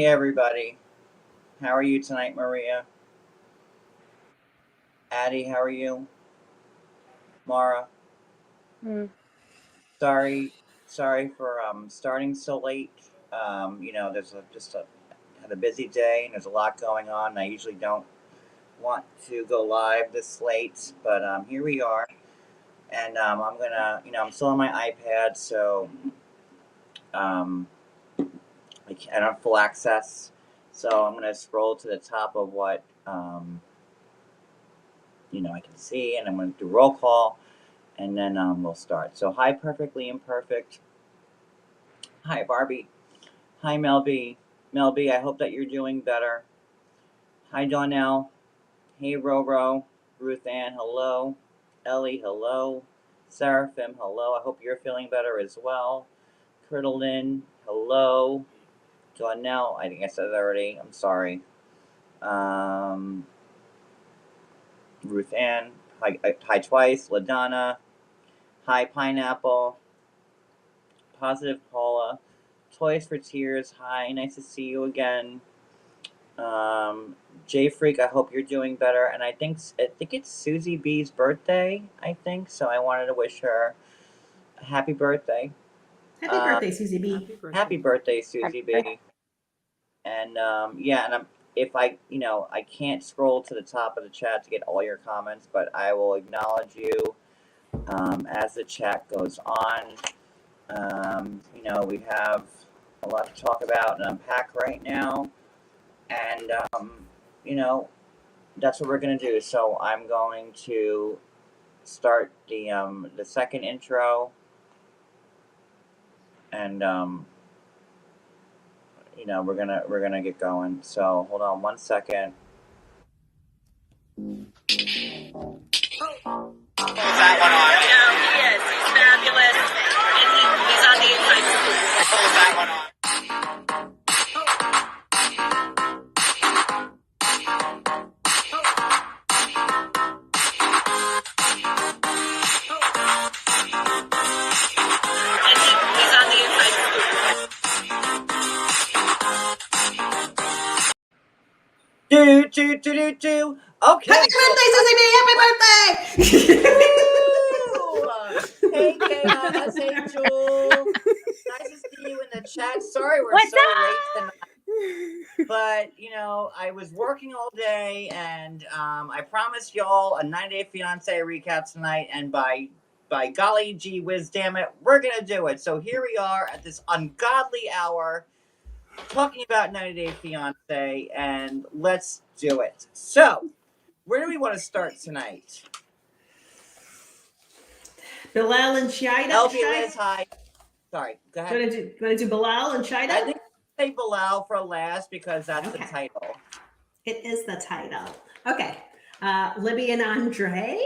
Hey everybody, how are you tonight, Maria? Addie, how are you? Mara, Mm. sorry, sorry for starting so late. There's just had a busy day and there's a lot going on. I usually don't want to go live this late, but here we are, and I'm gonna, I'm still on my iPad, so um, I don't have full access, so I'm gonna scroll to the top of what I can see, and I'm gonna do roll call. And then we'll start. So, hi, Perfectly Imperfect. Hi, Barbie. Hi, Mel B. Mel B, I hope that you're doing better. Hi, Donnell. Hey, Roro. Ruth Ann, hello. Ellie, hello. Seraphim, hello. I hope you're feeling better as well. Lynn, hello. Donnell, I think I said it already. I'm sorry. Um, Ruth Ann, hi twice. LaDonna, hi, Pineapple. Positive Paula. Toys for Tears, hi, nice to see you again. J Freak, I hope you're doing better. And I think it's Susie B's birthday, I think. So I wanted to wish her a happy birthday. Happy birthday, Susie B. Happy birthday, Susie Happy B. birthday. And if I can't scroll to the top of the chat to get all your comments, but I will acknowledge you as the chat goes on. We have a lot to talk about and unpack right now. And, that's what we're going to do. So I'm going to start the second intro. And, we're gonna get going. So hold on 1 second. That one on. He is. He's fabulous. And he's on the inside scoop. Hold that one on. And he's on the inside scoop. Do. Okay. Happy birthday, Susie B! Happy birthday! Hey, Chaos. Hey, Jewel. Nice to see you in the chat. Sorry we're What's so late tonight. But, I was working all day, and I promised y'all a 90 Day Fiance recap tonight, and by golly gee whiz damn it, we're going to do it. So here we are at this ungodly hour talking about 90 Day Fiance, and let's do it. So, where do we want to start tonight? Bilal and Shida. LB Liz, hi. Sorry, go ahead. You want to do Bilal and Shida? I think say Bilal for last because that's the title. It is the title. Okay. Libby and Andre.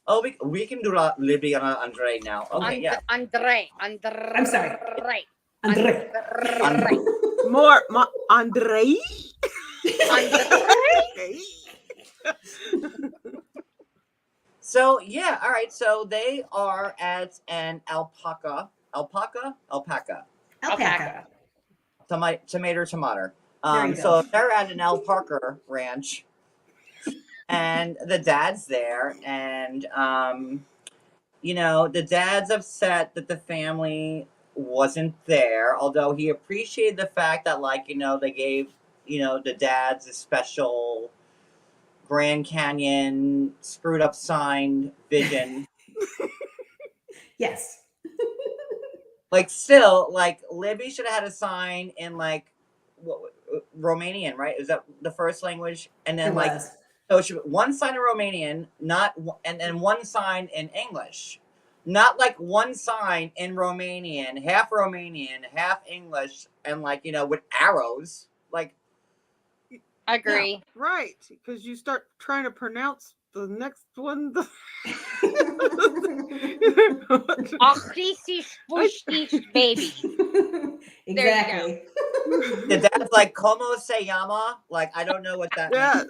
Oh, we can do Libby and Andre now. Okay, yeah. Andre. I'm sorry. Andre. More Andre. So yeah, all right. So they are at an alpaca. Tomato. So they're at an alpaca ranch, and the dad's there, and the dad's upset that the family wasn't there, although he appreciated the fact that they gave the dad's a special Grand Canyon screwed up sign vision. Yes. Still, Libby should have had a sign in Romanian, right? Is that the first language? And then so she one sign in Romanian, and then one sign in English. Not one sign in Romanian, half English, and with arrows. Agree. Yeah, right, because you start trying to pronounce the next one. Baby. Exactly. The dad's como se llama? I don't know what that means.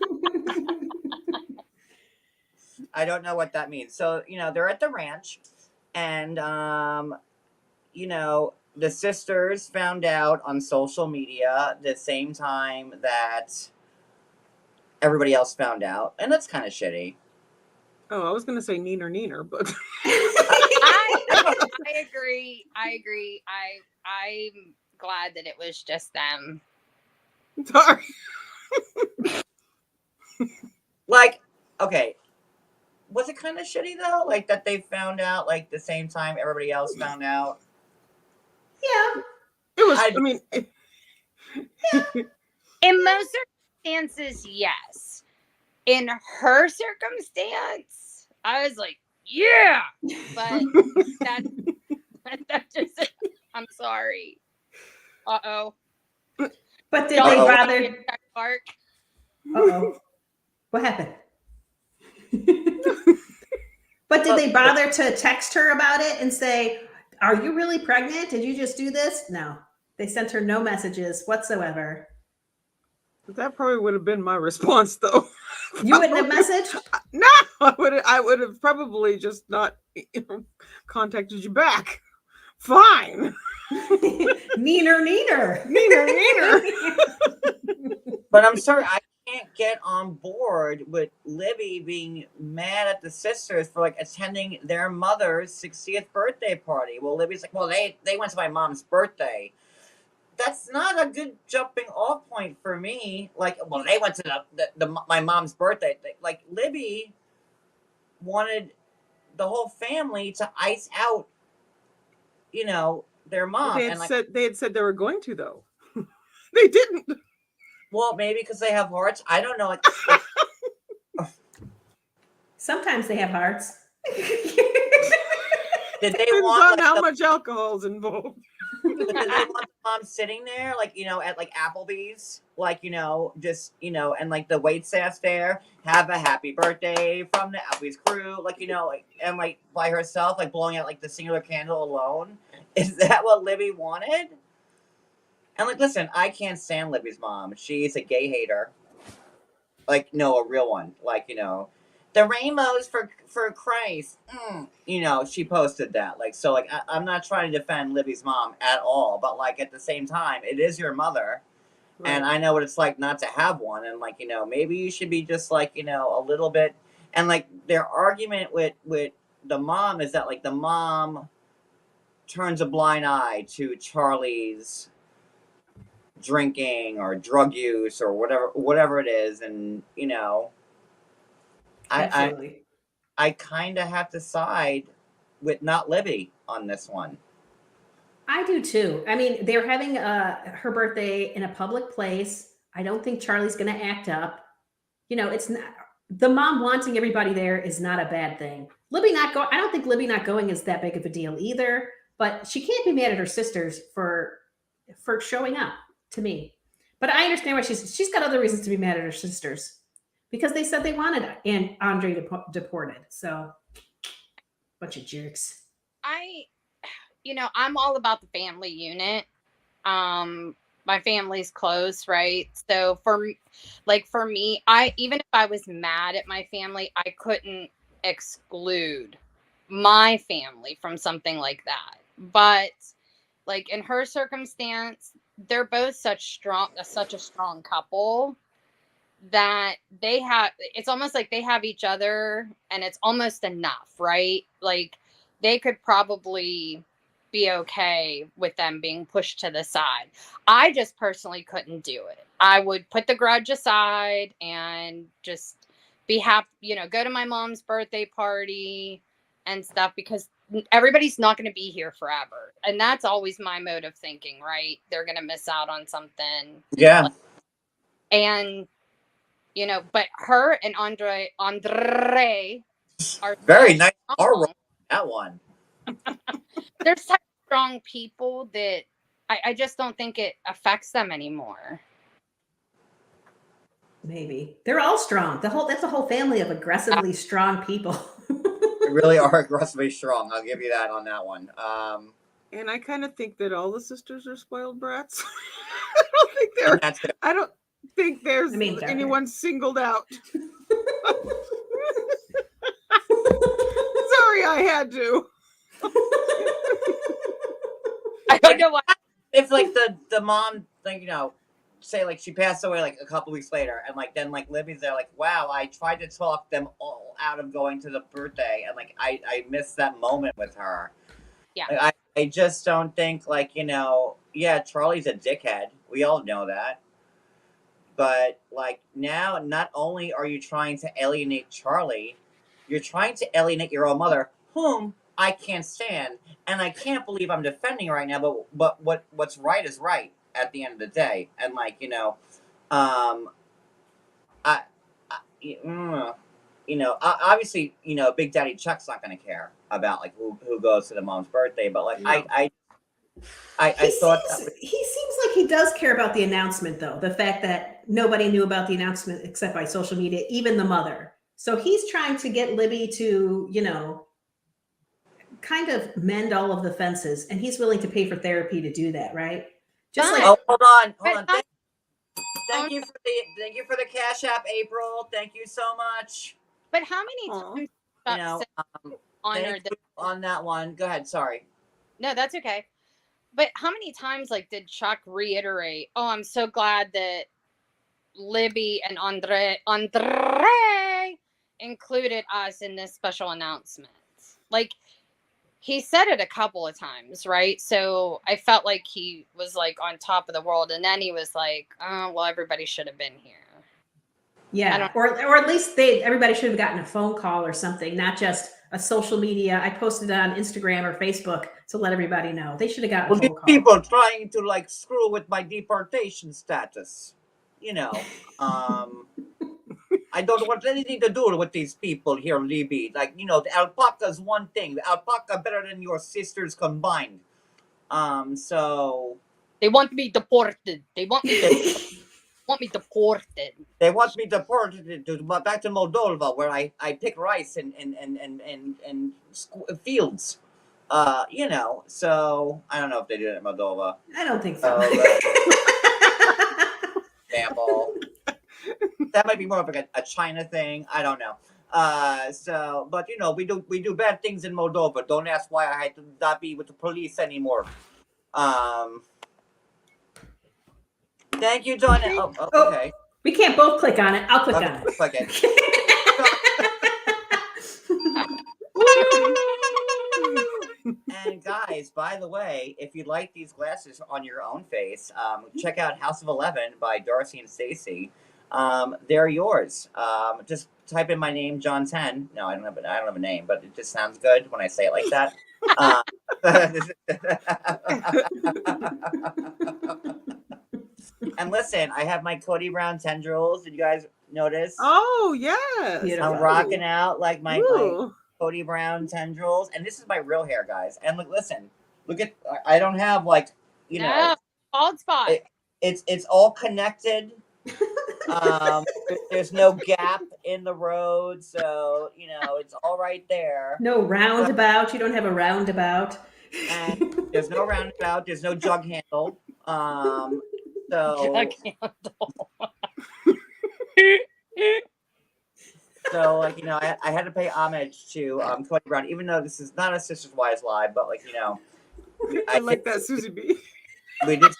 I don't know what that means. So, they're at the ranch, and, the sisters found out on social media the same time that everybody else found out, and that's kind of shitty. Oh, I was gonna say neener, but I agree. I'm glad that it was just them. sorry. Like, okay, was it kind of shitty though? Like that they found out like the same time everybody else found out. Yeah. It was. I- I mean, In most circumstances, yes. In her circumstance, I was like, yeah. But that just, I'm sorry. Uh-oh. But did Don't they Uh-oh. bother? Bark. Uh-oh. What happened? But did they bother to text her about it and say, "Are you really pregnant? Did you just do this?" No. They sent her no messages whatsoever. that probably would have been my response, though. You wouldn't have messaged? No, I would have probably just not contacted you back. Fine. Neener. Neener. But I'm sorry, I can't get on board with Libby being mad at the sisters for like attending their mother's 60th birthday party. Well, Libby's like, well, they went to my mom's birthday. That's not a good jumping off point for me. Like, well, they went to my mom's birthday. Like, Libby wanted the whole family to ice out, you know, their mom. They had and like, said they were going to, though. They didn't. well, maybe because they have hearts. I don't know. Like, Sometimes they have hearts. did they Depends want on like, how much alcohol is involved. did they want the mom sitting there, like, you know, at like Applebee's, like, you know, just, you know, and like the wait staff there, have a happy birthday from the Applebee's crew, like, you know, like, and like by herself, like blowing out like the singular candle alone? Is that what Libby wanted? And like, listen, I can't stand Libby's mom. She's a gay hater. Like, no, a real one. Like, you know, the rainbows for Christ. You know, she posted that. Like, so, like, I'm not trying to defend Libby's mom at all, but like at the same time, it is your mother, and I know what it's like not to have one. And like, you know, maybe you should be just like, you know, a little bit. And like their argument with the mom is that like the mom turns a blind eye to Charlie's drinking or drug use or whatever it is, and you know, Absolutely. I kind of have to side with not Libby on this one. I do too. I mean, they're having her birthday in a public place. I don't think Charlie's going to act up. You know, it's not the mom wanting everybody there is not a bad thing. Libby not going. I don't think Libby not going is that big of a deal either. But she can't be mad at her sisters for showing up. To me, but I understand why she's got other reasons to be mad at her sisters because they said they wanted Andre deported. So, bunch of jerks. I'm all about the family unit. My family's close, right? So for me, even if I was mad at my family, I couldn't exclude my family from something like that. But like in her circumstance, they're both such a strong couple that it's almost like they have each other and it's almost enough, right? Like they could probably be okay with them being pushed to the side. I just personally couldn't do it. I would put the grudge aside and just be happy, you know, go to my mom's birthday party and stuff because everybody's not going to be here forever. And that's always my mode of thinking, right? They're going to miss out on something. Yeah. And, you know, but her and Andre are very nice. That one. They're such strong people that I just don't think it affects them anymore. Maybe they're all strong. That's a whole family of aggressively strong people. They really are aggressively strong. I'll give you that on that one. And I kind of think that all the sisters are spoiled brats. I don't think there's anyone singled out. Sorry, I had to. I don't know why. If like the mom, like, you know, say like she passed away like a couple weeks later, and like then like Libby's there like, wow, I tried to talk them all out of going to the birthday, and like I missed that moment with her. Yeah. Like, I just don't think, like, you know, yeah, Charlie's a dickhead. We all know that. But like now, not only are you trying to alienate Charlie, you're trying to alienate your own mother, whom I can't stand, and I can't believe I'm defending right now. But what's right is right at the end of the day, and like, you know, I you know, obviously, you know, Big Daddy Chuck's not going to care about like who goes to the mom's birthday, but like No. I thought He seems like he does care about the announcement, though. The fact that nobody knew about the announcement except by social media, even the mother. So he's trying to get Libby to, you know, kind of mend all of the fences, and he's willing to pay for therapy to do that, right? Just Fine. like oh, hold on. But Thank you for the Cash App, April. Thank you so much. But how many Aw. times You Chuck know, said honor thank the you on that one. Go ahead. Sorry. No, that's okay. But how many times like did Chuck reiterate, "Oh, I'm so glad that Libby and Andre included us in this special announcement." Like he said it a couple of times, right? So I felt like he was like on top of the world, and then he was like, "Oh, well, everybody should have been here." yeah, or at least everybody should have gotten a phone call or something, not just a social media. I posted it on Instagram or Facebook to let everybody know. They should have gotten Well, a these phone call. people trying to like screw with my deportation status. You know, I don't want anything to do with these people here, Libby. Like, you know, the alpaca's one thing. The alpaca better than your sisters combined. So They want me deported. They want me deported. they want me deported back to Moldova, where I pick rice in fields. You know, so I don't know if they do it in Moldova. I don't think so. Example. That might be more of like a China thing. I don't know. So, but you know, we do bad things in Moldova. Don't ask why I had to not be with the police anymore. Thank you, Donna. Oh, okay. We can't both click on it. I'll click on it. Click it. And guys, by the way, if you like these glasses on your own face, check out House of 11 by Darcy and Stacy. They're yours. Just type in my name, John 10. No, I don't have a name, but it just sounds good when I say it like that. And listen, I have my Cody Brown tendrils. Did you guys notice? Oh yes. Beautiful. I'm rocking out like my Ooh. Cody Brown tendrils, and this is my real hair, guys. And look, listen, look at, I don't have like, you know, No, bald spot. it's all connected. There's no gap in the road, so you know it's all right there. No roundabout. You don't have a roundabout. And there's no roundabout. There's no jug handle. Jug handle. So like, you know, I had to pay homage to Cody Brown, even though this is not a Sisters Wives live, but like, you know, I like that, Susie B. we did.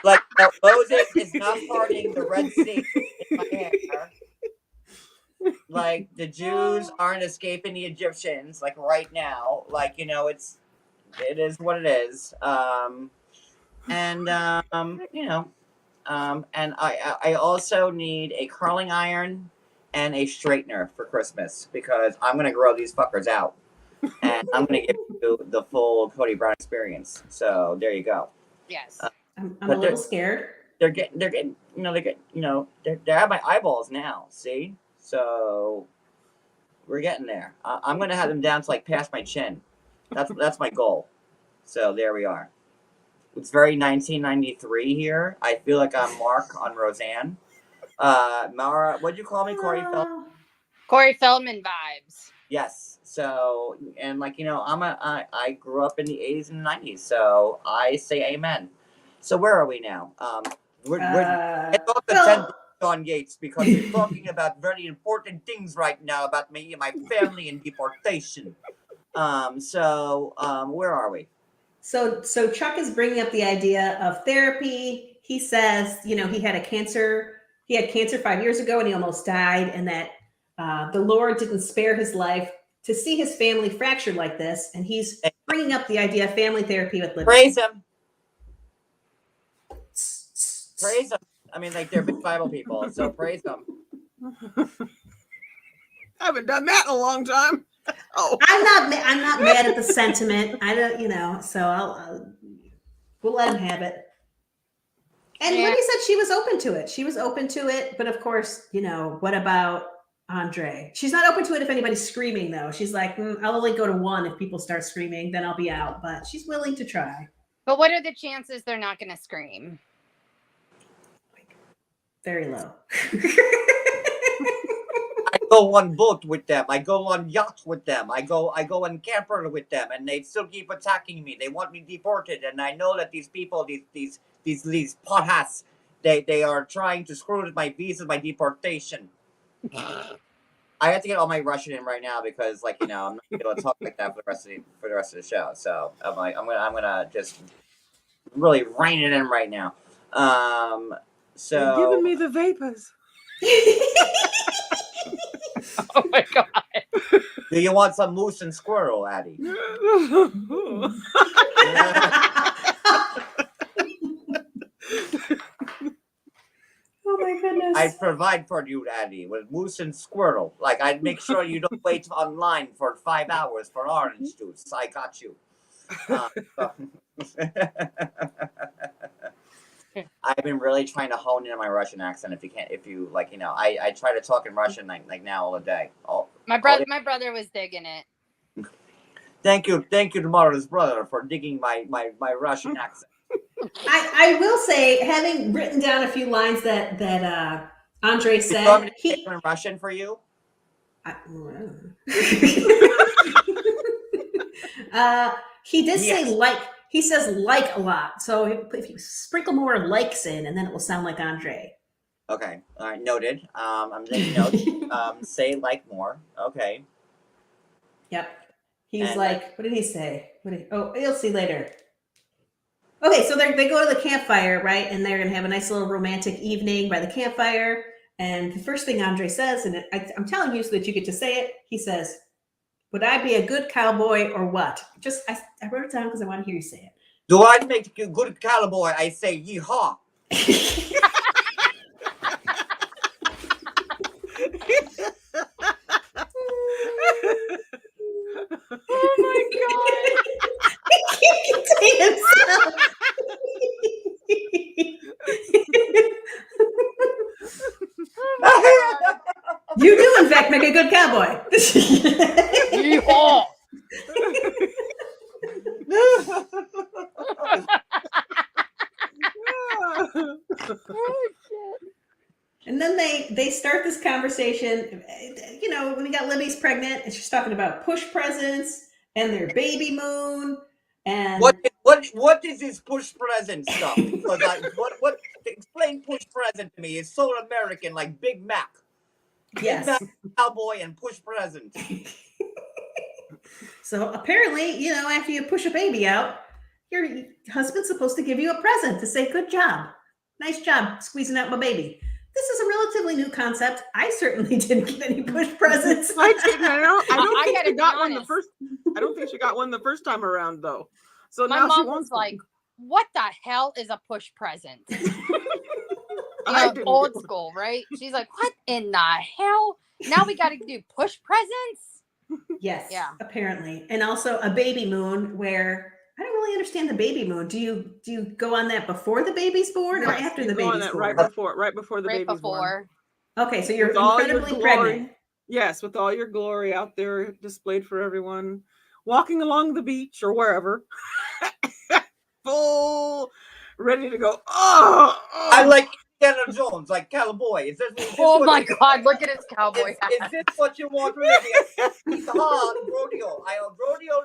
Like, no, Moses is not parting the Red Sea in my hair. Like, the Jews aren't escaping the Egyptians, like, right now. Like, you know, it is what it is. You know, and I also need a curling iron and a straightener for Christmas, because I'm going to grow these fuckers out. And I'm going to give you the full Cody Brown experience. So, there you go. Yes. I'm But a little scared. They're getting, you know, they have my eyeballs now. See, so we're getting there. I'm gonna have them down to like past my chin. That's my goal. So there we are. It's very 1993 here. I feel like I'm Mark on Roseanne. Mara, what'd you call me, Corey Feldman? Corey Feldman vibes. Yes. So, and like, you know, I grew up in the 80s and 90s, so I say amen. So where are we now? We're get off the well- 10, John Yates, because we're talking about very important things right now about me and my family and deportation. Where are we? So Chuck is bringing up the idea of therapy. He says, he had cancer 5 years ago and he almost died, and that the Lord didn't spare his life to see his family fractured like this. And he's bringing up the idea of family therapy with Libby. Praise him. Praise him. I mean, like, they're big Bible people, so praise them. I haven't done that in a long time. Oh, I'm not mad at the sentiment. I don't, so we'll let him have it. And Yeah. Libby said she was open to it. She was open to it, but of course, what about Andre? She's not open to it if anybody's screaming, though. She's like, I'll only go to 1 if people start screaming, then I'll be out. But she's willing to try. But what are the chances they're not going to scream? Very low. I go on boat with them. I go on yacht with them. I go on camper with them, and they still keep attacking me. They want me deported, and I know that these people, these pothats, they are trying to screw with my visa, my deportation. I have to get all my Russian in right now because, I'm not able to talk like that for the rest of the show. So I'm gonna just really rein it in right now. So you're giving me the vapors. Oh my God. Do you want some moose and squirrel, Addie? Oh my goodness. I'd provide for you, Addie, with moose and squirrel. Like, I'd make sure you don't wait online for 5 hours for orange juice. I got you. I've been really trying to hone in on my Russian accent. I try to talk in Russian like now all the day. My brother was digging it. Thank you, tomorrow's brother, for digging my Russian accent. I will say, having written down a few lines that Andre You want me said, to say them in Russian for you? He did say Yes. like. He says like a lot. So if you sprinkle more likes in, and then it will sound like Andre. Okay, all right, noted. I'm taking notes. Say like more. Okay. Yep. He's And, like, what did he say? You'll see later. Okay, so they go to the campfire, right? And they're going to have a nice little romantic evening by the campfire. And the first thing Andre says, and I'm telling you so that you get to say it, he says, would I be a good cowboy or what? I wrote it down because I want to hear you say it. Do I make a good cowboy? I say yeehaw. Oh my God. He can't contain himself. You do, in fact, make a good cowboy. Yeehaw. And then they start this conversation. When we got Libby's pregnant, and she's talking about push presents and their baby moon. And What is this push present stuff? Because what explain push present to me? It's so American, like Big Mac. yes. Big Mac, cowboy, and push present. So apparently, after you push a baby out, your husband's supposed to give you a present to say, good job. Nice job squeezing out my baby. This is a relatively new concept. I certainly didn't get any push presents. I didn't. I don't think gotta she be got one the honest. first. I don't think she got one the first time around, though. So My now she mom wants was like, what the hell is a push present? I didn't Old get- school, right? She's like, what in the hell? Now we got to do push presents? Yes, Yeah. apparently. And also a baby moon where I don't really understand the baby moon. Do you go on that before the baby's born or Yes, after you the go on baby's that born? right before the Right baby's born. before. Okay, so you're With all your incredibly glory. pregnant. Yes, with all your glory out there displayed for everyone, walking along the beach or wherever, full, ready to go. Oh, I like Indiana Jones, like cowboy. Is this Oh what my you- God, look at his cowboy hat. Is this what you want, really? Yeehaw, rodeo. I am rodeo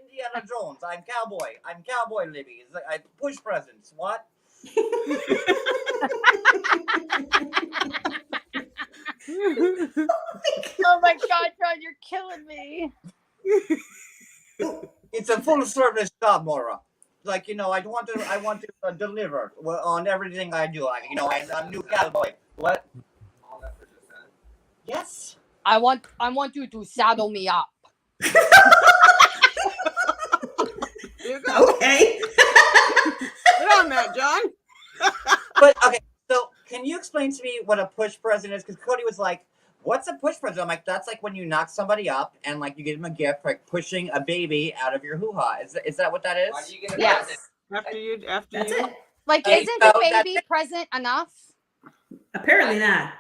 Indiana Jones. I'm cowboy. I'm cowboy Libby. It's like I push presents. What? Oh my God, John, you're killing me. It's a full service job, Maura. Like, you know, I want to deliver on everything I do. Like, you know, I'm a new cowboy. What? Yes. I want you to saddle me up. There you go. Okay. Get on that, John. But okay, so can you explain to me what a push present is? Because Cody was like, "What's a push present?" I'm like, "That's like when you knock somebody up and like you give them a gift, like pushing a baby out of your hoo-ha." Is that what that is? Why do you get a Yes. present? After That's you. it. Like, Hey, isn't so a that's baby present enough? Apparently not.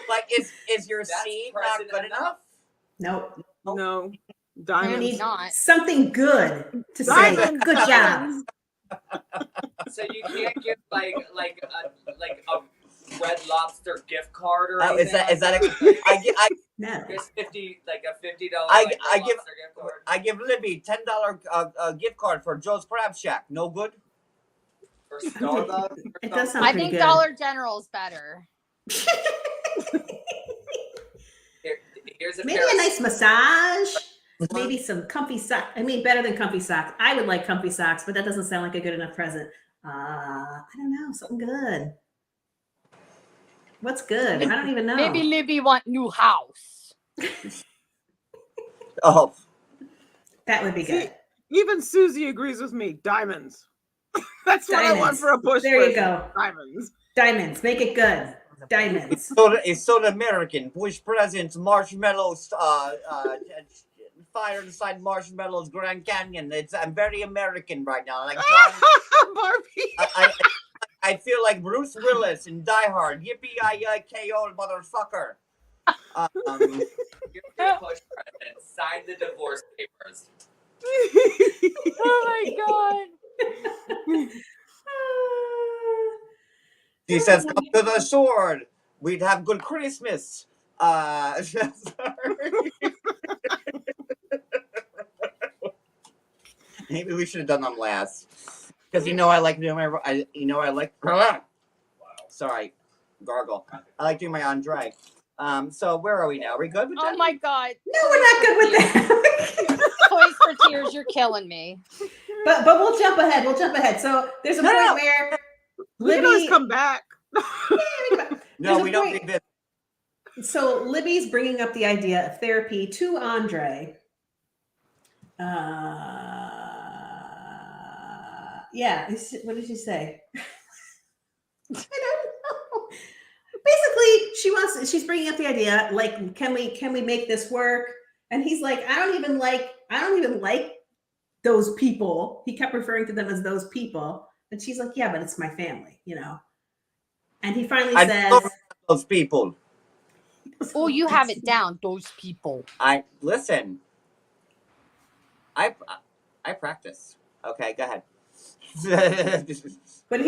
Like, is your That's seed not present good enough? Nope. No. You Diamonds. need not. something good to say. Diamonds. Good job. So you can't give like a Red Lobster gift card or Oh, is anything. that like I No. There's $50 gift I card. give I give Libby $10 gift card for Joe's Crab Shack. No good. For Starbucks. It does sound I pretty think good. Dollar General's better. Here's a Maybe pair a of- nice massage. Maybe some comfy socks. I mean, better than comfy socks. I would like comfy socks, but that doesn't sound like a good enough present. I don't know. Something good. What's good? I don't even know. Maybe Libby want new house. Oh, That would be See, good. even Susie agrees with me. Diamonds. That's what I want Diamonds. for a push. There you present. go. Diamonds. Diamonds. Make it good. Diamonds. it's so American. Push presents, marshmallows, fire inside marshmallows, Grand Canyon. I'm very American right now. Like John, Barbie. I feel like Bruce Willis in Die Hard. Yippee-yi-yi-ko, motherfucker. Give me a push present. Sign the divorce papers. Oh my god. She says, "Come to the sword. We'd have good Christmas." Maybe we should have done them last, because you know I like doing my. Sorry, gargle. I like doing my Andre. So where are we now? Are we good with that? Oh my god. No, we're not good with that. Toys for Tears, you're killing me. but we'll jump ahead. We'll jump ahead. So there's a No, point no. where We can always Libby. come back. No, There's a we don't point- need this. So Libby's bringing up the idea of therapy to Andre. Yeah. What did she say? I don't know. Basically, she's bringing up the idea, like, can we make this work? And he's like, I don't even like those people. He kept referring to them as those people. And she's like, yeah, but it's my family, you know. And he finally I says, love those people. Oh, you have it down, those people. I listen. I practice. Okay, go ahead. But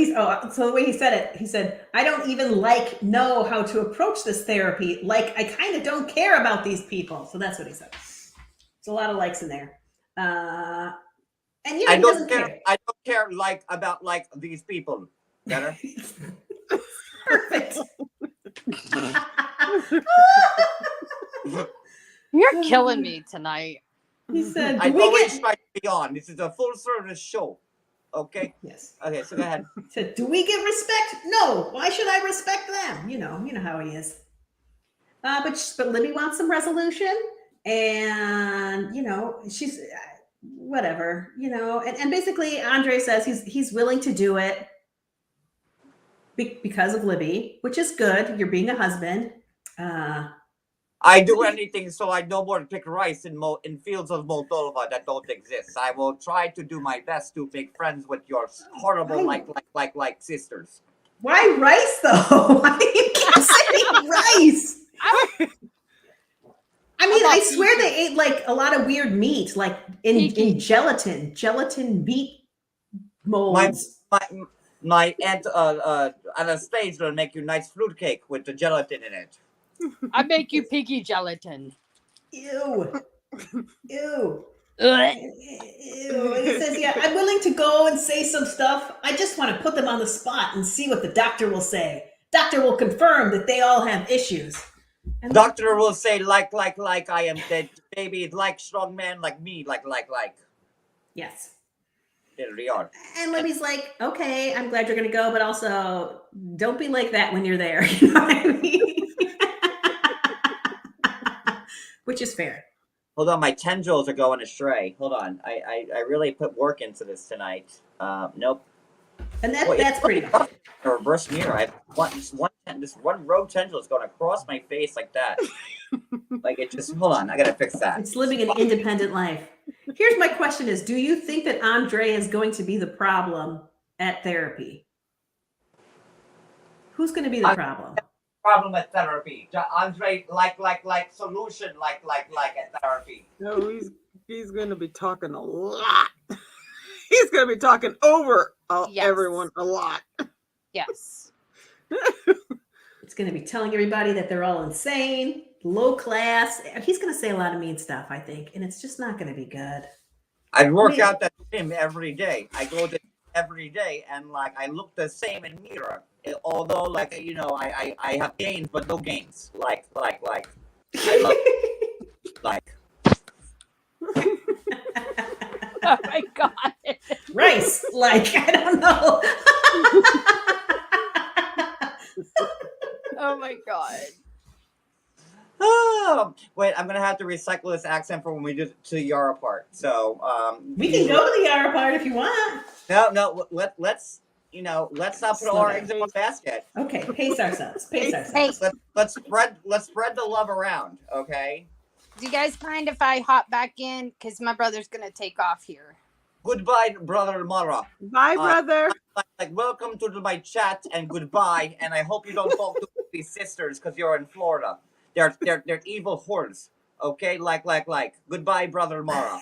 so the way he said it, he said, I don't even know how to approach this therapy. Like, I kind of don't care about these people. So that's what he said. There's a lot of likes in there. And yeah, I he don't doesn't care. I don't care about these people. Better. Perfect. You're killing me tonight. He said, I do we always get... try to be on. This is a full service show. Okay. Yes. Okay. So go ahead. He said, do we get respect? No. Why should I respect them? You know how he is. But Libby wants some resolution, and she's whatever, and basically Andre says he's willing to do it because of Libby, which is good. You're being a husband. I do anything so I no more pick rice in fields of Moldova that don't exist. I will try to do my best to make friends with your horrible like sisters. Why rice though? Why do you keep saying rice? I mean, I swear they ate like a lot of weird meat, like in gelatin meat molds. My aunt Anastasia will make you nice fruitcake with the gelatin in it. I make you piggy gelatin. Ew. Ew. Ugh. Ew. He says, yeah, I'm willing to go and say some stuff. I just want to put them on the spot and see what the doctor will say. Doctor will confirm that they all have issues. And Doctor will say like I am dead, baby. Like strong man like me, like. yes. There we are. And Libby's like, okay, I'm glad you're going to go, but also don't be like that when you're there. You know what I mean? Which is fair. Hold on, my tendrils are going astray. Hold on, I really put work into this tonight. Nope. And Well, that's pretty much it. A reverse mirror. I have this one row tendril is going across my face like that. Like it just. Hold on, I gotta fix that. It's living an independent life. Here's my question is, do you think that Andre is going to be the problem at therapy? Who's going to be the problem? Problem at therapy. Andre, like solution, like at therapy. No, he's gonna be talking a lot. He's gonna be talking over Yes. everyone a lot. Yes. It's going to be telling everybody that they're all insane, low class. He's going to say a lot of mean stuff, I think, and it's just not going to be good. I work Yeah. out at the gym every day. I go to every day, and like I look the same in mirror. Although, like I have gains, but no gains. Like I love like. Oh my god. Rice, like, I don't know. Oh my god. Oh, wait, I'm gonna have to recycle this accent for when we do to the Yara part. So We can go to the Yara part if you want. No, let's not put all our eggs in one basket. Okay, pace ourselves. Pace ourselves. Hey, Let's spread the love around, okay? do you guys mind if I hop back in? Because my brother's gonna take off here. Goodbye, brother Mara. Bye, brother. Like welcome to my chat and goodbye, and I hope you don't talk to these sisters because you're in Florida. They're evil whores. Okay, like goodbye, brother Mara.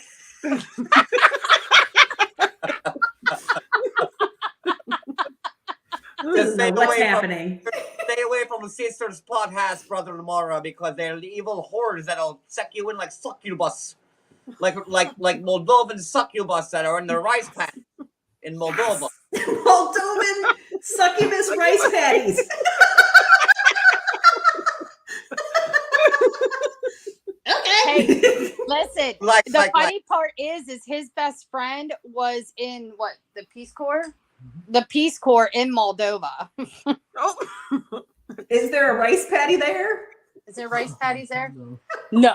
What's happening? Stay away from the sisters podcast, brother Mara, because they're the evil whores that'll suck you in like succubus, like Moldovan succubus that are in the rice pan in Moldova. Moldovan succubus rice patties. Okay. Hey, listen. Like The funny part is his best friend was in what, the Peace Corps? The Peace Corps in Moldova. Oh. Is there a rice patty there? Is there rice patties there? No.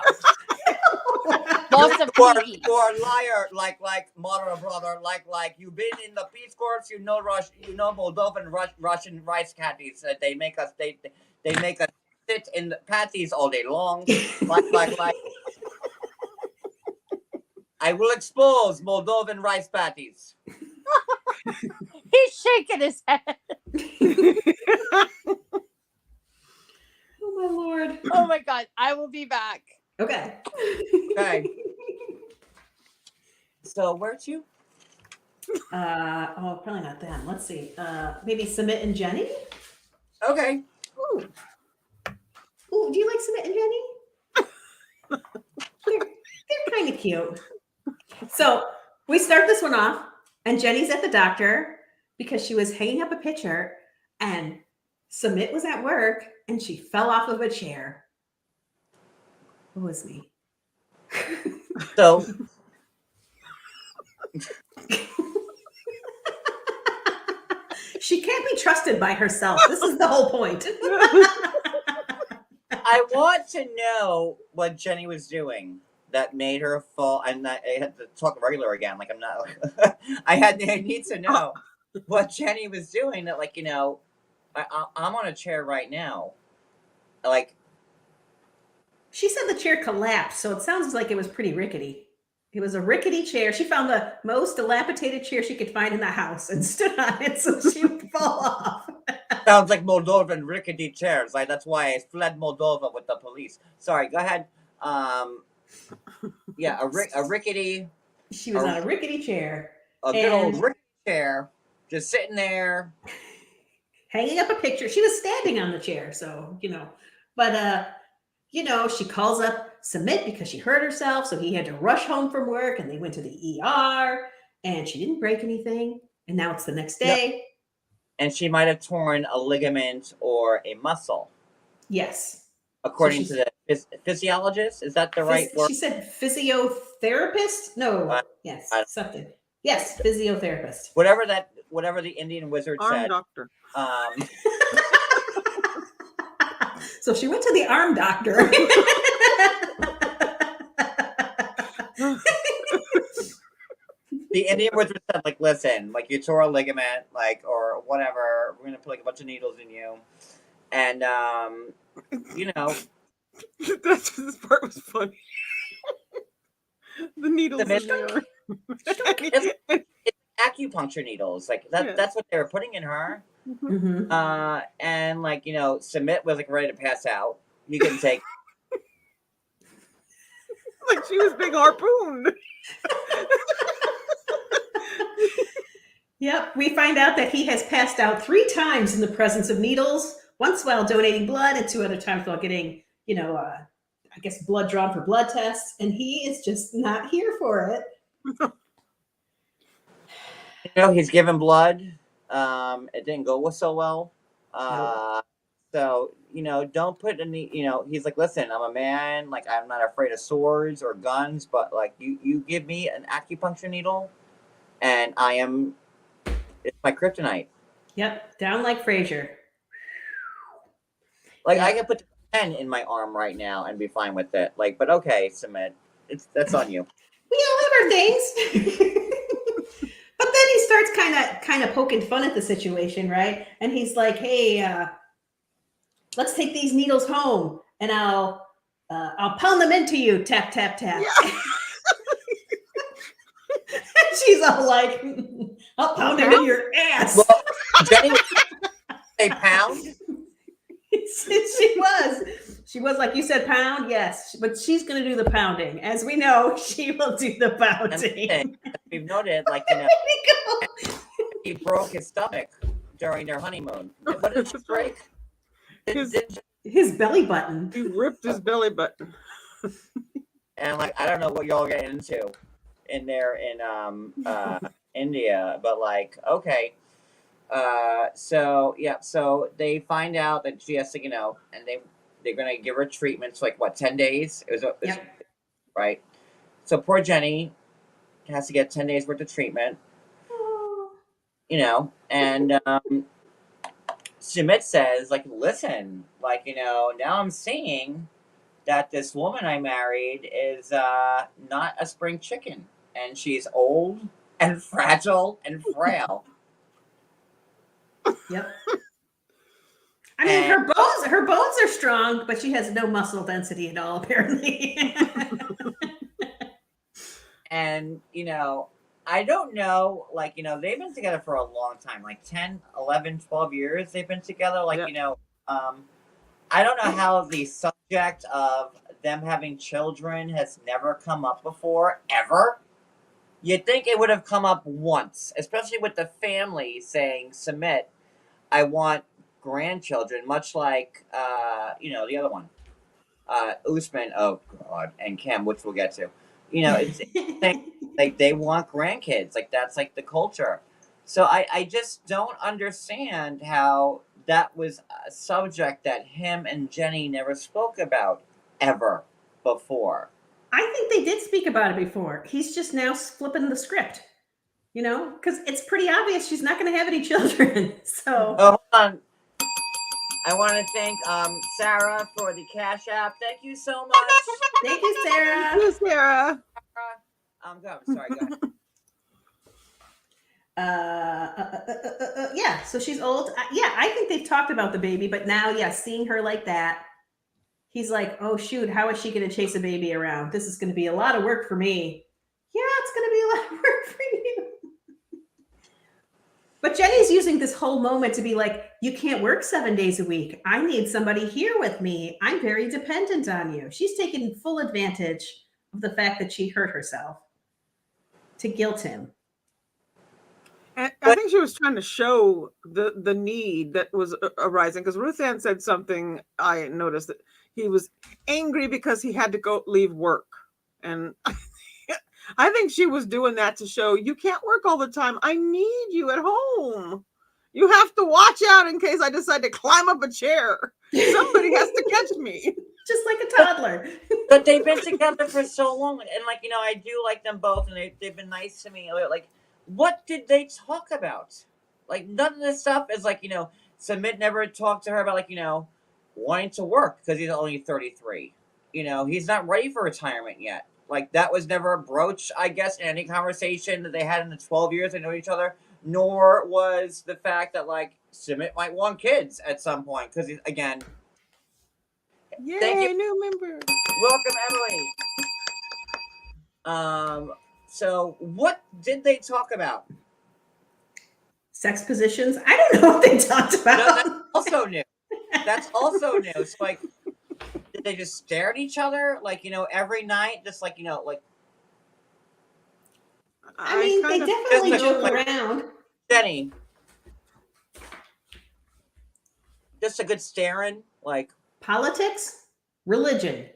Lots of You are peas. a liar, like Mara brother, like you've been in the Peace Corps, you know Moldovan Russian rice patties. They make us sit in the patties all day long. like I will expose Moldovan rice patties. He's shaking his head. Oh my lord. Oh my god. I will be back. Okay. Okay. So where to? Probably not them. Let's see. Maybe Sumit and Jenny. Okay. Ooh, do you like Sumit and Jenny? they're kind of cute. So we start this one off, and Jenny's at the doctor because she was hanging up a picture, and Sumit was at work, and she fell off of a chair. It was me. So She can't be trusted by herself. This is the whole point. I want to know what Jenny was doing that made her fall. I had to talk regular again. Like I'm not. I need to know what Jenny was doing. That I'm on a chair right now. Like She said the chair collapsed, so it sounds like it was pretty rickety. It was a rickety chair. She found the most dilapidated chair she could find in the house and stood on it so she would fall off. sounds like Moldovan rickety chairs. Like that's why I fled Moldova with the police. Sorry, go ahead. Yeah, a rickety. She was on a rickety chair. A good old And- rickety chair, just sitting there. Hanging up a picture. She was standing on the chair, so, But, she calls up Sumit because she hurt herself, so he had to rush home from work, and they went to the ER, and she didn't break anything, and now it's the next day. And she might have torn a ligament or a muscle. Yes. according she's- to the physiologist. Is that the right word? She said physiotherapist. No, Uh, yes, I- something. Yes, physiotherapist. Whatever the Indian wizard Arm said. doctor. So she went to the arm doctor. The Indian wizard said, like, listen, like, you tore a ligament, like, or whatever. We're gonna put like a bunch of needles in you, and you know, That's this part was funny. The needles in mission- there. it's acupuncture needles. Like that. Yeah. That's what they were putting in her. Mhm. And like, you know, Submit was like ready to pass out. You couldn't take. Like she was being harpooned. Yep, we find out that he has passed out 3 times in the presence of needles. Once while donating blood, and 2 other times while getting, I guess blood drawn for blood tests. And he is just not here for it. You know, he's given blood. It didn't go so well. So, you know, don't put any, you know, he's like, listen, I'm a man. Like, I'm not afraid of swords or guns, but like, you give me an acupuncture needle and it's my kryptonite. Yep, down like Frasier. Like, Yeah. I can put the pen in my arm right now and be fine with it. Like, but okay, Submit, that's on you. We all have our things. But then he starts kind of poking fun at the situation, right? And he's like, "Hey, let's take these needles home, and I'll pound them into you." Tap tap tap. Yeah. And she's all like, "I'll pound them in your ass." Well, Jenny, say pound. She was like you said, pound, yes, but she's gonna do the pounding. As we know, she will do the And pounding. we've noted, like, you know, he broke his stomach during their honeymoon. What did he break? His belly button. He ripped his belly button. And like, I don't know what y'all get into in there in India, but like, okay. So yeah, so they find out that she has to, you know, and they're gonna give her treatments like what, 10 days? It was Yep. right. So poor Jenny has to get 10 days worth of treatment, you know, and Sumit says, like, listen, like, you know, now I'm seeing that this woman I married is not a spring chicken, and she's old and fragile and frail. Yep. I mean, her bones are strong, but she has no muscle density at all, apparently. And, you know, I don't know, like, you know, they've been together for a long time, like 10, 11, 12 years they've been together. Like, Yep. you know, I don't know how the subject of them having children has never come up before, ever. You'd think it would have come up once, especially with the family saying, Submit, I want grandchildren, much like, you know, the other one, Usman, oh God, and Kim, which we'll get to. You know, it's like they want grandkids, like that's like the culture. So I just don't understand how that was a subject that him and Jenny never spoke about ever before. I think they did speak about it before. He's just now flipping the script, you know, because it's pretty obvious she's not going to have any children. So, Oh, hold on. I want to thank Sarah for the Cash App. Thank you so much. thank you, Sarah. Yes, Sarah. Go. Sorry, go ahead. Yeah, so she's old. Yeah, I think they've talked about the baby, but now, yeah, seeing her like that, he's like, oh, shoot, how is she going to chase a baby around? This is going to be a lot of work for me. Yeah, it's going to be a lot of work for you. But Jenny's using this whole moment to be like, you can't work 7 days a week. I need somebody here with me. I'm very dependent on you. She's taking full advantage of the fact that she hurt herself to guilt him. And I think she was trying to show the need that was arising, because Ruth Ann said something. I noticed that he was angry because he had to leave work, and I think she was doing that to show you can't work all the time. I need you at home. You have to watch out in case I decide to climb up a chair. Somebody has to catch me. just like a toddler. But they've been together for so long, and like I do like them both, and they've been nice to me. Like, what did they talk about? Like, none of this stuff is like Submit never talked to her about like wanting to work because he's only 33. He's not ready for retirement yet. Like, that was never broached, I guess, in any conversation that they had in the 12 years they know each other. Nor was the fact that like Submit might want kids at some point because again. Yay, Thank you. new member. Welcome, Emily. So what did they talk about? Sex positions. I don't know what they talked No, about. that's also new. That's also new. So like, did they just stare at each other like every night, just like like I mean, they kind of definitely Just joke like- around. Jenny? Just a good staring, like Politics, religion.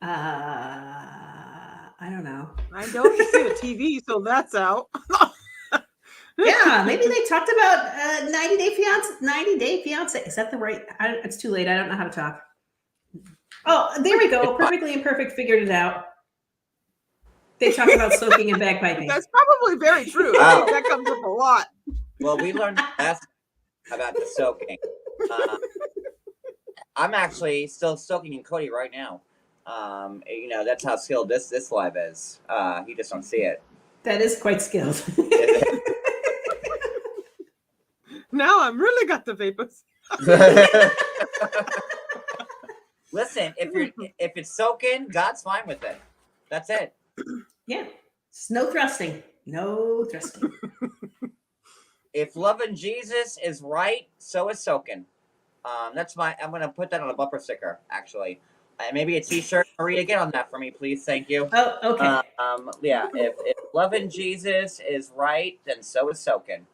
I don't know. I don't see a TV, so that's out. Yeah, maybe they talked about 90 Day Fiance. 90 Day Fiance. Is that the right? It's too late. I don't know how to talk. Oh, there we go. Perfectly Imperfect figured it out. They talk about soaking and bagpiping. That's probably very true. Wow. That comes up a lot. well, we learned last about the soaking. I'm actually still soaking in Cody right now. That's how skilled this live is. You just don't see it. That is quite skilled. Now I'm really got the vapors. Listen, if it's soaking, God's fine with it. That's it. Yeah. It's no thrusting. No thrusting. If loving Jesus is right, so is soaking. I'm gonna put that on a bumper sticker, actually. Maybe a t-shirt. Maria, get on that for me, please. Thank you. Oh, okay. Yeah, if loving Jesus is right, then so is soaking.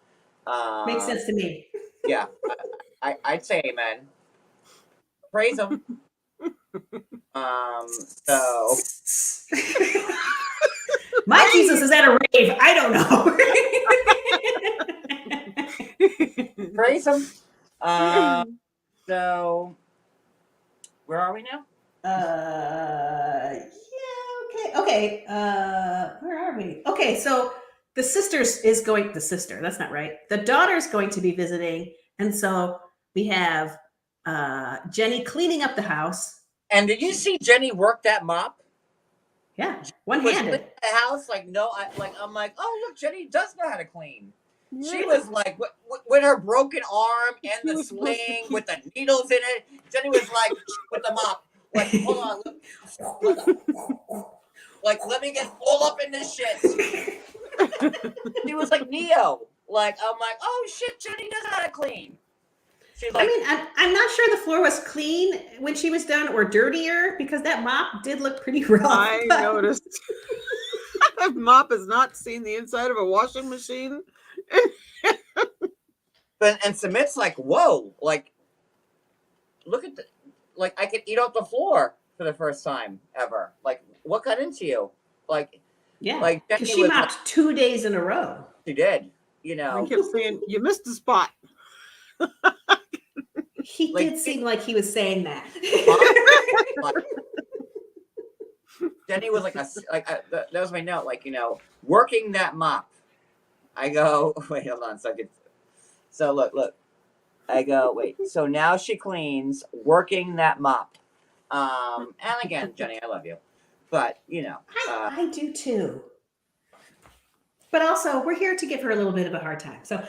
Makes sense to me. Yeah, I'd say amen. Praise him. So My Jesus is at a rave. I don't know. praise him. So where are we now? Yeah, okay. Where are we? Okay, so the that's not right. The daughter's going to be visiting, and so we have Jenny cleaning up the house. And did you see Jenny work that mop? Yeah, Was one-handed. cleaning the house like I'm like, oh look, Jenny does know how to clean. She was like with her broken arm and the sling with the needles in it. Jenny was like with the mop. Like, hold on, like let me get all up in this shit. She was like Neo. Like I'm like, oh shit, Jenny knows how to clean. She's like, I mean, I'm not sure the floor was clean when she was done or dirtier because that mop did look pretty rough. I but- noticed. Mop has not seen the inside of a washing machine. and Submit's like, whoa, like, look at like I could eat off the floor for the first time ever. Like, what got into you? Like, Yeah, like because Jenny she was mopped 2 days in a row. she did, I kept saying, you missed the spot. He Like, did seem like he was saying that. Like, Jenny was like that was my note. Like working that mop. I go wait, hold on a second. So look. I go wait. So now she cleans, working that mop. And again, Jenny, I love you, but I do too. But also, we're here to give her a little bit of a hard time. So,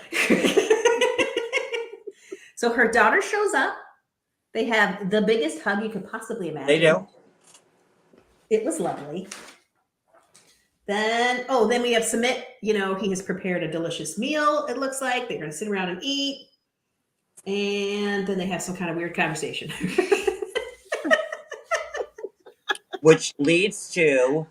so her daughter shows up. They have the biggest hug you could possibly imagine. they do. It was lovely. Then we have Submit. He has prepared a delicious meal. It looks like they're going to sit around and eat. And then they have some kind of weird conversation. Which leads to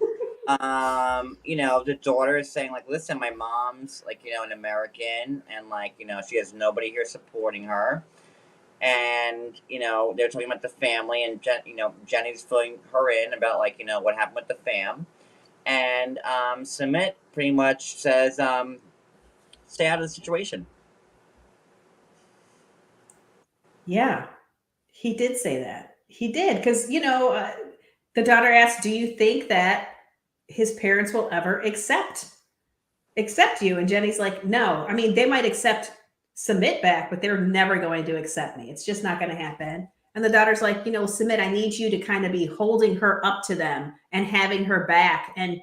the daughter is saying like, listen, my mom's like an American, and like she has nobody here supporting her, and they're talking about the family, and Jenny's filling her in about like what happened with the fam, and Submit pretty much says stay out of the situation. Yeah, he did say that. He did because the daughter asked, "Do you think that his parents will ever accept you?" And Jenny's like, "No. I mean, they might submit back, but they're never going to accept me. It's just not going to happen." And the daughter's like, "Submit, I need you to kind of be holding her up to them and having her back and,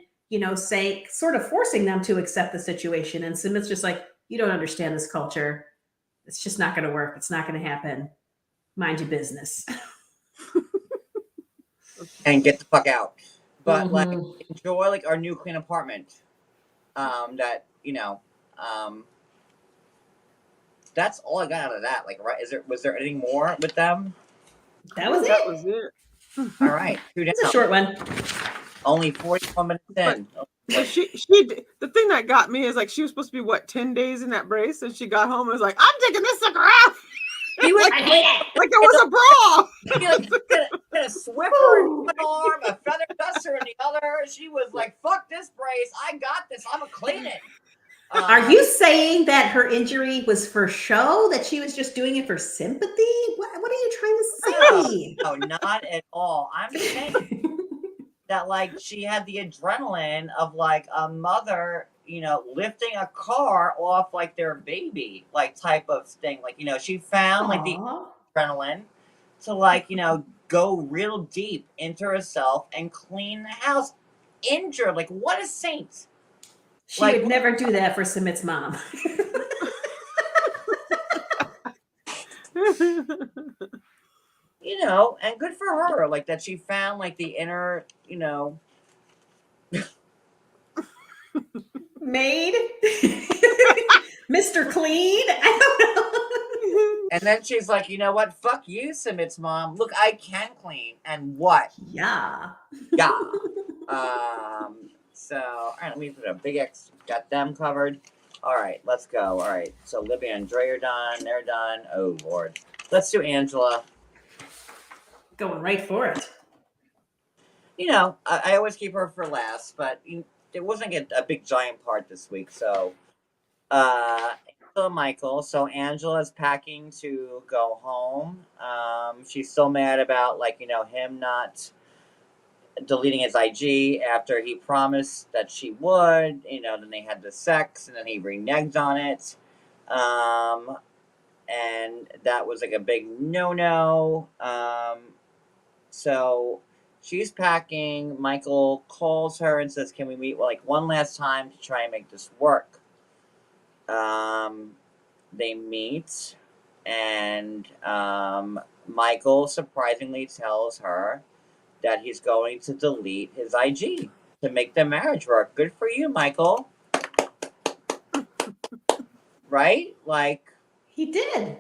say, sort of forcing them to accept the situation." And Submit's just like, "You don't understand this culture. It's just not going to work. It's not going to happen. Mind your business." And get the fuck out. But like, Mhm. enjoy like our new clean apartment. That's all I got out of that. Like, right? Was there anything more with them? That was That it. was it. All right, 2 down. It's a short one. Only 41 minutes in. But the thing that got me is like she was supposed to be 10 days in that brace, and she got home and was like, "I'm taking this sucker out." He was I hate it. Like it was a bra. He like had a Swiffer in one arm, a feather duster in the other. She was like, "Fuck this brace! I got this. I'm gonna clean it." Are you saying that her injury was for show? That she was just doing it for sympathy? What are you trying to say? No, not at all. I'm saying that like she had the adrenaline of like a mother, lifting a car off like their baby, like type of thing. Like, she found like the Aw. adrenaline to like, go real deep into herself and clean the house. Injured, like what a saint. She Like- would never do that for Submit's mom. And good for her, like that she found like the inner, Maid? Mr. Clean? I don't know. and then she's like, you know what? Fuck you, Submit's mom. Look, I can clean. And what? Yeah. Yeah. So, all right, let me put a big X. Got them covered. All right, let's go. All right, so Libby and Dre are done. They're done. Oh, Lord. Let's do Angela. Going right for it. I always keep her for last, but it wasn't a big giant part this week. So, Angela Michael. So Angela's packing to go home. She's still mad about him not deleting his IG after he promised that she would. Then they had the sex, and then he reneged on it. And that was like a big no-no. So she's packing. Michael calls her and says, "Can we meet one last time to try and make this work?" They meet, and Michael surprisingly tells her that he's going to delete his IG to make the marriage work. Good for you, Michael. Right? Like, He did.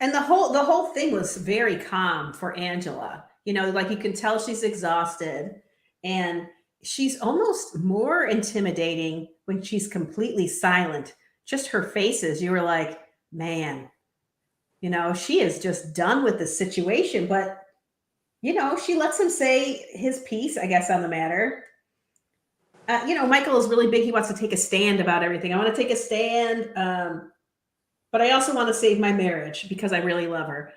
And the whole thing was very calm for Angela. Like you can tell she's exhausted, and she's almost more intimidating when she's completely silent. Just her faces, you were like, man, she is just done with the situation. But she lets him say his piece, I guess, on the matter. Michael is really big. He wants to take a stand about everything. I want to take a stand. But I also want to save my marriage because I really love her.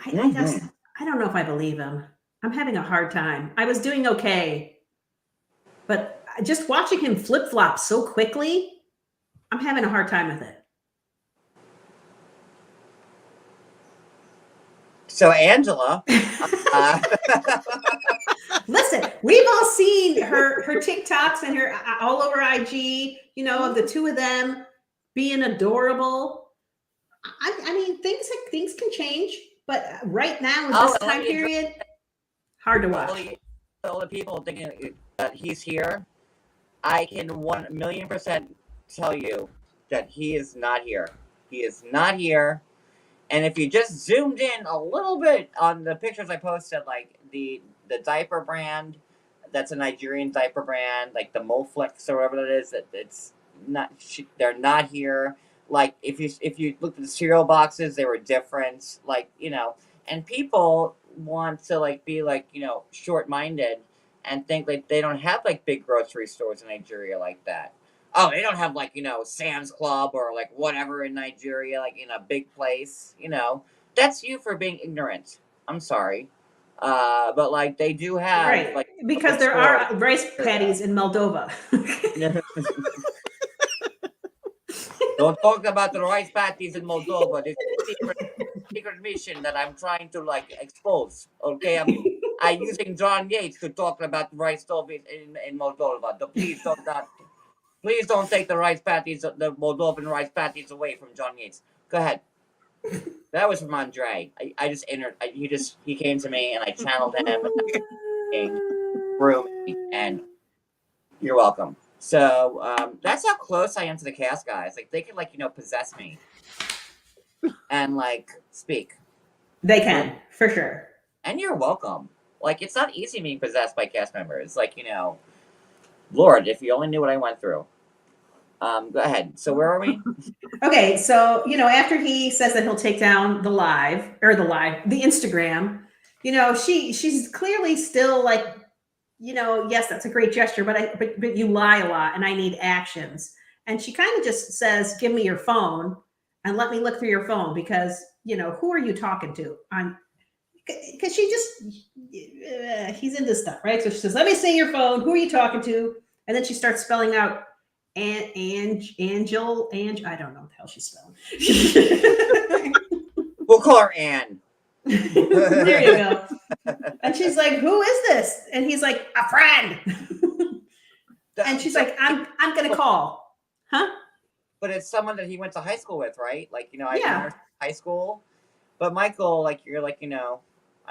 I don't know if I believe him. I'm having a hard time. I was doing okay, but just watching him flip-flop so quickly, I'm having a hard time with it. so Angela. Listen, we've all seen her TikToks and her all over IG, of the two of them being adorable. I mean, things can change, but right now in this time period, hard to watch. All the people thinking that he's here, I can 1,000,000% tell you that he is not here. He is not here. And if you just zoomed in a little bit on the pictures I posted, like the diaper brand, that's a Nigerian diaper brand, like the Moflix or whatever that is, it's not. They're not here. Like if you looked at the cereal boxes, they were different. And people want to be short-minded and think like they don't have big grocery stores in Nigeria like that. Oh, they don't have Sam's Club or whatever in Nigeria, in a big place. that's you for being ignorant. I'm sorry. But like they do have Right. like Because there are rice patties in Moldova. Don't talk about the rice patties in Moldova. This is secret mission that I'm trying to like expose. Okay, I'm using John Yates to talk about the rice stove in Moldova. So please don't take the rice patties, the Moldovan rice patties away from John Yates. Go ahead. That was from Andre. I just entered. He came to me and I channeled him and through me, and you're welcome. So that's how close I am to the cast guys. Like they could possess me and like speak. They can, for sure. And you're welcome. Like it's not easy being possessed by cast members. Like Lord, if you only knew what I went through. Go ahead. So where are we? Okay, so after he says that he'll take down the Instagram, she's clearly still like, yes, that's a great gesture, but you lie a lot, and I need actions. And she kind of just says, "Give me your phone and let me look through your phone because who are you talking to?" Because she just he's into stuff, right? So she says, "Let me see your phone. Who are you talking to?" And then she starts spelling out. Angel, I don't know what the hell she's spelling. We'll call her Anne. There you go. And she's like, "Who is this?" And he's like, "A friend." And she's like, "I'm gonna call." Huh? But it's someone that he went to high school with, right? Like, I Yeah. remember high school. But Michael, like, you're like, I don't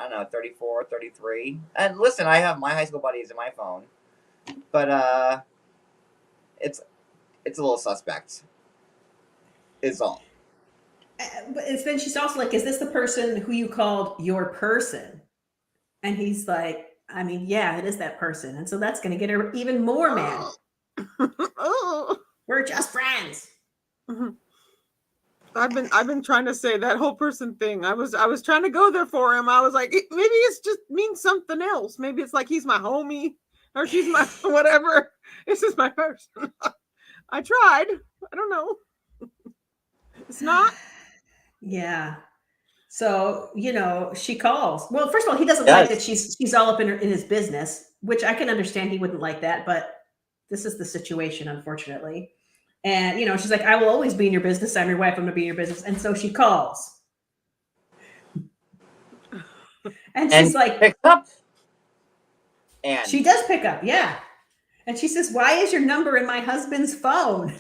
know, 34, 33. And listen, I have my high school buddies in my phone. But it's a little suspect. Is all. But then she's also like, "Is this the person who you called your person?" And he's like, "I mean, yeah, it is that person." And so that's going to get her even more mad. Oh. We're just friends. I've been trying to say that whole person thing. I was trying to go there for him. I was like, maybe it's just means something else. Maybe it's like he's my homie or she's my whatever. This is my person. I tried. I don't know. It's not. Yeah. So, she calls. Well, first of all, he doesn't Yes. like that she's all up in his business, which I can understand he wouldn't like that, but this is the situation, unfortunately. And, she's like, "I will always be in your business. I'm your wife. I'm going to be in your business." And so she calls. And she's like, pick up. And she does pick up. Yeah. And she says, "Why is your number in my husband's phone?"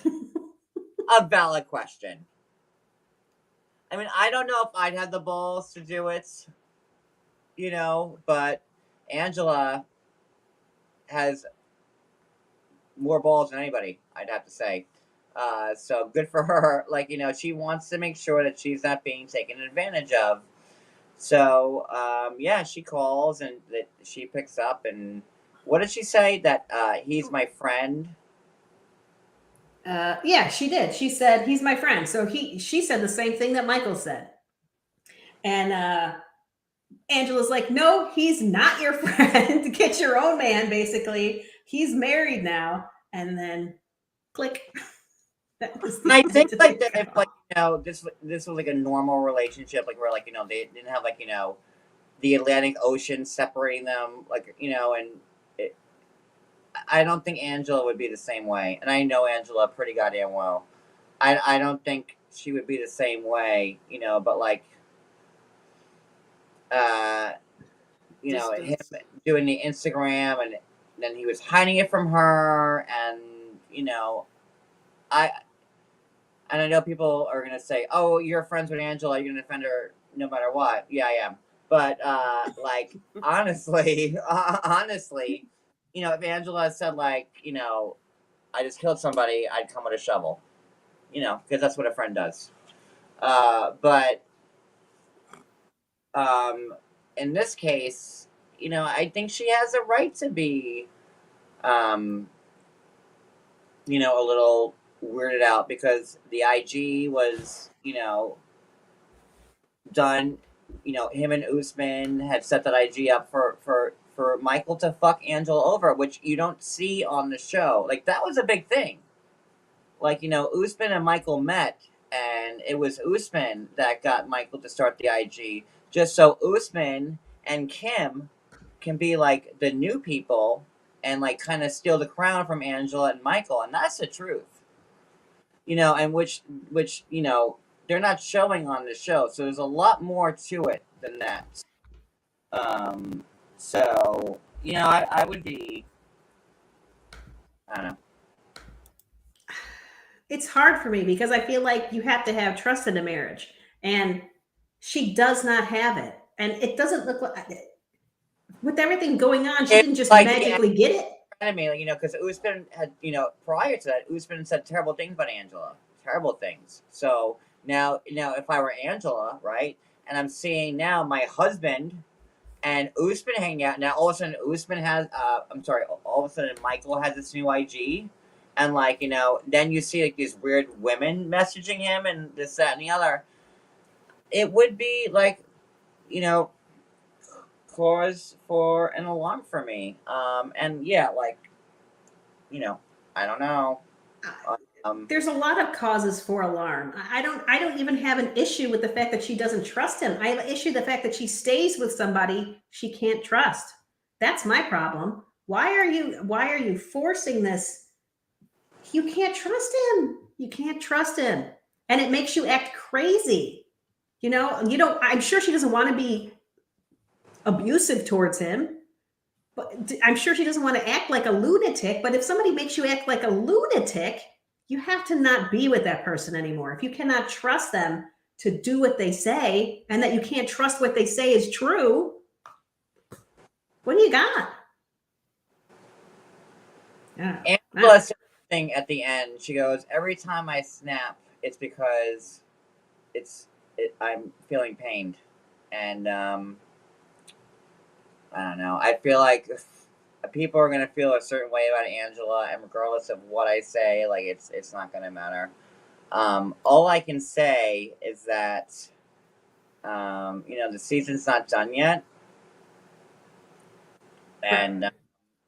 a valid question. I mean, I don't know if I'd have the balls to do it, but Angela has more balls than anybody, I'd have to say. So good for her. Like, she wants to make sure that she's not being taken advantage of. So, yeah, she calls and that she picks up. And what did she say? That he's my friend? Yeah, she did. She said, "He's my friend." So she said the same thing that Michael said. And Angela's like, "No, he's not your friend. Get your own man, basically. He's married now." And then click. I think like that if like this was like a normal relationship, like where like they didn't have like the Atlantic Ocean separating them, like and I don't think Angela would be the same way, and I know Angela pretty goddamn well. I don't think she would be the same way, but like him doing the Instagram and then he was hiding it from her, and I know people are gonna say, "Oh, you're friends with Angela. You're gonna defend her no matter what." Yeah, I am. But like honestly, if Angela said like, I just killed somebody, I'd come with a shovel, because that's what a friend does. But in this case, I think she has a right to be, a little weirded out because the IG was, done. Him and Usman had set that IG up for Michael to fuck Angela over, which you don't see on the show. Like that was a big thing. Like Usman and Michael met and it was Usman that got Michael to start the IG, just so Usman and Kim can be like the new people and like kind of steal the crown from Angela and Michael, and that's the truth, and which they're not showing on the show, so there's a lot more to it than that. So I would be, I don't know. It's hard for me because I feel like you have to have trust in a marriage, and she does not have it, and it doesn't look like, with everything going on, she It's didn't just like, magically get it. I mean, because Usman had, prior to that, Usman said terrible things about Angela, terrible things. So now, if I were Angela, right, and I'm seeing now my husband and Usman hanging out, now all of a sudden Usman has, all of a sudden Michael has this new IG, and like, then you see like these weird women messaging him and this, that, and the other. It would be like, cause for an alarm for me. And yeah, like, I don't know. There's a lot of causes for alarm. I don't even have an issue with the fact that she doesn't trust him. I have an issue with the fact that she stays with somebody she can't trust. That's my problem. Why are you forcing this? You can't trust him. You can't trust him. And it makes you act crazy. I'm sure she doesn't want to be abusive towards him, but I'm sure she doesn't want to act like a lunatic. But if somebody makes you act like a lunatic, you have to not be with that person anymore. If you cannot trust them to do what they say, and that you can't trust what they say is true, what do you got? Yeah. Angela said thing at the end. She goes, "Every time I snap, it's because I'm feeling pained," and I don't know. I feel like people are gonna feel a certain way about Angela, and regardless of what I say, like it's not gonna matter. All I can say is that the season's not done yet, and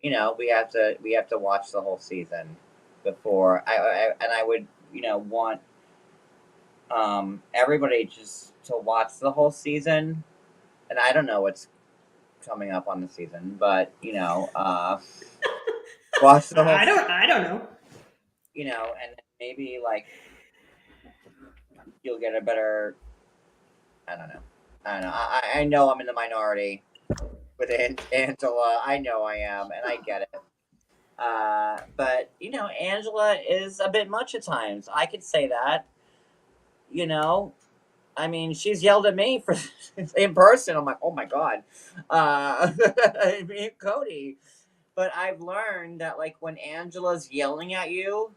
we have to watch the whole season before I would want everybody just to watch the whole season, and I don't know what's coming up on the season, but watch the whole. I don't know. And maybe like you'll get a better. I don't know. I know I'm in the minority with Angela. I know I am, and I get it. But Angela is a bit much at times. I could say that. I mean, she's yelled at me for in person. I'm like, oh my god, me and Cody. But I've learned that like when Angela's yelling at you,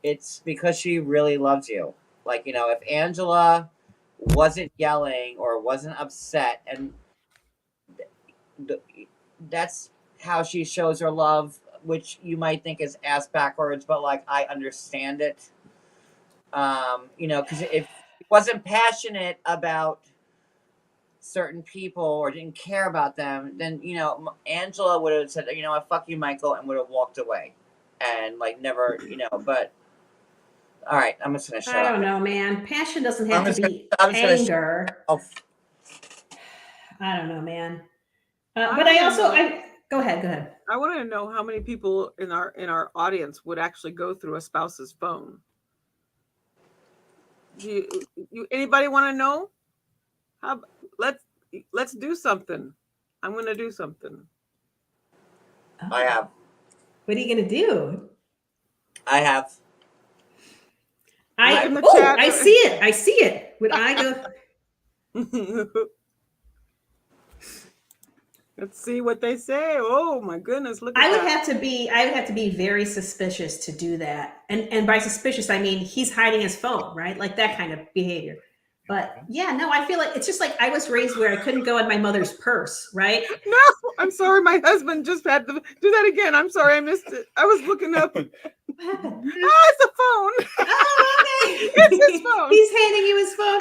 it's because she really loves you. Like if Angela wasn't yelling or wasn't upset, and that's how she shows her love, which you might think is ass backwards, but like I understand it. Because if she wasn't passionate about certain people or didn't care about them, then Angela would have said, fuck you, Michael, and would have walked away, and like never, But all right, I'm just gonna shut up. I don't know, man. Passion doesn't have to be I'm just gonna anger. Oh, I don't know, man. But I go ahead. I want to know how many people in our audience would actually go through a spouse's phone. You anybody want to know? Let's do something. I'm going to do something. I have. What are you going to do? I have. I see it. I see it. Would I go? Let's see what they say. Oh my goodness! Look. I would have to be very suspicious to do that. And by suspicious, I mean he's hiding his phone, right? Like that kind of behavior. But yeah, no, I feel like it's just like I was raised where I couldn't go in my mother's purse, right? No, I'm sorry. My husband just had to do that again. I'm sorry, I missed it. I was looking up. What happened? It's a phone. Oh, okay. It's his phone. He's handing you his phone.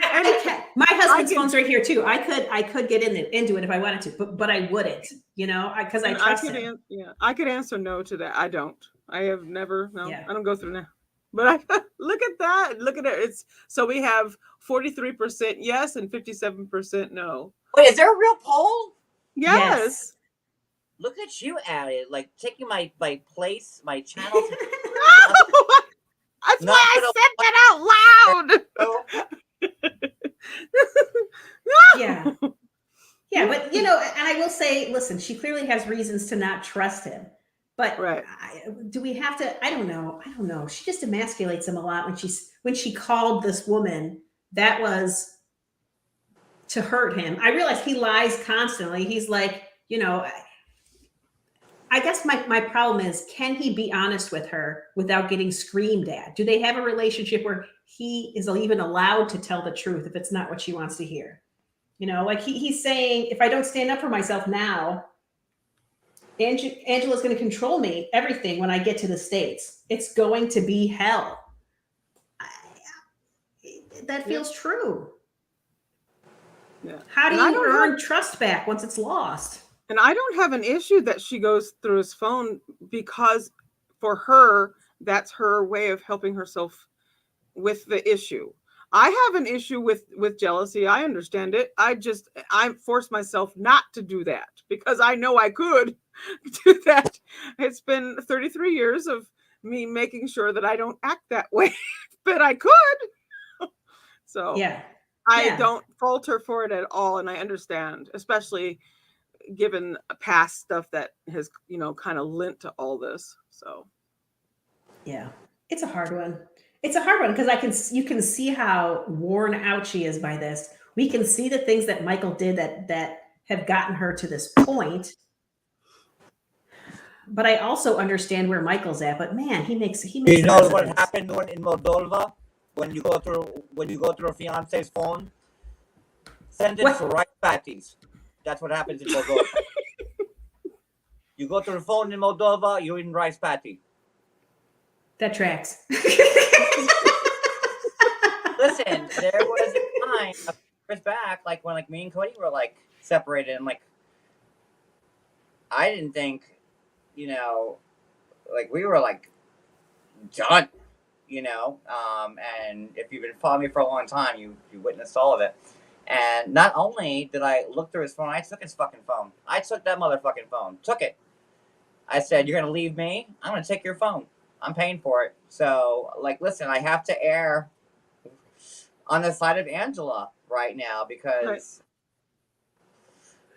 I can't. My husband's phone's right here too. I could get into it if I wanted to, but I wouldn't, because I trust him. I could answer no to that. I don't. I have never. No, Yeah. I don't go through now. But I look at that. Look at it. It's so we have 43% yes and 57% no. Wait, is there a real poll? Yes. Look at you at it, like taking my place, my channel. That's Not why I gonna said that out loud. Yeah. Yeah, but you know, and I will say, listen, she clearly has reasons to not trust him. But Right. do we have to? I don't know. I don't know. She just emasculates him a lot when she called this woman. That was to hurt him. I realize he lies constantly. He's like, you know, I guess my problem is, can he be honest with her without getting screamed at? Do they have a relationship where he is even allowed to tell the truth if it's not what she wants to hear? You know, like he's saying, if I don't stand up for myself now, Angela's going to control me, everything when I get to the States. It's going to be hell. That feels true. Yeah. How do And I you don't earn have- trust back once it's lost? And I don't have an issue that she goes through his phone, because for her, that's her way of helping herself with the issue. I have an issue with jealousy. I understand it. I force myself not to do that because I know I could do that. It's been 33 years of me making sure that I don't act that way, but I could. So Yeah. I Yeah. don't falter for it at all. And I understand, especially given past stuff that has, kind of lent to all this. So Yeah. It's a hard one. It's a hard one because you can see how worn out she is by this. We can see the things that Michael did that have gotten her to this point. But I also understand where Michael's at. But man, he makes You know what precedents. happened in Moldova when you go through a fiance's phone? Send it What? to rice patties. That's what happens in Moldova. You go to the phone in Moldova, you're in rice patty. That tracks. Listen, there was a time a few years back, like when me and Cody were separated, and I didn't think, we were done, and if you've been following me for a long time, you witnessed all of it. And not only did I look through his phone, I took his fucking phone. I took that motherfucking phone. Took it. I said, "You're gonna leave me? I'm gonna take your phone. I'm paying for it." So, listen, I have to err on the side of Angela right now because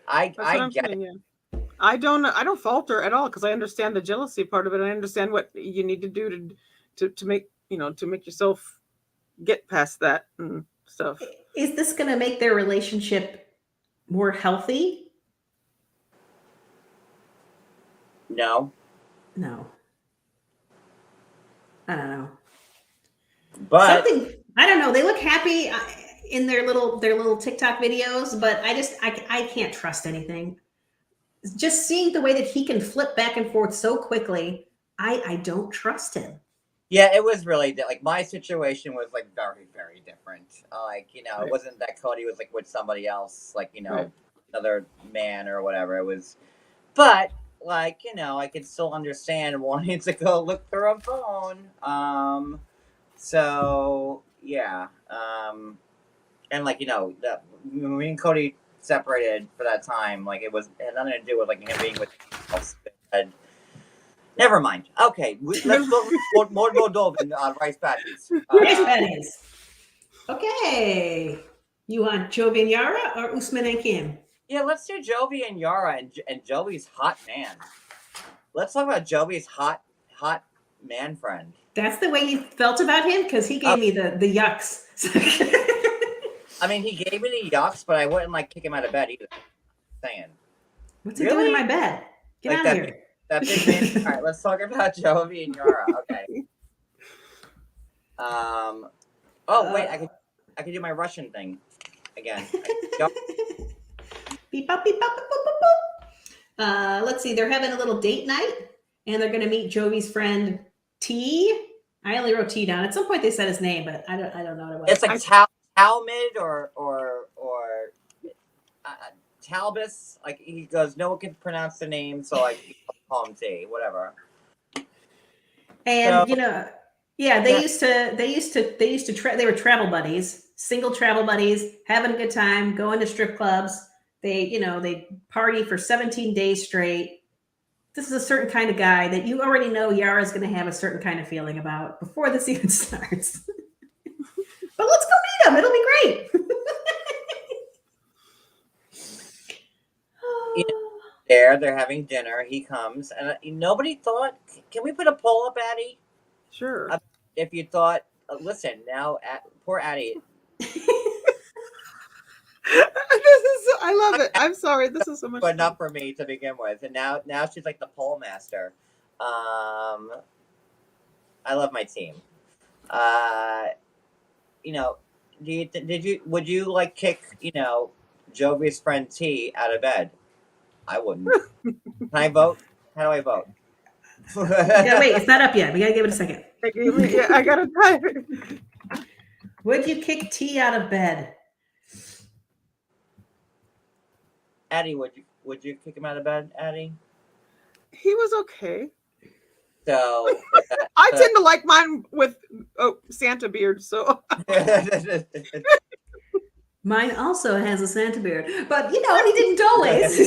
I get it. Yeah. I don't falter at all because I understand the jealousy part of it. I understand what you need to do to make to make yourself get past that and stuff. Is this going to make their relationship more healthy? No. No. I don't know. But I don't know. They look happy in their little TikTok videos, but I can't trust anything. Just seeing the way that he can flip back and forth so quickly, I don't trust him. yeah, it was really my situation was very, very different. It wasn't that Cody was with somebody else, Right. another man or whatever. It was, but I could still understand wanting to go look through a phone. So yeah. And that when me and Cody separated for that time, it had nothing to do with him being with else. Never mind. Okay, let's go more Moldovan rice patties. Rice patties. Okay. You want Jovi and Yara or Usman and Kim? Yeah, let's do Jovi and Yara and Jovi's hot man. Let's talk about Jovi's hot man friend. That's the way you felt about him? Because he gave me the yucks. I mean, he gave me the yucks, but I wouldn't kick him out of bed either. Saying. What's he doing in my bed? Get out of here. That big man. All right, let's talk about Jovi and Yara. Okay. Oh wait, I could do my Russian thing again. Beep, bop, beep, bop, boop, boop, boop. Let's see. They're having a little date night, and they're going to meet Jovi's friend T. I only wrote T down. At some point, they said his name, but I don't know what it was. It's Talmud or Talbus. He goes, no one can pronounce the name, so I call him T. Whatever. And So- Yeah, Yeah. they were travel buddies, single travel buddies, having a good time, going to strip clubs. They party for 17 days straight. This is a certain kind of guy that you already know Yara's going to have a certain kind of feeling about before this even starts. But let's go meet him. It'll be great. You they're having dinner. He comes, and nobody thought. Can we put a poll up, Addie? Sure. If you thought, listen now, poor Addie. I love it. I'm sorry. This is so much But fun. not for me to begin with, and now she's like the poll master. I love my team. Would you like kick Jovi's friend T out of bed? I wouldn't. Can I vote? How do I vote? Yeah, wait, it's not up yet. We gotta give it a second. I gotta type it. Would you kick T out of bed? Addie, would you kick him out of bed, Addie? He was okay. So I tend to like mine with Santa beard, so Mine also has a Santa beard, but he didn't always. He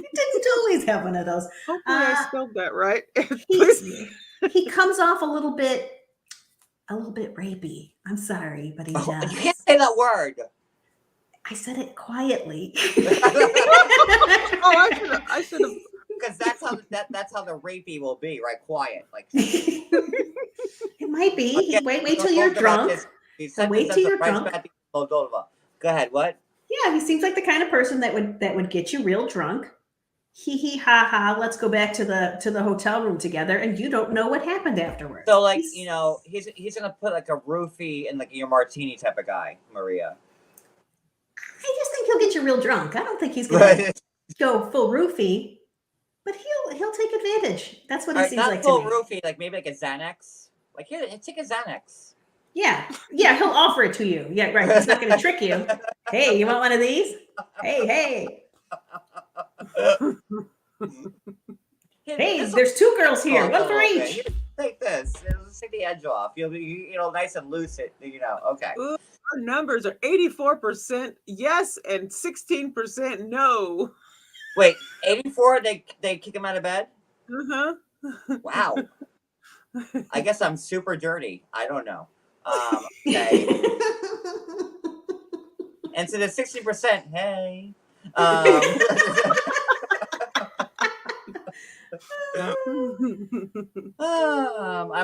didn't always have one of those. hopefully I spelled that right. He comes off a little bit rapey. I'm sorry, but he does. you can't say that word. I said it quietly. I should have. Because that's how the rapey will be, right? Quiet, like. It might be. Okay, Wait till you're drunk. Wait till you're drunk. Moldova. Go ahead. What? Yeah, he seems like the kind of person that would get you real drunk. Hee hee ha ha. Let's go back to the hotel room together, and you don't know what happened afterwards. So he's gonna put like a roofie in like your martini type of guy, Maria. I just think he'll get you real drunk. I don't think he's gonna go full roofie, but he'll take advantage. That's what he seems like full to me. roofie, like maybe like a Xanax. Like here, take a Xanax. Yeah, he'll offer it to you. Yeah, right. He's not going to trick you. Hey, you want one of these? Hey. Hey, there's 2 girls here, one for each. Here, take this. Let's take the edge off. You'll be nice and loose. Okay. Ooh, our numbers are 84% yes and 16% no. Wait, 84? They kick him out of bed? Uh-huh. Wow. I guess I'm super dirty. I don't know. Okay. And so the 60%, hey. I'm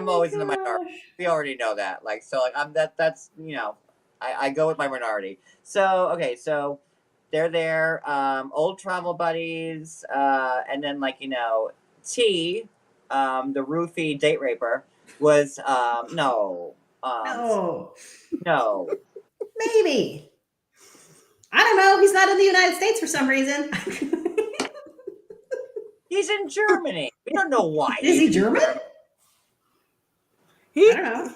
always in the minority. We already know that. That's I go with my minority. So okay, so they're there, old travel buddies, and then T, the roofie date raper was no. No. Maybe. I don't know. He's not in the United States for some reason. He's in Germany. We don't know why. Is he German? He, I don't know.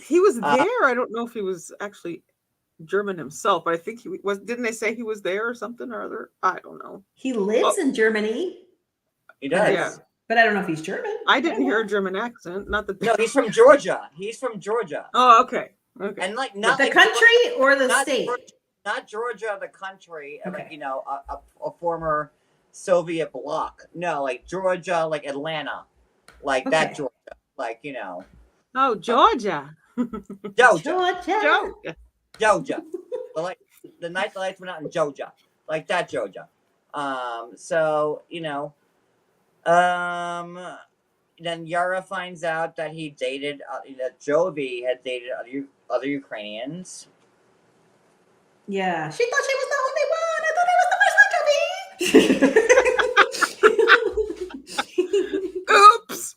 he was there. I don't know if he was actually German himself, but I think he was. Didn't they say he was there or something or other? I don't know. He lives in Germany. He does. Yeah. But I don't know if he's German. I didn't hear a German accent. Not that. No, he's from Georgia. Oh, okay. Okay. And not The country or the state? Not Georgia, the country. Okay. A former Soviet bloc. No, like Georgia, like Atlanta, like that Okay. Georgia, Oh, Georgia. Georgia. Georgia. The night the lights went out in Georgia, like that Georgia. Then Yara finds out that he dated, that Jovi had dated other Ukrainians. Yeah, she thought she was the only one. I thought I was the first one, Jovi. Oops.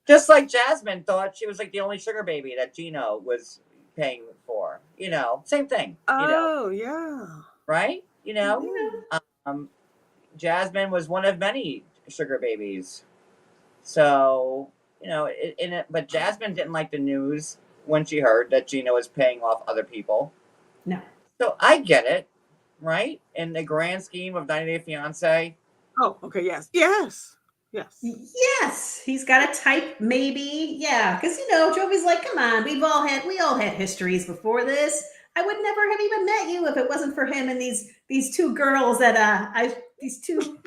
Just like Jasmine thought she was like the only sugar baby that Gino was paying for. Same thing. Oh, yeah. Right? Jasmine was one of many sugar babies. So, but Jasmine didn't like the news when she heard that Gino was paying off other people. No. So I get it, right? In the grand scheme of 90 Day Fiance. Oh, okay. Yes. Yes. Yes. Yes, he's got a type, maybe. Yeah, because Jovi's like, come on, we all had histories before this. I would never have even met you if it wasn't for him and these two girls that these two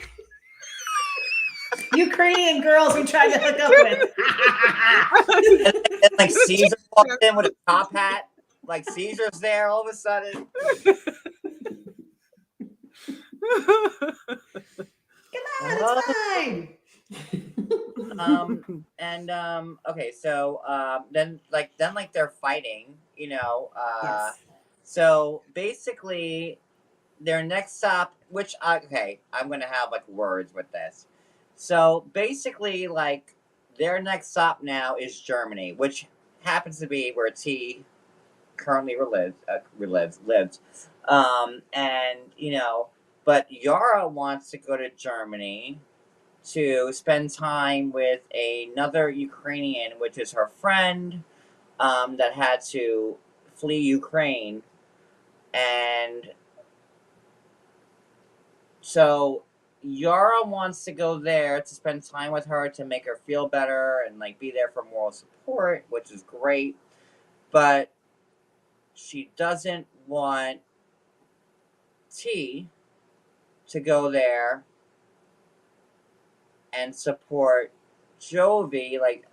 Ukrainian girls we tried to hook up with. And like Caesar walked in with a top hat. Like Caesar's there all of a sudden. Come on, it's fine. Okay, so then they're fighting, Yes. so basically their next stop, which okay, I'm gonna have like words with this. So basically, like, their next stop now is Germany, which happens to be where T currently lives. And but Yara wants to go to Germany to spend time with another Ukrainian, which is her friend, that had to flee Ukraine. And so Yara wants to go there to spend time with her to make her feel better and like be there for moral support, which is great. But she doesn't want T to go there and support Jovi. Like,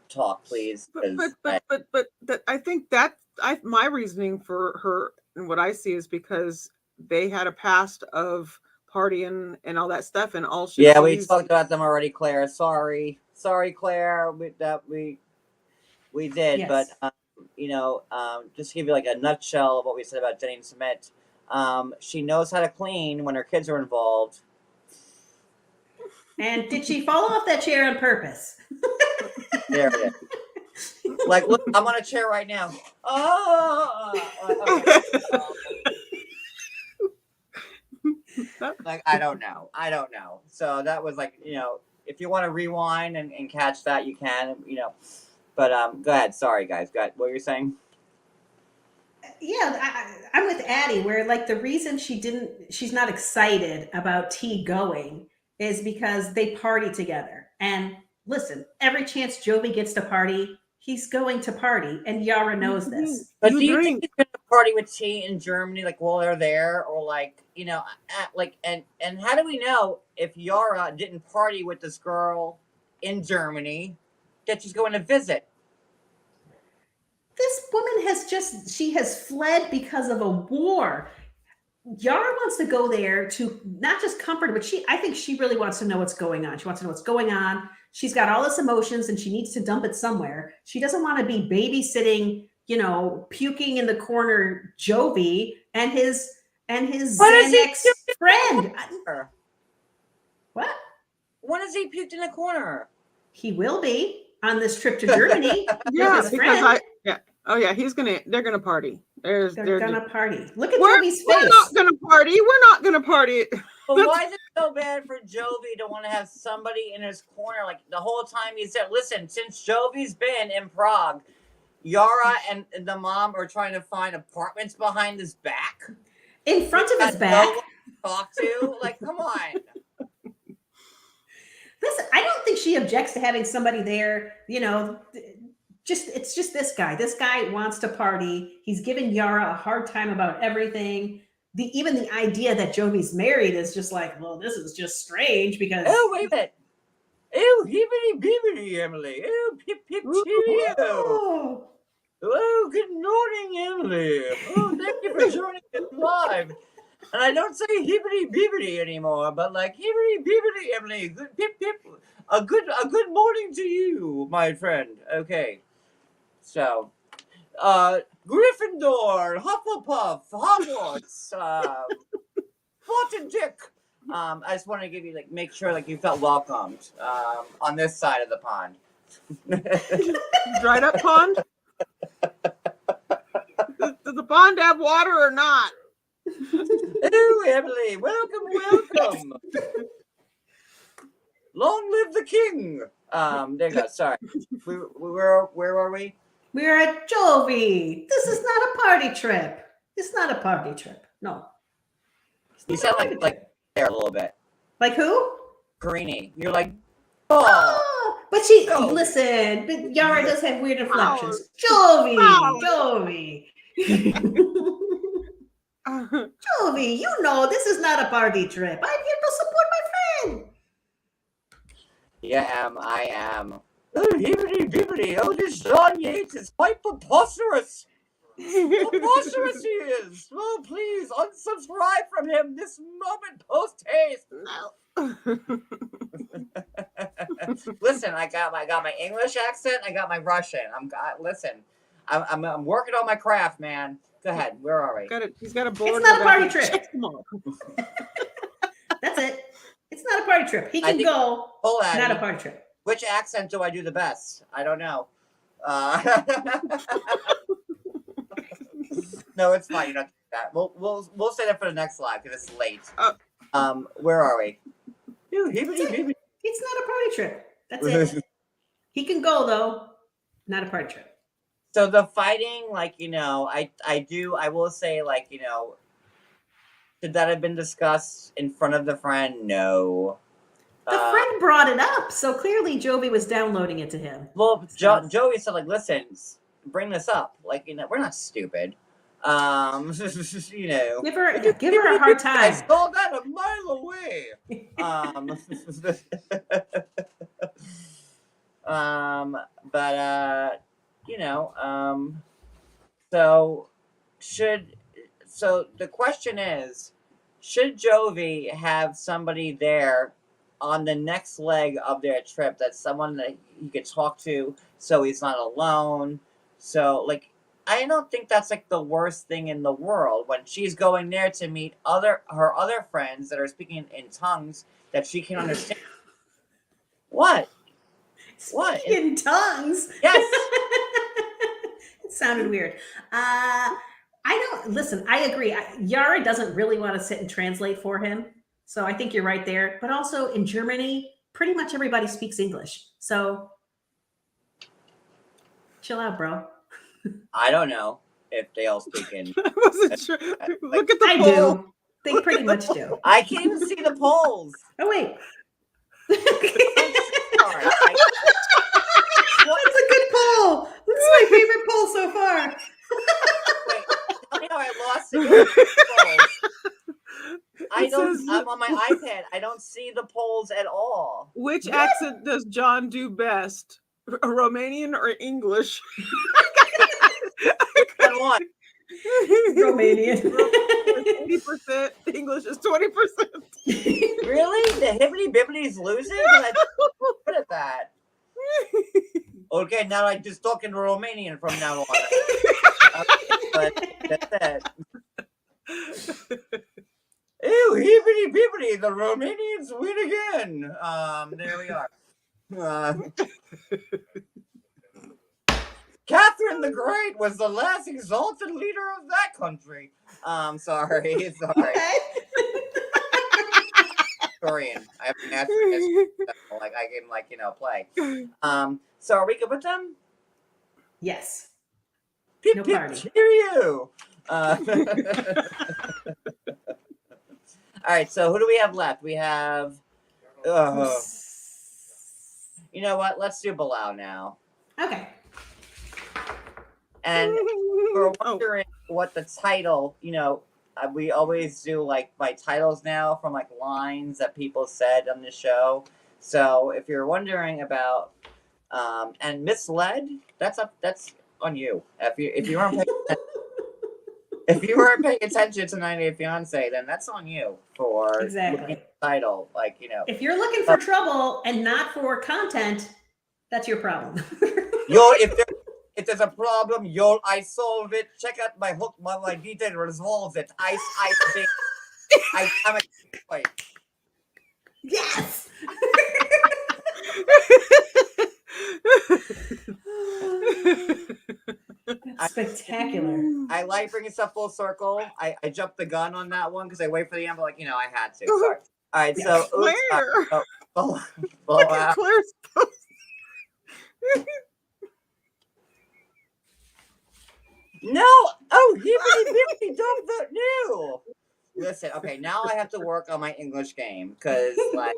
talk, please. But that, I think my reasoning for her and what I see is because they had a past of partying and all that stuff, and all she we sees. talked about them already, Claire. Sorry, Claire. We did, Yes. but just to give you like a nutshell of what we said about Jenny and Submit. She knows how to clean when her kids are involved. And did she fall off that chair on purpose? There it is. Like, look, I'm on a chair right now. Oh, like, I don't know. So that was like, if you want to rewind and catch that, you can, But go ahead. Sorry, guys. Go ahead. What were you saying? Yeah, I'm with Addie, where like the reason she's not excited about T going is because they party together. And listen, every chance Jovi gets to party, he's going to party, and Yara knows this. But do you think he's going to party with T in Germany, like while they're there, or like, and how do we know if Yara didn't party with this girl in Germany that she's going to visit? This woman has fled because of a war. Yara wants to go there to not just comfort, but I think she really wants to know what's going on. She wants to know what's going on. She's got all this emotions and she needs to dump it somewhere. She doesn't want to be babysitting, puking in the corner Jovi and his Xanax friend. What? When is he puked in the corner? He will be on this trip to Germany. Yeah, because they're gonna party. They're gonna party. Look at Jovi's face. We're not gonna party. But why is it so bad for Jovi to want to have somebody in his corner? Like the whole time he said, listen, since Jovi's been in Prague, Yara and the mom are trying to find apartments behind his back. In front of his back. No one to talk to? Like, come on. Listen, I don't think she objects to having somebody there, it's just this guy. This guy wants to party. He's giving Yara a hard time about everything. Even the idea that Jovi's married is just like, well, this is just strange because. Oh, wait a minute. Ew, hibbity bibbity, Emily. Ew, pip pip cheerio. Oh, good morning, Emily. Oh, thank you for joining us live. And I don't say hibbity bibbity anymore, but like hibbity bibbity, Emily. Good pip pip. A good morning to you, my friend. Okay. So, Gryffindor, Hufflepuff, Hogwarts, Fortune Dick. I just wanted to give you make sure you felt welcomed on this side of the pond. Dried up pond? Does the pond have water or not? Oh, Emily, welcome. Long live the king. There you go. Sorry. Where were we? We're at Jovi. This is not a party trip. It's not a party trip. No. It's You not a sound party like trip. there a little bit. Like who? Greeny. You're like, oh. Oh, but she Jovi. listen. But Yara does have weird inflections. Oh. Jovi. Jovi, you know this is not a party trip. I'm here to support my friend. Yeah, I am. Oh, hibbity bibbity. Oh, this John Yates is quite preposterous. Preposterous he is. Oh, please unsubscribe from him this moment post haste. Listen, I got my English accent. I got my Russian. I'm working on my craft, man. Go ahead. Where are we? He's got a board. not a with party that. trip. Check them all. That's it. It's not a party trip. He I can think- go. Hold on. Not a party trip. Which accent do I do the best? I don't know. No, it's fine. You don't do that. We'll say that for the next live because it's late. Where are we? Hibbity It's not a party trip. That's it. He can go though. Not a party trip. So the fighting, like, I will say, like, should that have been discussed in front of the friend? No. The friend brought it up, so clearly Jovi was downloading it to him. Well, Joey said, like, listen, bring this up. Like, we're not stupid. Give her a hard I time. saw that a mile away. So the question is, should Jovi have somebody there on the next leg of their trip, that's someone that he could talk to so he's not alone? So, like, I don't think that's like the worst thing in the world when she's going there to meet her other friends that are speaking in tongues that she can understand. What? What? In tongues. Yes. It sounded weird. I don't listen. I agree. Yara doesn't really want to sit and translate for him, so I think you're right there. But also in Germany, pretty much everybody speaks English, so chill out, bro. I don't know if they all speak in. I wasn't sure. Look at the I poll. do. They pretty much do. I can't even see the polls. Oh wait. Sorry. That's a good poll. This is my favorite poll so far. Wait, tell me how I lost it. Says- I'm on my iPad. I don't see the polls at all. Which accent does John do best? A Romanian or English? Which one? Romanian. 80%. English is 20%. Really? The hibbity bibbity is losing? I'm good at that. Okay, now I just talk in Romanian from now on. But that's it. Ew, hibbity bibbity, the Romanians win again. There we are. Catherine the Great was the last exalted leader of that country. Sorry. Korean. I have natural history, so, like I can play. So are we good with them? Yes. Pip, No pip, party. cheerio. All right. So who do we have left? We have. You know what? Let's do Bilal now. Okay. And we're wondering what the title. We always do like my titles now from like lines that people said on the show. So if you're wondering about and misled, that's on you. If you weren't paying attention to 90 Day Fiance, then that's on you for Exactly. looking at the title. Like If you're looking for trouble and not for content, that's your problem. if there's a problem, I solve it. Check out my hook, my detail resolves it. I'm a wait. Yes. That's spectacular. I like bringing stuff full circle. I jumped the gun on that one because I wait for the end, but I had to. Sorry. All right, so Claire. Look at Claire's post. have to work on my English game because, like,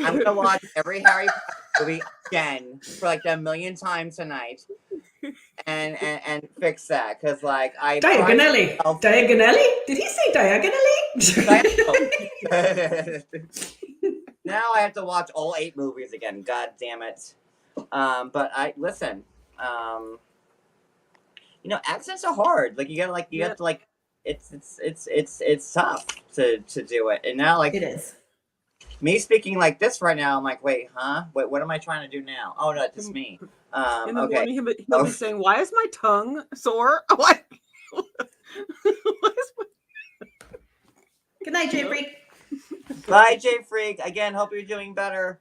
I'm gonna watch every Harry Potter movie again for like a million times tonight, and fix that because, like, I Diagonally. Diagonally? Did he say diagonally? Now I have to watch all 8 movies again. God damn it! But I listen. You know, accents are hard. Like you gotta like you have to like. It's tough to do it. And now like It is. me speaking like this right now, I'm like, wait, huh? Wait, what am I trying to do now? Oh no, it's just me. In the Okay. morning, he'll be saying, "Why is my tongue sore? Why?" Good night, Jay Freak. Bye, Jay Freak. Again, hope you're doing better.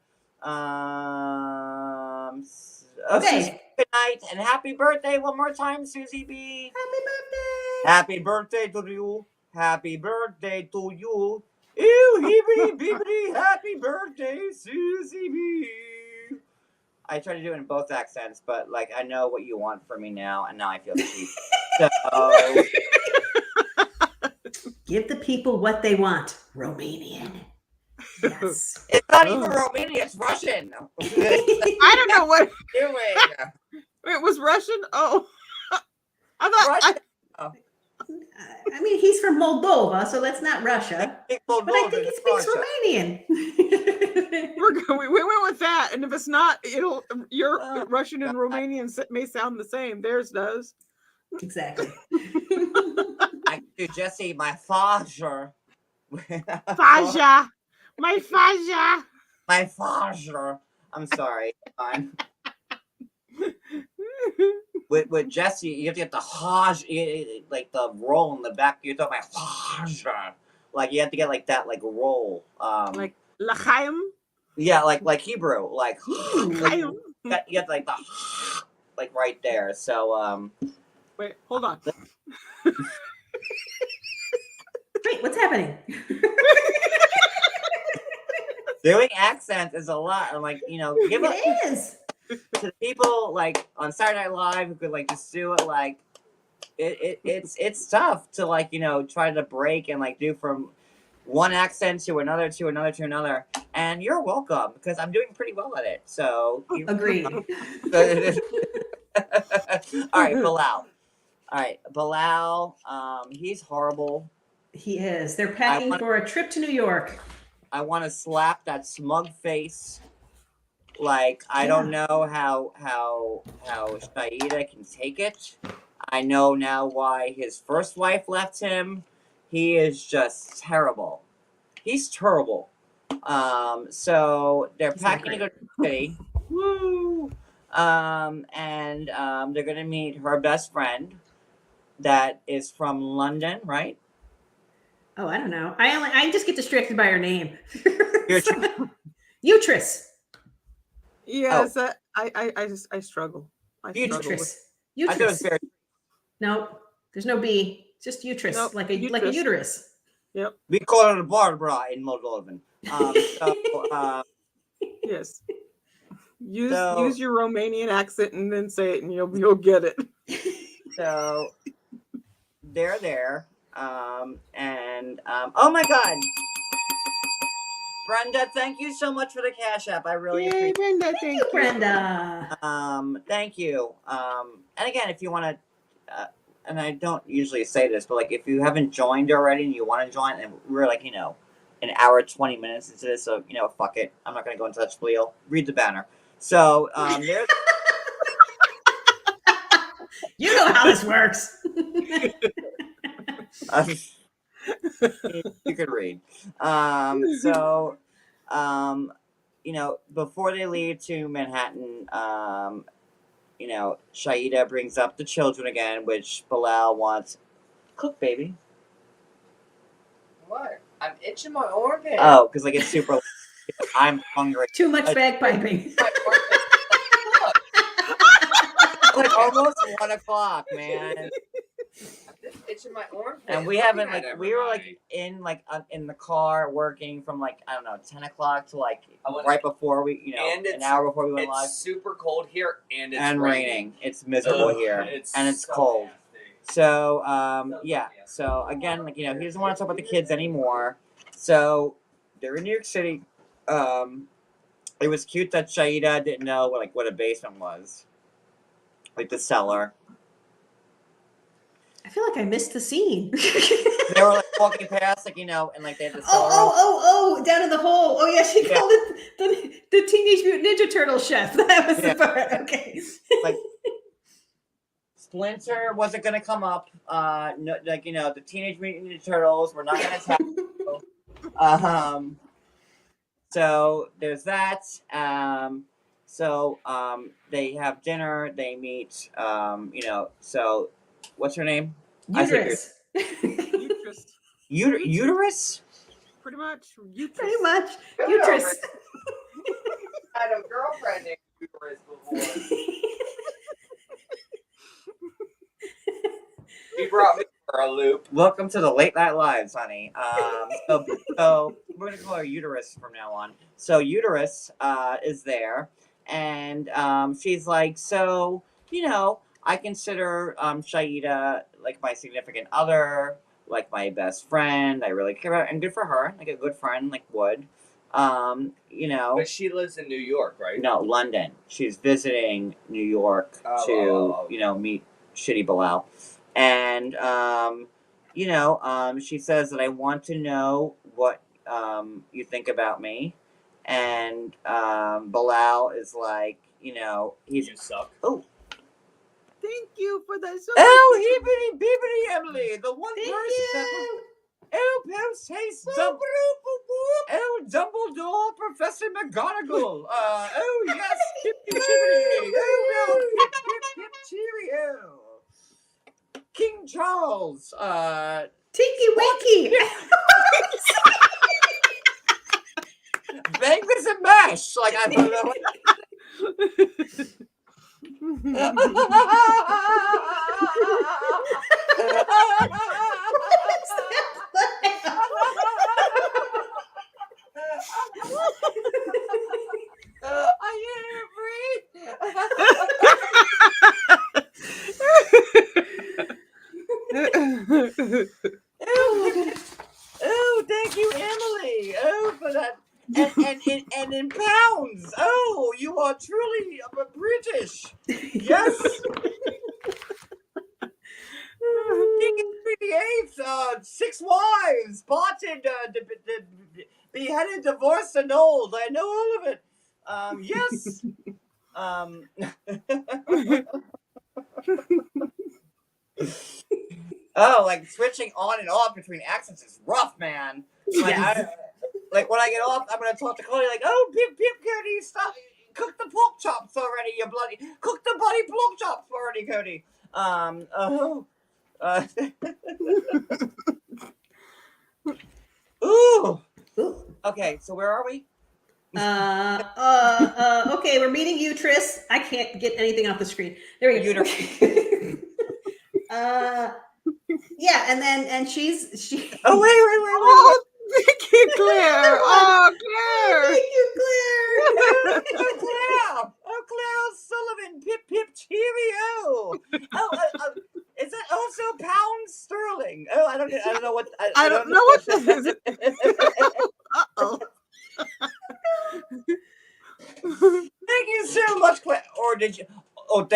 Okay. Susie, good night and happy birthday one more time, Susie B. Happy birthday. Happy birthday to you. Happy birthday to you. Ew, heebity beebity. Happy birthday, Susie B. I try to do it in both accents, but like I know what you want from me now, and now I feel cheap. So Give the people what they want. Romanian. Yes. it's not even Romanian, it's Russian. I don't know what Doing. it was. Russian. Oh, I thought. Russian. I mean, he's from Moldova, so that's not Russia. But I think he speaks Romanian. We went with that, and if it's not, your Russian and Romanian may sound the same. Theirs does. Exactly. I do Jesse, my father. Faja, my Faja. My father. I'm sorry. Fine. With Jesse, you have to get the Haj, like the roll in the back. You're talking about Haj. Like you have to get like that, like roll. Like L'chaim. Yeah, like Hebrew, like L'chaim. you have like the like right there. So Wait, hold on. Wait, what's happening? doing accents is a lot. I'm like, you know, give up It is. to the people like on Saturday Night Live who could like just do it. Like it's tough to like, you know, try to break and like do from one accent to another to another to another. And you're welcome because I'm doing pretty well at it. So Agreed. All right, Bilal. All right, Bilal. He's horrible. He is. They're packing for a trip to New York. I want to slap that smug face. Like I don't know how Shaida can take it. I know now why his first wife left him. He is just terrible. He's terrible. So they're packing to go to the city. Woo! And they're gonna meet her best friend that is from London, right? Oh, I don't know. I just get distracted by her name. You're Utrus. Yes, I struggle. I struggle with. Utrus. I thought it was Utrus. very. No, there's no B. Just uterus, Nope, like a uterus. uterus. Yep. We call it Barbara in Moldovan. Yes. Use So- use your Romanian accent and then say it, and you'll get it. So they're there, and oh my God, Brenda, thank you so much for the Cash App. I really appreciate. Brenda, Thank you, Brenda. Thank you. And again, if you want to, and I don't usually say this, but like if you haven't joined already and you want to join, and we're like, you know, an hour 20 minutes into this, so you know, fuck it, I'm not gonna go into that spiel. Read the banner. So there's. You know how this works. You could read. You know, before they leave to Manhattan, you know, Shaida brings up the children again, which Bilal wants. Cook, baby. What? I'm itching my armpit. Oh, because like it's super. I'm hungry. Too much bagpiping. My armpit. It's like almost 1 o'clock, man. I'm just itching my armpit. And we haven't like we were like in the car working from like I don't know 10 o'clock to like right before we And an hour before we went It's live super cold here, and it's raining. It's miserable Ugh, here and it's so cold. nasty. So yeah. So again, like you know, he doesn't want to talk about the kids anymore. So they're in New York City. It was cute that Shaida didn't know what a basement was, like the cellar. I feel like I missed the scene. They were like walking past, like, and like they had the cellar. Oh, down in the hole. Oh yeah, she Yeah. called it the Teenage Mutant Ninja Turtle chef. That was Yeah. the part. Okay. Like Splinter wasn't gonna come up. No, the Teenage Mutant Ninja Turtles were not gonna attack. So there's that. They have dinner. They meet. So what's her name? Uterus. Uterus. Uterus. Pretty much. Uterus. Pretty much. Good Uterus. I had a girlfriend named Uterus before. She brought me for a loop. Welcome to the Late Night Lives, honey. So we're gonna call her Uterus from now on. So Uterus is there, and she's like, so I consider Shaida like my significant other, like my best friend. I really care about, and good for her, like a good friend, like would. But she lives in New York, right? No, London. She's visiting New York to meet Shitty Bilal. And she says that I want to know what you think about me. And Bilal is like, he's You suck. oh Thank you for that. hibbity bibbity Emily, the one Thank person that you. Dumbledore, Professor McGonagall. Oh yes, hippity chippity. Oh no, hip hip hip cheerio. King Charles. Tinky Winky. Bangers and mash. Like I don't know. I can't breathe. Oh, thank you, Emily. Oh, for that. And in pounds. Oh, you are truly British. Yes. King Henry VIII, 6 wives, botted, beheaded, divorced, and old. I know all of it. Yes. Oh, like switching on and off between accents is rough, man. Like when I get off, I'm gonna talk to Cody like, "Oh, Pip, Cody, stop! Cook the pork chops already, you bloody! Cook the bloody pork chops already, Cody." Ooh. Okay, so where are we? Okay, we're meeting Uterus. I can't get anything off the screen. There we go. Uterus. Yeah, and she. Oh wait. Oh, thank you, Claire. Oh, Claire. Thank you, Claire. Oh, Claire Sullivan. Pip, cheerio. Is that also pounds sterling? Oh, I don't know what. I don't know what that is. Uh-oh. Thank you so much, Claire. Or did you? Oh,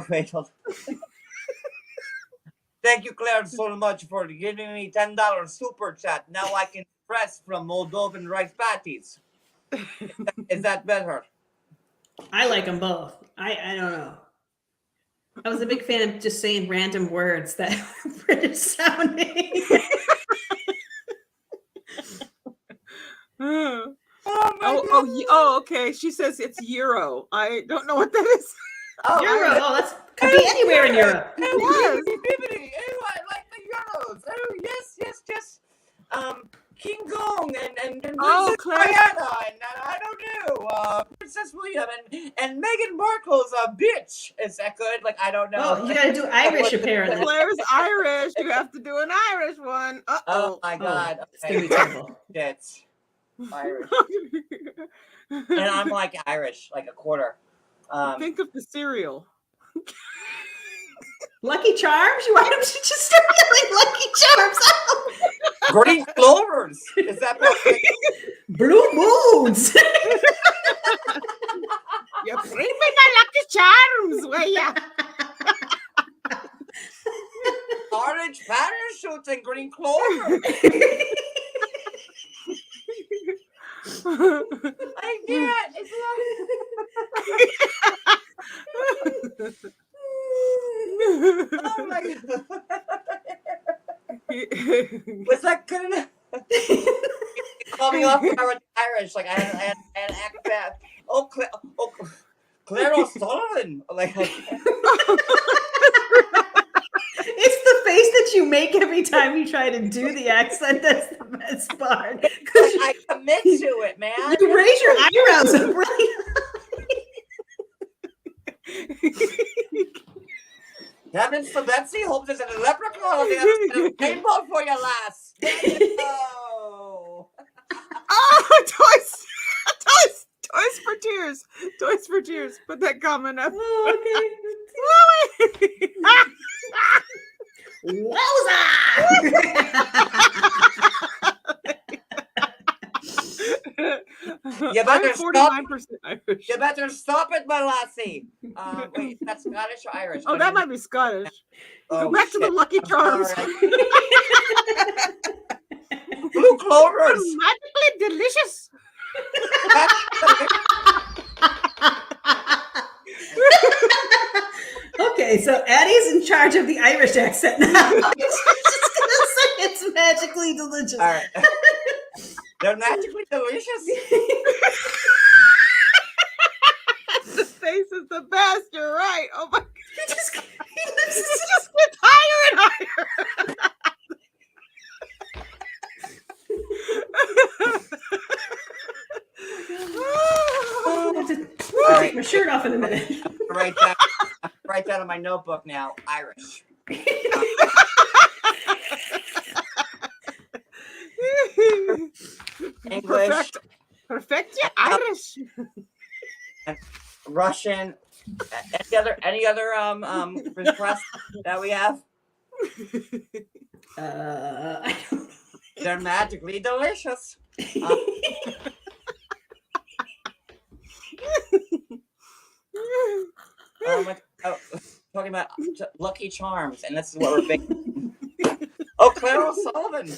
wait, hold on. Thank you, Claire, so much for giving me $10 super chat. Now I can press from Moldovan rice patties. Is that better? I like them both. I don't know. I was a big fan of just saying random words that were British sounding. Oh, okay. She says it's euro. I don't know what that is. Euro. That could be anywhere in Europe. Yes. Oh, I like the euros. Oh, yes. King Kong and Princess Claire. Diana and I don't know, Princess William and Meghan Markle's a bitch. Is that good? Like I don't know. Oh, you gotta do Irish apparently. Claire's Irish. You have to do an Irish one. Oh my God. It's gonna be terrible. Shit. Irish. And I'm like Irish, like a quarter. Think of the cereal. Lucky Charms? Why don't you just start yelling Lucky Charms? Green clovers. Is that perfect? Blue moons. You bring me my Lucky Charms, will ya? Orange parachutes and green clover. I can't. It's oh my god. Was that good enough? Call me off when I was Irish. Like I had an accent. Oh, Claire O'Sullivan. Like It's the face that you make every time you try to do the accent that's the best part. Because I commit to it, man. you raise your eyebrows up really Kevin Betsy hopes there's an leprechaun on the other side of the rainbow for you, lass. There you go. Oh, Toys for Tears. Toys for Tears. Put that comment up. Wowza! You better I'm stop. 49% Irish. You better stop it, my lassie. Wait, that's Scottish or Irish? Oh, that might be Scottish. Oh, Go back to the shit. Lucky Charms. All right. Blue clovers. Magically delicious. Okay, so Addie's in charge of the Irish accent now. She's just gonna say it's magically delicious. All right. They're magically delicious. The face is the best. You're right. Oh my god. He just It just gets higher and higher. I have to take my shirt off in a minute. Write that on my notebook now. Irish. English, Perfect. Yeah, Irish. Russian. Any other requests that we have? I don't They're magically delicious. Talking about Lucky Charms, and this is what we're big. Oh, Claire O'Sullivan.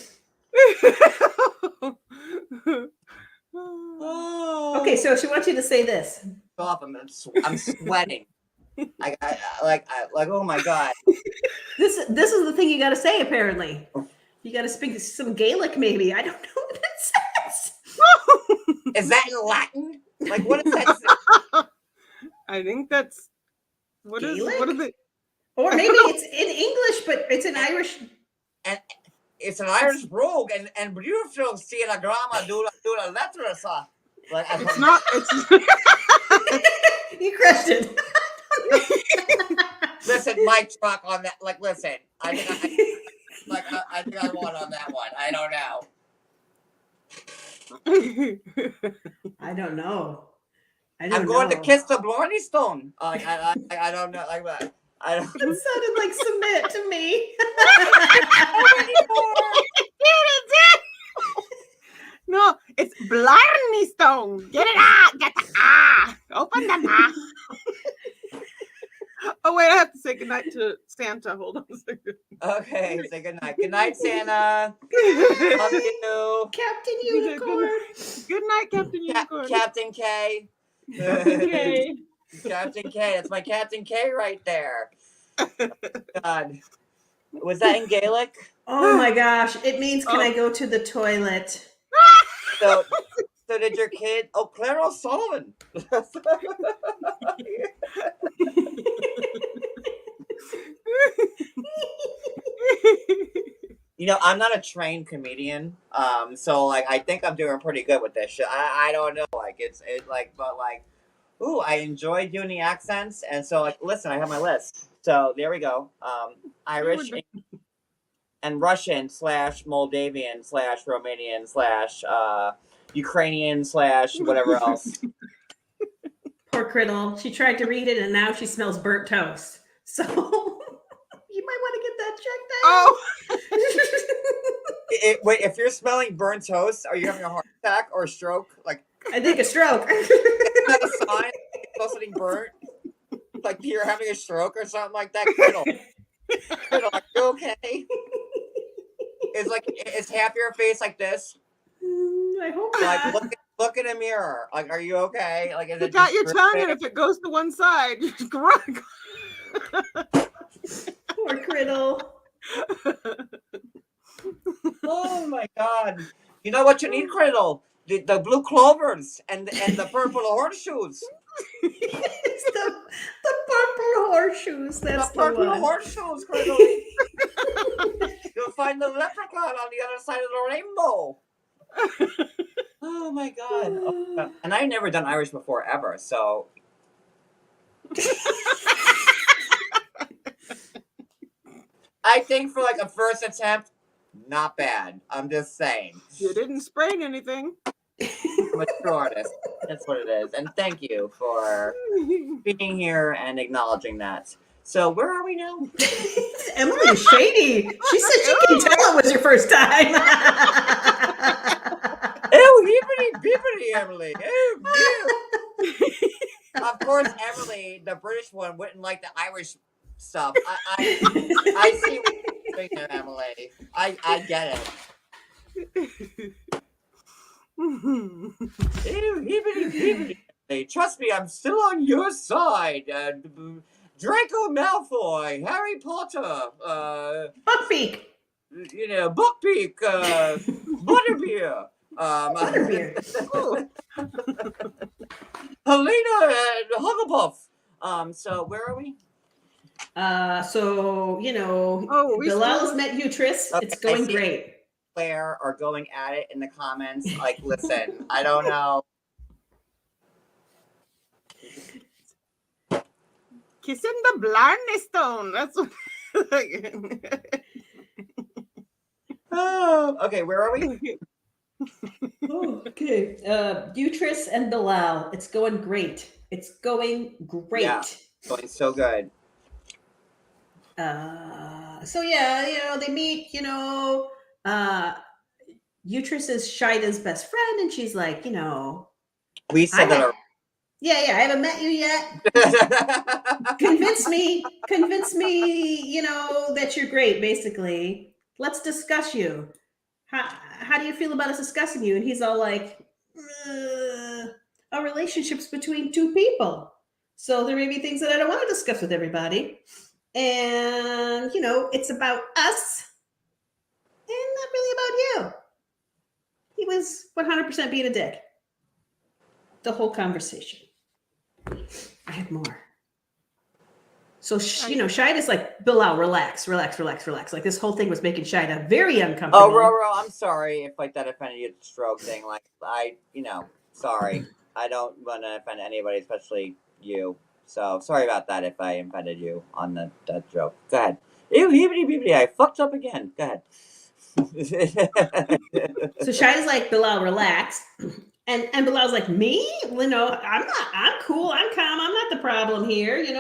Oh. Okay, so she wants you to say this. Stop! I'm sweating. I oh my god. This is the thing you got to say. Apparently, you got to speak some Gaelic. Maybe I don't know what that says. Is that in Latin? Like what is that? I think that's what is it? Or maybe it's in English, but it's in Irish. And it's an Irish brogue and beautiful scenogramma do la letter sa. Like It's not. It's You crushed it. listen, mic truck on that. Like listen, I think I won on that one. I don't know. I don't know. I'm going to kiss the Blarney Stone. I don't know like that. I don't. It sounded like submit to me. No, it's Blarney Stone. Get it out. Get the open the mouth. Oh wait, I have to say goodnight to Santa. Hold on a second. Okay, say goodnight. Good night, Santa. Love you. Captain Unicorn. Good night, Captain Unicorn. Captain K. Okay. Captain K. That's my Captain K right there. God. Was that in Gaelic? Oh my gosh! It means can I go to the toilet? So did your kid? Oh, Claire O'Sullivan. You know, I'm not a trained comedian, so like I think I'm doing pretty good with this shit. I don't know, like but ooh, I enjoy doing the accents, and so like listen, I have my list. So there we go. Irish and Russian / Moldavian / Romanian / Ukrainian / whatever else. Poor Criddle. She tried to read it and now she smells burnt toast. So Wait, if you're smelling burnt toast, are you having a heart attack or a stroke? Like, I think a stroke. is that a sign? You're getting burnt? Like you're having a stroke or something like that? Criddle, are you okay? Is half your face like this? I hope Like, not. look in a mirror. Like, are you okay? Like, is You it got just your tongue, and dripping? if it goes to one side, you just grunt. Poor Criddle. Oh my god! You know what you need, Criddle? The blue clovers and the purple horseshoes. It's the purple horseshoes. That's The the purple one. horseshoes, Criddle. You'll find the leprechaun on the other side of the rainbow. Oh my god! Oh my god. And I've never done Irish before ever, so I think for like a first attempt, not bad. I'm just saying. You didn't sprain anything. I'm a true artist. That's what it is. And thank you for being here and acknowledging that. So where are we now? Emily's shady. She said she can tell it was your first time. Oh, hippity bippity, Emily. Oh, ew. Of course, Emily, the British one, wouldn't like the Irish stuff. I see what you're doing there, Emily. I get it. Ew, hippity bippity. Hey, trust me, I'm still on your side. Draco Malfoy, Harry Potter, Buckbeak. Buckbeak, Butterbeer, Butterbeer. Helena and Hugglepuff. So where are we? So we Bilal's still- met Utris. Okay, It's going I see. great. Claire are going at it in the comments. Like, listen, I don't know. Kissing the Blarney Stone. That's what. Oh, okay, where are we? Okay. Utris and Bilal. It's going great. It's going great. Yeah. Going so good. So yeah, they meet, Utris is Shida's best friend, and she's like, We said that. I haven't met you yet. Convince me, that you're great, basically. Let's discuss you. How do you feel about us discussing you? And he's all like, a relationship's between two people. So there may be things that I don't want to discuss with everybody. And, it's about us and not really about you. He was 100% being a dick. The whole conversation. I have more. So, Shida's like, Bilal, relax. Like this whole thing was making Shida very uncomfortable. Oh, Roro, I'm sorry if like that offended you, the stroke thing. Like sorry. I don't want to offend anybody, especially you. So sorry about that if I offended you on that joke. Go ahead. Ew, heebity beebity, I fucked up again. Go ahead. So Shida's like, Bilal, relax. And Bilal's like, me? I'm cool. I'm calm. I'm not the problem here. I'm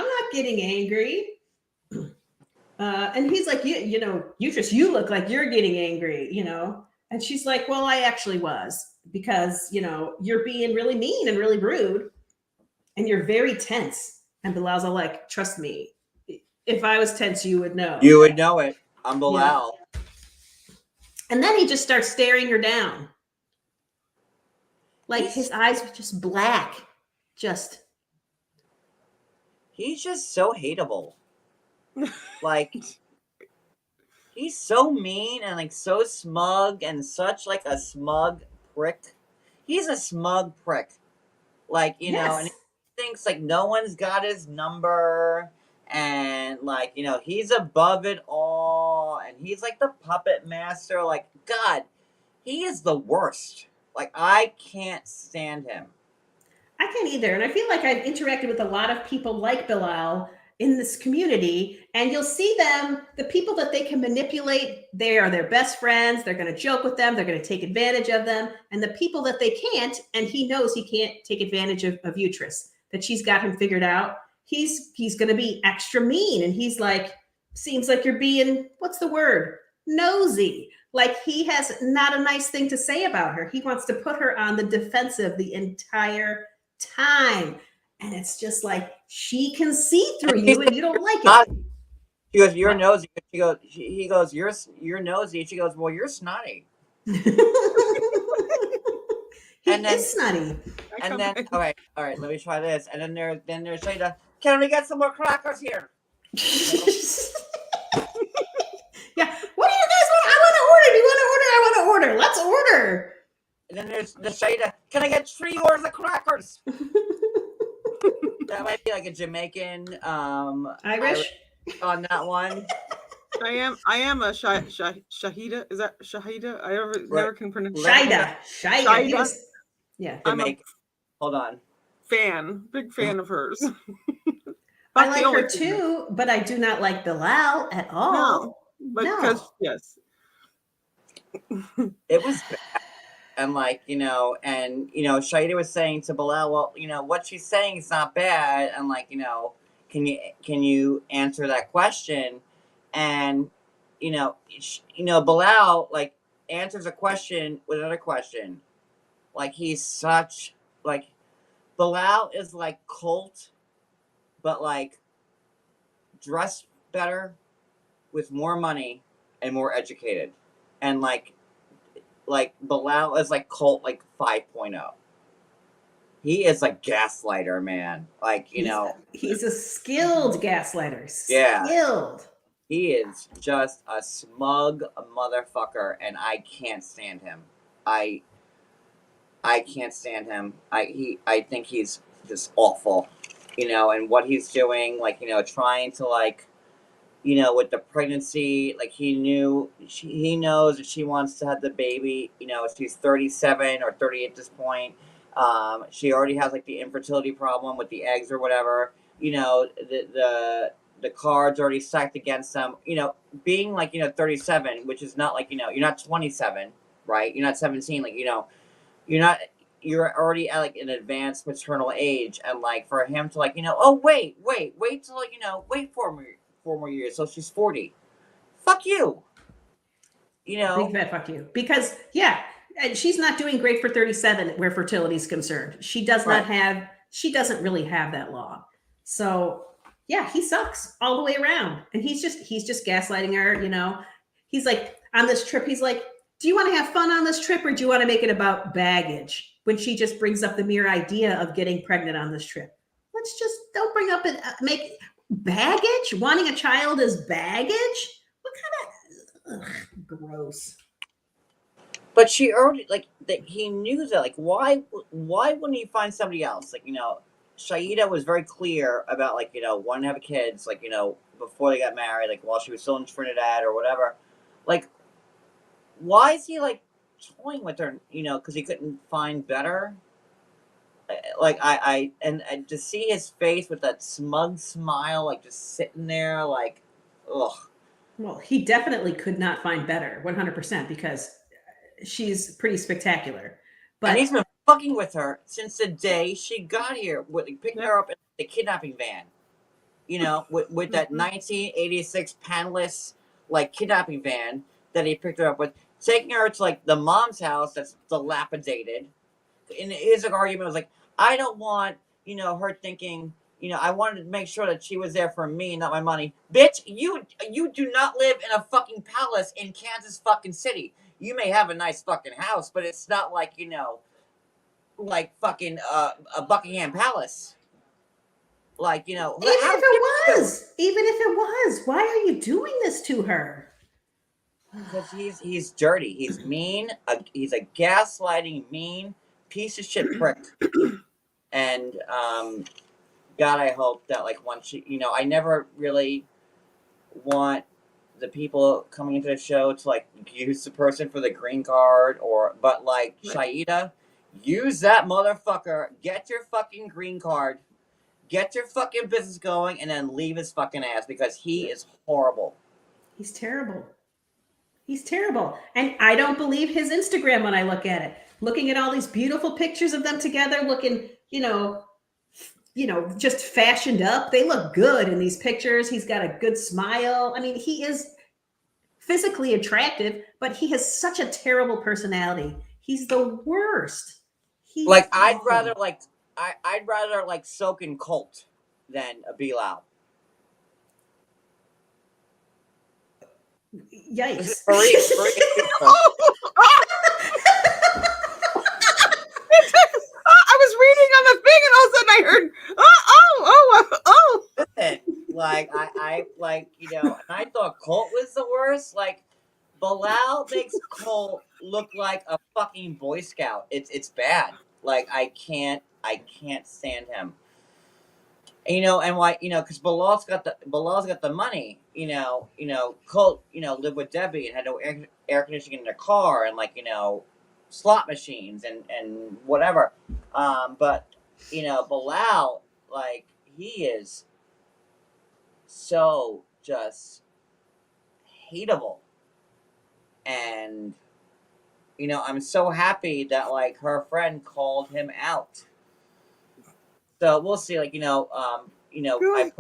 not getting angry. And he's like, Utris, you look like you're getting angry, And she's like, well, I actually was, because, you're being really mean and really rude. And you're very tense. And Bilal's all like, trust me, if I was tense, you would know. You would know it. I'm Bilal. Yeah. And then he just starts staring her down. Like his eyes were just black. He's just so hateable. Like, he's so mean and like so smug and such like a smug prick. He's a smug prick. Like, Yes. and he thinks like no one's got his number, and like, he's above it all, and he's like the puppet master. Like, God, he is the worst. Like, I can't stand him. I can't either. And I feel like I've interacted with a lot of people like Bilal in this community, and you'll see them, the people that they can manipulate, they are their best friends. They're going to joke with them. They're going to take advantage of them. And the people that they can't, and he knows he can't take advantage of Utris, that she's got him figured out. He's going to be extra mean. And he's like, seems like you're being, what's the word? nosy. Like he has not a nice thing to say about her. He wants to put her on the defensive the entire time. And it's just like she can see through you and you don't like Not- it. She goes, "You're What? nosy." He goes, "You're nosy." She goes, "Well, you're snotty." He And then- is snotty. And then, all right, let me try this. And then there's Shayda. Can we get some more crackers here? Yeah. What do you guys want? I want to order. Do you want to order? I want to order. Let's order. And then there's the Shayda. Can I get 3 orders of crackers? That might be like a Jamaican Irish. on that one. I am a Shahida. Is that Shahida? I never can pronounce. Shida. Shida. He Shida. was- yeah. I'm a Jamaican. Hold on. big fan of hers. I About the like only her thing. too, but I do not like Bilal at all. No, but No. because yes, It was bad. And Shayda was saying to Bilal, well, what she's saying is not bad. And can you answer that question? And Bilal answers a question with another question. He's such Bilal is like Colt, but dressed better, with more money and more educated, and Bilal is like Colt 5.0. He is a gaslighter, man. He's a skilled gaslighter. Yeah. Skilled. He is just a smug motherfucker, and I can't stand him. I can't stand him. I think he's just awful, and what he's doing, trying to with the pregnancy, he knows that she wants to have the baby. She's 37 or 30 at this point. She already has the infertility problem with the eggs or whatever. The cards already stacked against them. Being 37, which is not you're not 27, right? You're not 17. You're already at an advanced maternal age, and for him to oh wait till wait 4 more years, so she's 40. Fuck you. Big fat fuck you. Because and she's not doing great for 37 where fertility is concerned. She does not have. She doesn't really have that long. So he sucks all the way around, and he's just gaslighting her. He's on this trip. He's like, do you want to have fun on this trip, or do you want to make it about baggage? When she just brings up the mere idea of getting pregnant on this trip, let's just don't bring up and make baggage. Wanting a child is baggage. What kind of gross? But she already he knew that. Why wouldn't he find somebody else? Shayda was very clear about wanting to have kids. Before they got married, while she was still in Trinidad or whatever. Why is he toying with her? Because he couldn't find better. And to see his face with that smug smile, just sitting there, ugh. Well, he definitely could not find better, 100%, because she's pretty spectacular. But And he's been fucking with her since the day she got here, picking her up in the kidnapping van. With that 1986 panelist kidnapping van that he picked her up with, taking her to the mom's house that's dilapidated. And his argument was I don't want her thinking I wanted to make sure that she was there for me, not my money. Bitch, you do not live in a fucking palace in Kansas fucking City. You may have a nice fucking house, but it's not fucking a Buckingham Palace. even if it was, why are you doing this to her? Because he's dirty. He's mean. He's a gaslighting, mean piece of shit prick. And God, I hope that once she, I never really want the people coming into the show to use the person for the green card but Shayda, use that motherfucker. Get your fucking green card. Get your fucking business going, and then leave his fucking ass, because he is horrible. He's terrible. He's terrible. And I don't believe his Instagram when I look at it. Looking at all these beautiful pictures of them together, looking, just fashioned up. They look good in these pictures. He's got a good smile. I mean, he is physically attractive, but he has such a terrible personality. He's the worst. He's Like I'd awful. rather I'd rather like soak in Colt than a Bilal. Yikes. I was reading on the thing, and all of a sudden I heard, oh. Listen, like I like, you know, and I thought Colt was the worst. Like Bilal makes Colt look like a fucking Boy Scout. It's bad. Like I can't stand him. And, you know, and why, you know, because Bilal's got the money. You know, Colt, you know, lived with Debbie and had no air conditioning in their car, and like, you know, slot machines and whatever. But you know, Bilal, like, he is so just hateable. And you know, I'm so happy that like her friend called him out. So we'll see. Like, you know, Good.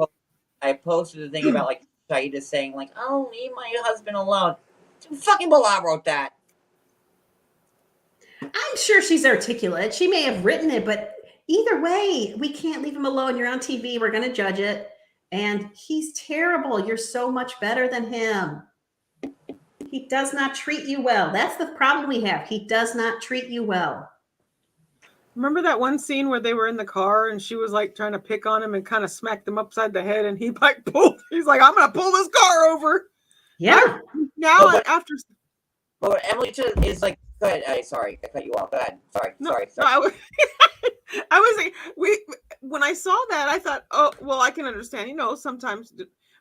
I posted a thing about like Shaida saying like, "Oh, leave my husband alone." Fucking Bilal wrote that. I'm sure she's articulate. She may have written it, but either way, we can't leave him alone. You're on TV. We're going to judge it. And he's terrible. You're so much better than him. He does not treat you well. That's the problem we have. He does not treat you well. Remember that one scene where they were in the car and she was like trying to pick on him and kind of smacked him upside the head, and he like pulled. He's like, "I'm gonna pull this car over." Yeah. Now But after But Emily is like, go ahead. Sorry, I cut you off. Go ahead. Sorry. I was, I was like, when I saw that, I thought, oh well, I can understand. You know, sometimes,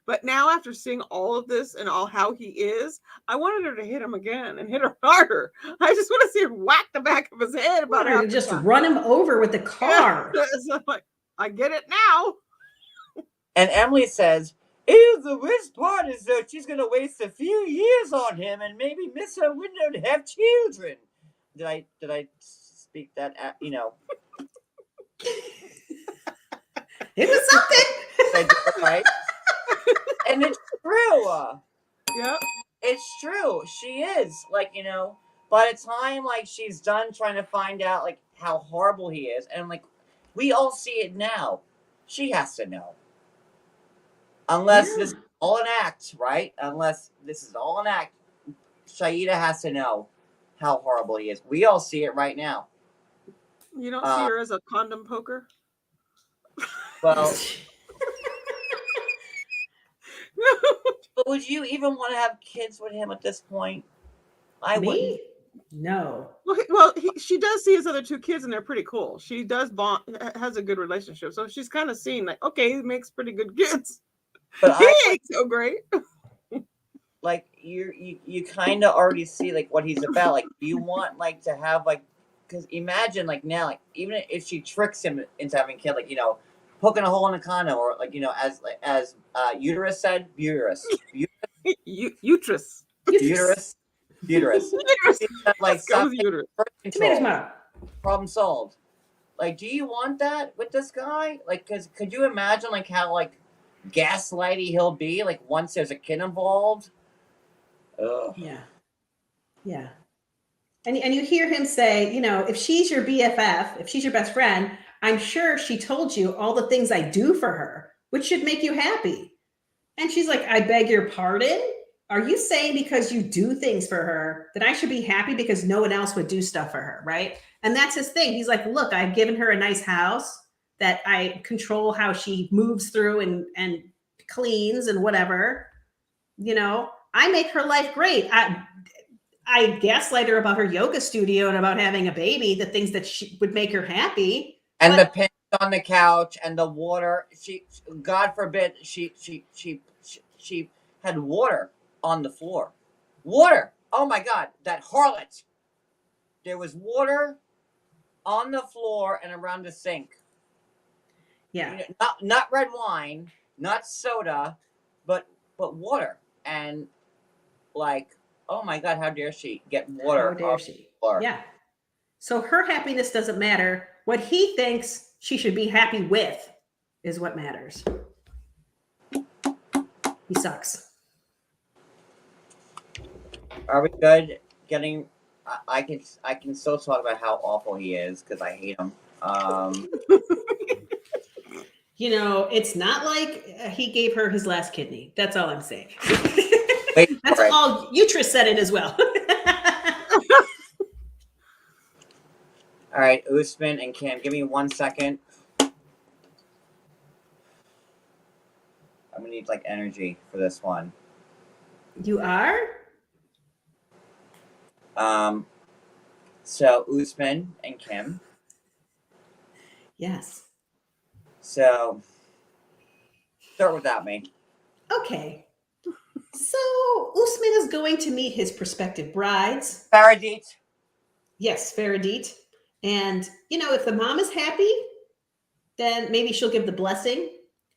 but now after seeing all of this and all how he is, I wanted her to hit him again and hit her harder. I just want to see her whack the back of his head about Better how to just run him over with the car. So I'm like, I get it now. And Emily says, "Ew, the worst part is that she's gonna waste a few years on him and maybe miss her window to have children." Did I speak that? You know, It was something. I did it right. And it's true. Yep. It's true. She is, like, you know, by the time like she's done trying to find out like how horrible he is, and like we all see it now, she has to know. Unless Yeah. this is all an act, right? Unless this is all an act, Shaida has to know how horrible he is. We all see it right now. You don't see her as a condom poker. Well, but would you even want to have kids with him at this point? I wouldn't. Me? No. Well, she does see his other two kids, and they're pretty cool. She does bond, has a good relationship, so she's kind of seen like, okay, he makes pretty good kids. But He I ain't so great. like you kind of already see like what he's about. Like, do you want like to have like, because imagine like now, like even if she tricks him into having a kid, like, you know, poking a hole in a condom, or like, you know, as uterus said, uterus. Uterus. Uterus. Uterus. Like Let's go with something, uterus. birth Tomatoes, control, mom. problem solved. Like, do you want that with this guy? Like, cause could you imagine like how like gaslighty he'll be like once there's a kid involved? Ugh. Yeah. Yeah. And you hear him say, you know, if she's your BFF, if she's your best friend, I'm sure she told you all the things I do for her, which should make you happy. And she's like, I beg your pardon? Are you saying because you do things for her that I should be happy because no one else would do stuff for her, right? And that's his thing. He's like, look, I've given her a nice house that I control how she moves through and cleans and whatever. You know, I make her life great. I gaslight her about her yoga studio and about having a baby, the things that she would make her happy. And But- the pins on the couch and the water. She, God forbid, she had water on the floor. Water. Oh my God, that harlot. There was water on the floor and around the sink. Yeah. You know, not red wine, not soda, but water. And like, oh my God, how dare she get water? How dare off she? the floor. Yeah. So her happiness doesn't matter. What he thinks she should be happy with is what matters. He sucks. Are we good? Getting, I can still talk about how awful he is because I hate him. You know, it's not like he gave her his last kidney. That's all I'm saying. Wait That's for it. all. Uterus said it as well. All right, Usman and Kim, give me 1 second. I'm gonna need like energy for this one. You are? So Usman and Kim. Yes. So start without me. Okay. So Usman is going to meet his prospective brides. Faradit. Yes, Faradit. And, you know, if the mom is happy, then maybe she'll give the blessing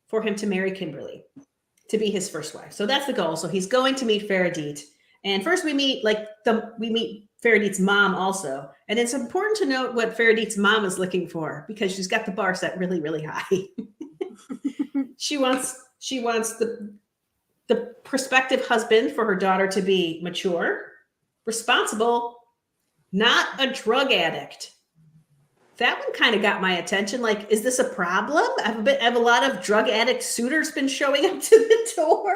for him to marry Kimberly, to be his first wife. So that's the goal. So he's going to meet Faradit. And first we meet Faradit's mom also. And it's important to note what Faradit's mom is looking for because she's got the bar set really, really high. She wants the prospective husband for her daughter to be mature, responsible, not a drug addict. That one kind of got my attention. Like, is this a problem? Have a lot of drug addict suitors been showing up to the door?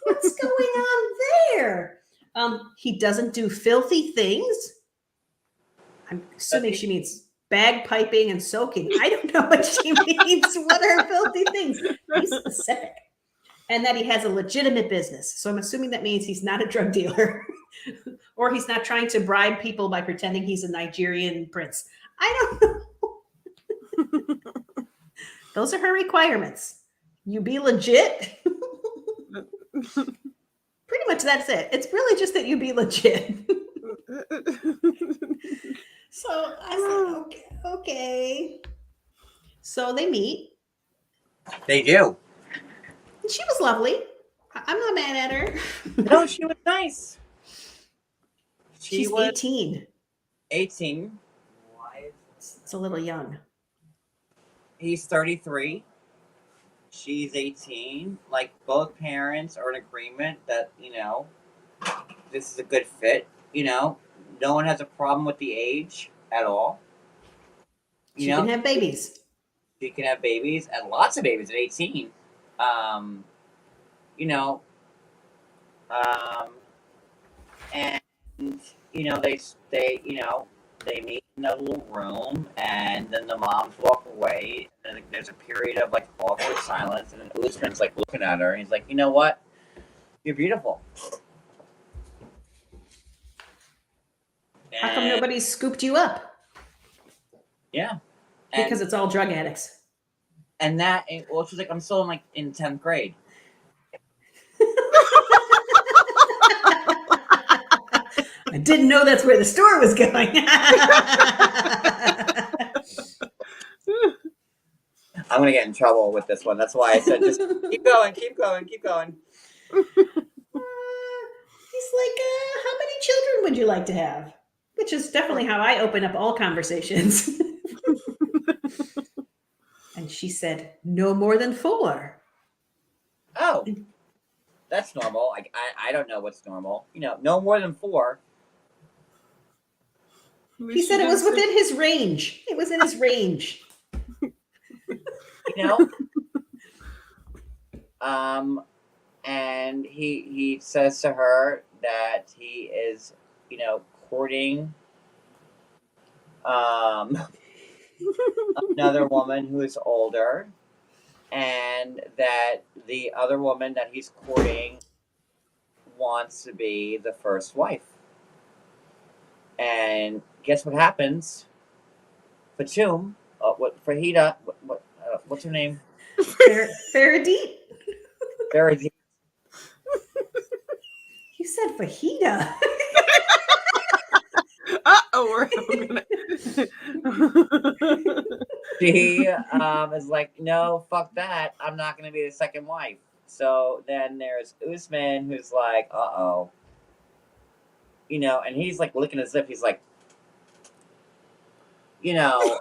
What's going on there? He doesn't do filthy things. I'm assuming she means bagpiping and soaking. I don't know what she means. What are filthy things? Be specific. And that he has a legitimate business. So I'm assuming that means he's not a drug dealer or he's not trying to bribe people by pretending he's a Nigerian prince. I don't know. Those are her requirements. You be legit. Pretty much that's it. It's really just that you be legit. So I said, okay. So they meet. They do. She was lovely. I'm not mad at her. No, she was nice. She's was 18. 18. It's a little young. He's 33. She's 18. Like, both parents are in agreement that, you know, this is a good fit. You know, no one has a problem with the age at all. She can have babies. She can have babies, and lots of babies at 18. You know, and you know they meet in a little room, and then the moms walk away, and then there's a period of like awkward silence, and then Usman's like looking at her, and he's like, you know what, you're beautiful. How come nobody's scooped you up? Yeah, Because it's all drug addicts. and that, well, she's like, I'm still in 10th grade. I didn't know that's where the store was going. I'm gonna get in trouble with this one. That's why I said just keep going, keep going, keep going. He's like, how many children would you like to have? Which is definitely how I open up all conversations. And she said, no more than 4. Oh, that's normal. I don't know what's normal. You know, no more than 4. He said it was within his range. It was in his range. You know? And he says to her that he is, you know, courting another woman who is older, and that the other woman that he's courting wants to be the first wife. And guess what happens? Fatum, Fahida, what's her name? Faradit? Faradit. You said fajita. She is like, no, fuck that. I'm not going to be the second wife. So then there's Usman, who's like, uh-oh. You know, and he's like looking as if he's like, you know,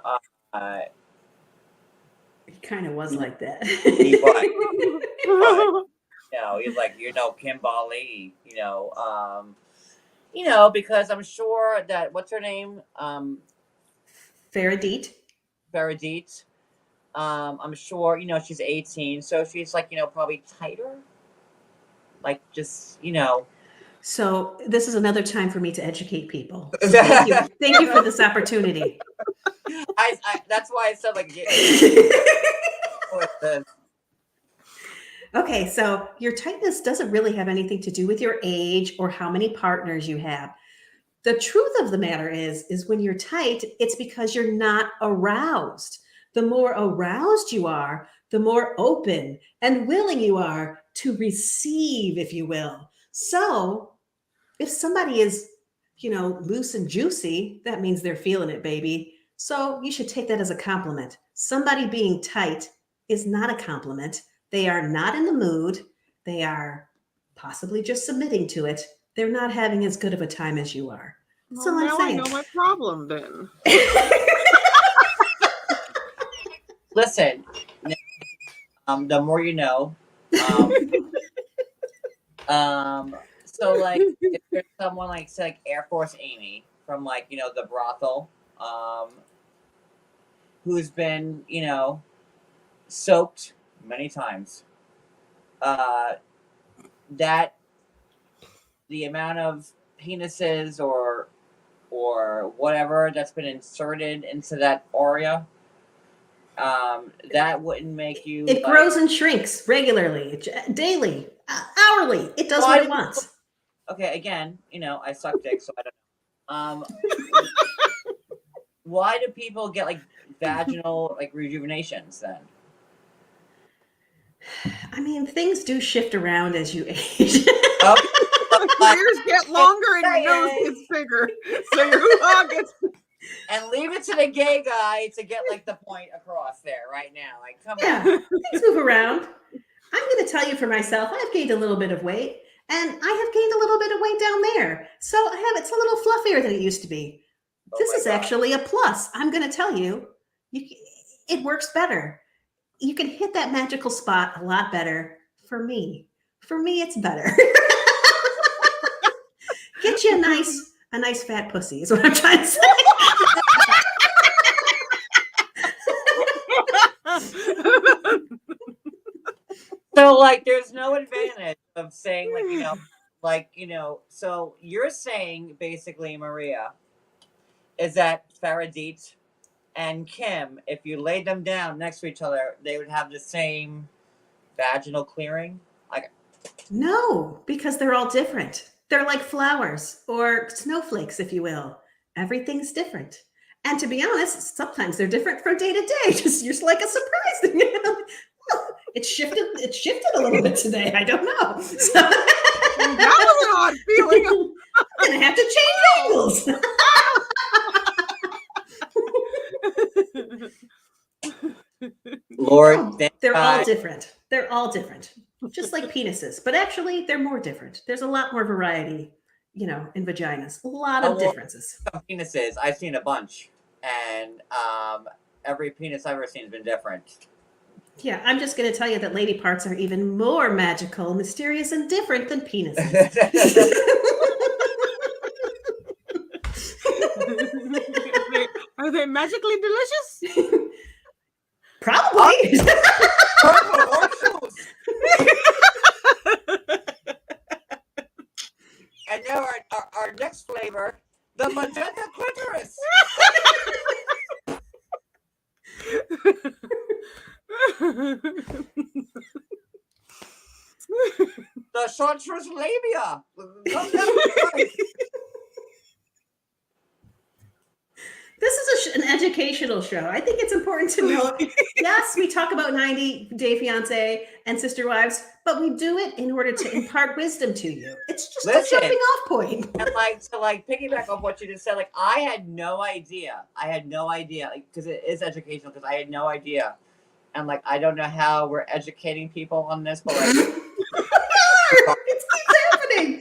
He kind of was like that. he was. You know, he's like, you know, Kim Bali, you know, you know, because I'm sure that what's her name, Faradit. Veradit. I'm sure, you know, she's 18, so she's like, you know, probably tighter. Like just, you know. So this is another time for me to educate people. So thank you. Thank you for this opportunity. I that's why I said like with the Okay, so your tightness doesn't really have anything to do with your age or how many partners you have. The truth of the matter is when you're tight, it's because you're not aroused. The more aroused you are, the more open and willing you are to receive, if you will. So if somebody is, loose and juicy, that means they're feeling it, baby. So you should take that as a compliment. Somebody being tight is not a compliment. They are not in the mood. They are possibly just submitting to it. They're not having as good of a time as you are. That's all I'm now I saying. know my problem then. listen. The more you know. So like if there's someone like say like Air Force Amy from like, you know, the brothel, who's been, you know, soaked many times. That the amount of penises or whatever that's been inserted into that area, that wouldn't make you. It grows and shrinks regularly, daily, hourly. It does what it wants. Okay, again, you know, I suck dick, so I don't know. Why do people get like vaginal like rejuvenations then? I mean, things do shift around as you age. Okay. Ears get longer and your nose gets bigger. So your hoo-ha gets. And leave it to the gay guy to get like the point across there right now. Like, come Yeah, on. things move around. I'm going to tell you for myself, I've gained a little bit of weight, and I have gained a little bit of weight down there. So it's a little fluffier than it used to be. This is actually a plus. I'm going to tell you, it works better. You can hit that magical spot a lot better for me. For me, it's better. Get you a nice fat pussy is what I'm trying to say. So like there's no advantage of saying like, you know, so you're saying basically, Maria, is that Faradit and Kim, if you laid them down next to each other, they would have the same vaginal clearing? Like No, because they're all different. They're like flowers or snowflakes, if you will. Everything's different. And to be honest, sometimes they're different from day to day. Just like a surprise thing. It shifted a little bit today. I don't know. So, That was an odd feeling. I'm gonna have to change angles. Lord, They're all different. They're all different. Just like penises. But actually, they're more different. There's a lot more variety, in vaginas. A lot of differences. Some penises, I've seen a bunch. And every penis I've ever seen has been different. Yeah, I'm just going to tell you that lady parts are even more magical, mysterious, and different than penises. Are they magically delicious? Probably. And now our next flavor, the magenta clitoris. The chartreuse labia. Come down. This is an educational show. I think it's important to know. Yes, we talk about 90 Day Fiance and Sister Wives, but we do it in order to impart wisdom to you. It's just a jumping off point. And to piggyback off what you just said, like I had no idea, like because it is educational. Because I had no idea, and like I don't know how we're educating people on this, but like, it keeps happening.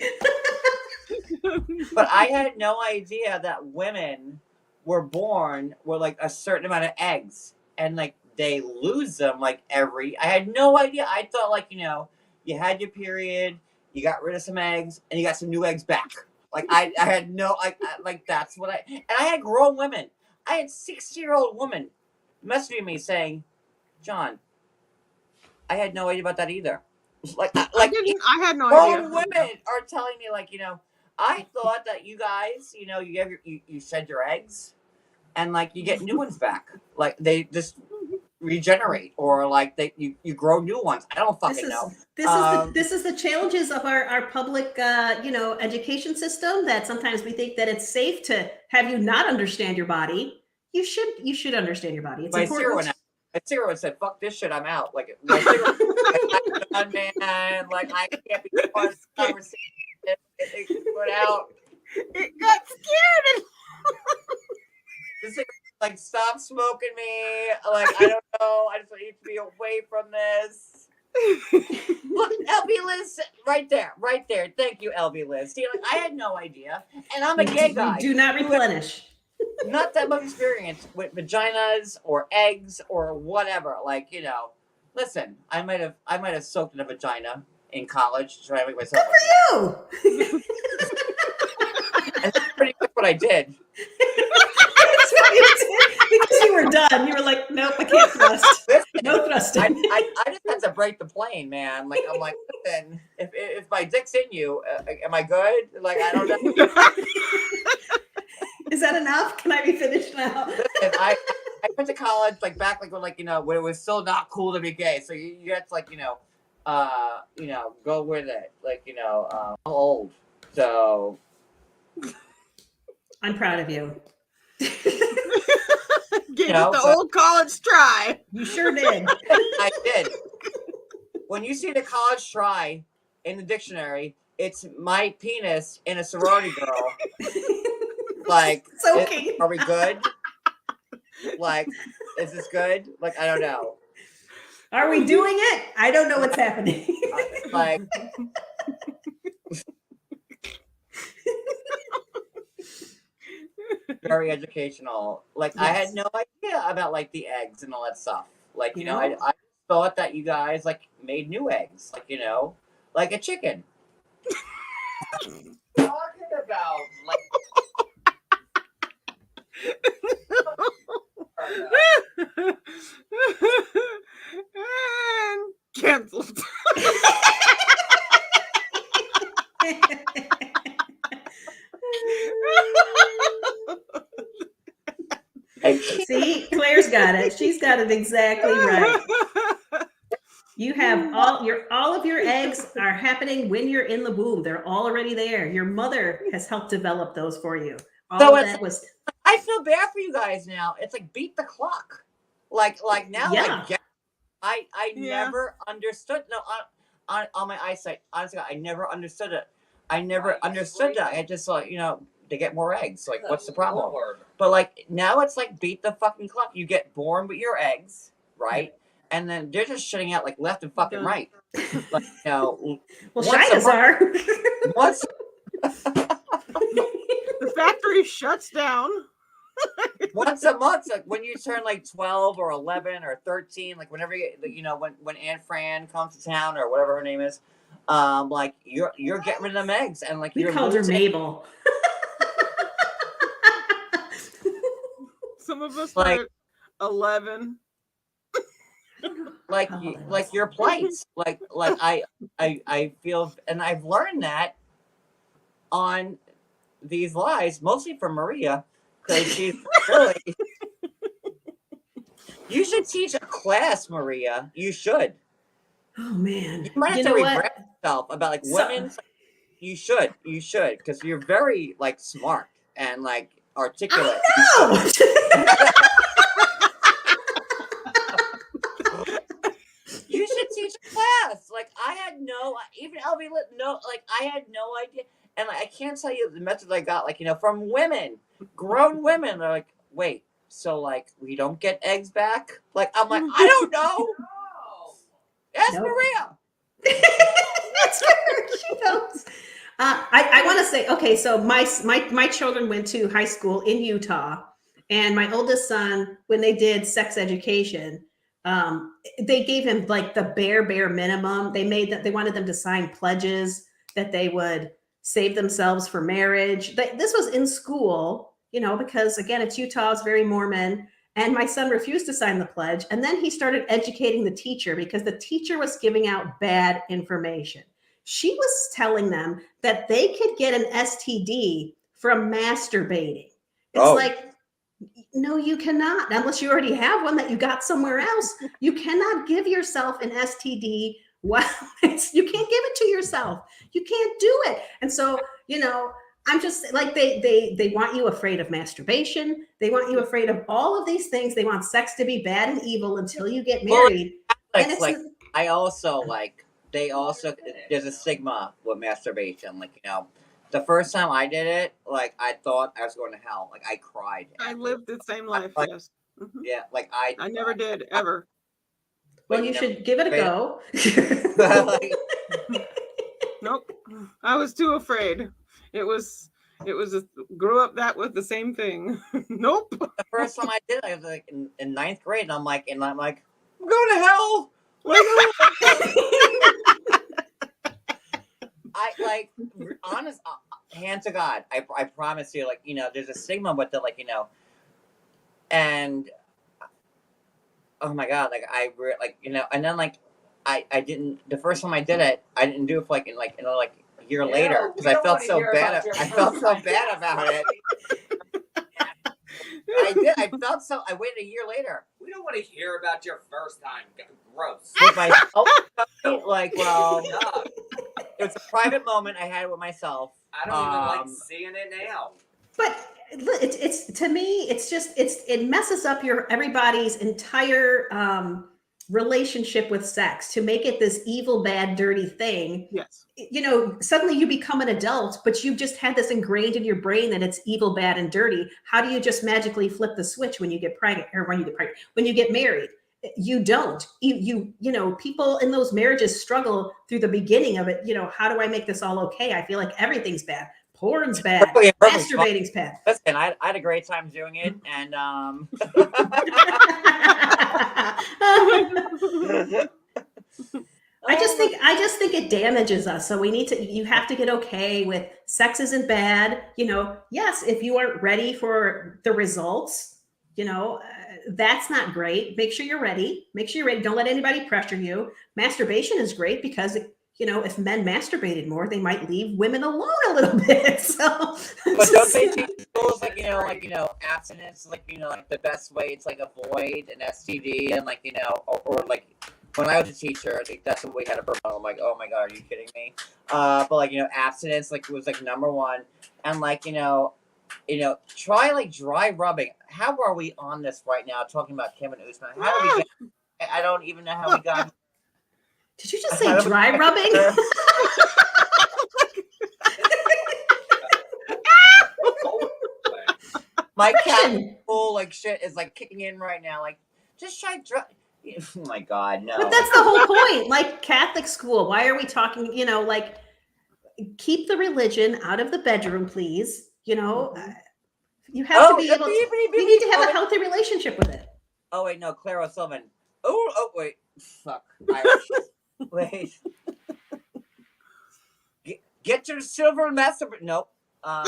But I had no idea that women were born with like a certain amount of eggs and like they lose them like I had no idea. I thought like, you know, you had your period, you got rid of some eggs and you got some new eggs back. Like I had no like that's what and I had grown women. I had 60-year-old woman messaging me saying, "John, I had no idea about that either." Like I had no grown idea. women are telling me like, I thought that you guys, you have you shed your eggs and like you get new ones back. Like they just regenerate or like you grow new ones. I don't fucking know. This is the challenges of our public education system, that sometimes we think that it's safe to have you not understand your body. You should understand your body. It's My important. Sarah said, "Fuck this shit, I'm out." Like my Sarah, man, like I can't be part of this conversation. It went out. It got scared. The Sarah, like, stop smoking me. Like I don't know. I just need to be away from this. Look, LB Liz, right there. Thank you, LB Liz. See, like I had no idea, and I'm a gay guy. Do not replenish. Not that much experience with vaginas or eggs or whatever. Like, listen, I might have soaked in a vagina in college to try to make myself. Good for you. And that's pretty much what I did. Because you were done. You were like, nope, I can't thrust. Listen, No thrusting. I just had to break the plane, man. Like I'm like, listen, if my dick's in you, am I good? Like I don't know. Is that enough? Can I be finished now? Listen, I went to college like back like when it was still not cool to be gay. So you had to like go with it. Like I'm old, so I'm proud of you. Gave it the old college try. You sure did. I did. When you see the college try in the dictionary, it's my penis in a sorority girl. Like, Soaking. are we good? Like, is this good? Like, I don't know. Are we doing it? I don't know what's happening. Like, very educational. Like, yes. I had no idea about like the eggs and all that stuff. Like, I thought that you guys like made new eggs, like like a chicken. Talking about like. And canceled. See, Claire's got it. She's got it exactly right. You have all of your eggs are happening when you're in the womb. They're all already there. Your mother has helped develop those for you. All of that was. I feel bad for you guys now. It's like beat the clock. Like now Yeah. I never understood. No, on my eyesight, honestly, I never understood it. I never understood that. I just thought, they get more eggs. Like, what's the problem? But like now it's like beat the fucking clock. You get born with your eggs, right? And then they're just shutting out like left and fucking right. Like, well, Shinas are. Once the factory shuts down. Once a month, like when you turn like 12 or 11 or 13, like whenever when Aunt Fran comes to town or whatever her name is, like you're getting rid of them eggs and like we called her Mabel. Some of us like 11. Like your plights, like I feel, and I've learned that on these lies, mostly from Maria. Because she's really. You should teach a class, Maria. You should. Oh man, you might have to rebrand yourself about like women. You should, because you're very like smart and like articulate. Oh, You should teach a class. Like I had even LB like I had no idea, and like I can't tell you the message I got. Like from women. Grown women are like, wait, so like we don't get eggs back? Like I'm like, I don't know. Ask Maria. That's her. She knows. I want to say, okay, so my children went to high school in Utah, and my oldest son, when they did sex education, they gave him like the bare minimum. They wanted them to sign pledges that they would save themselves for marriage. This was in school, you know, because again, it's Utah, it's very Mormon. And my son refused to sign the pledge. And then he started educating the teacher because the teacher was giving out bad information. She was telling them that they could get an STD from masturbating. It's like, no, you cannot, unless you already have one that you got somewhere else. You cannot give yourself an STD. Well, you can't give it to yourself. You can't do it. And so, you know, I'm just like, they want you afraid of masturbation. They want you afraid of all of these things. They want sex to be bad and evil until you get married. And it's like, I also like, there's a stigma with masturbation. Like, you know, the first time I did it, like, I thought I was going to hell. Like, I cried. I lived the same life. Like, Yes. Mhm. Yeah, like I never did ever. Well, you should give it a go. Nope. I was too afraid. It was grew up that with the same thing. Nope. The first time I did it, I was like in ninth grade, and I'm like, I'm going to hell. I like, honest, hand to God, I promise you, like, you know, there's a stigma with it, like, you know, and oh my God, like like, you know, and then like I didn't, the first time I did it, I didn't do it for like a year later because I felt so bad. I felt so bad about it. I felt so. I waited a year later. We don't want to hear about your first time. Gross. With myself, like, well, it was a private moment I had with myself. I don't even like seeing it now. But it's to me, it's just it messes up everybody's entire relationship with sex to make it this evil, bad, dirty thing. Yes. You know, suddenly you become an adult, but you've just had this ingrained in your brain that it's evil, bad, and dirty. How do you just magically flip the switch when you get pregnant, or when you get married? You don't. You know, people in those marriages struggle through the beginning of it. You know, how do I make this all okay? I feel like everything's bad. Porn's bad. Masturbating's bad. Listen, I had a great time doing it, and I just think it damages us. So you have to get okay with sex isn't bad. You know, yes, if you aren't ready for the results, you know, that's not great. Make sure you're ready. Don't let anybody pressure you. Masturbation is great because, you know, if men masturbated more, they might leave women alone a little bit. So, but don't they teach schools like, you know, abstinence, like, you know, like the best way to like avoid an STD, and like, you know, or like when I was a teacher, I think that's what we had to promote. I'm like, oh my God, are you kidding me? But like, you know, abstinence like was like number one, and like, you know, try like dry rubbing. How are we on this right now? Talking about Kim and Usman. How do we get? I don't even know how we got. Did you just say dry rubbing? My cat full like shit is like kicking in right now. Like, just try dry. Oh my God, no. But that's the whole point. Like Catholic school. Why are we talking? You know, like keep the religion out of the bedroom, please. You know, you have to be able. You need to have a healthy relationship with it. Oh wait, no, Claire O'Sullivan. Oh wait, fuck. Wait. Get your silver masturbate. Nope. Why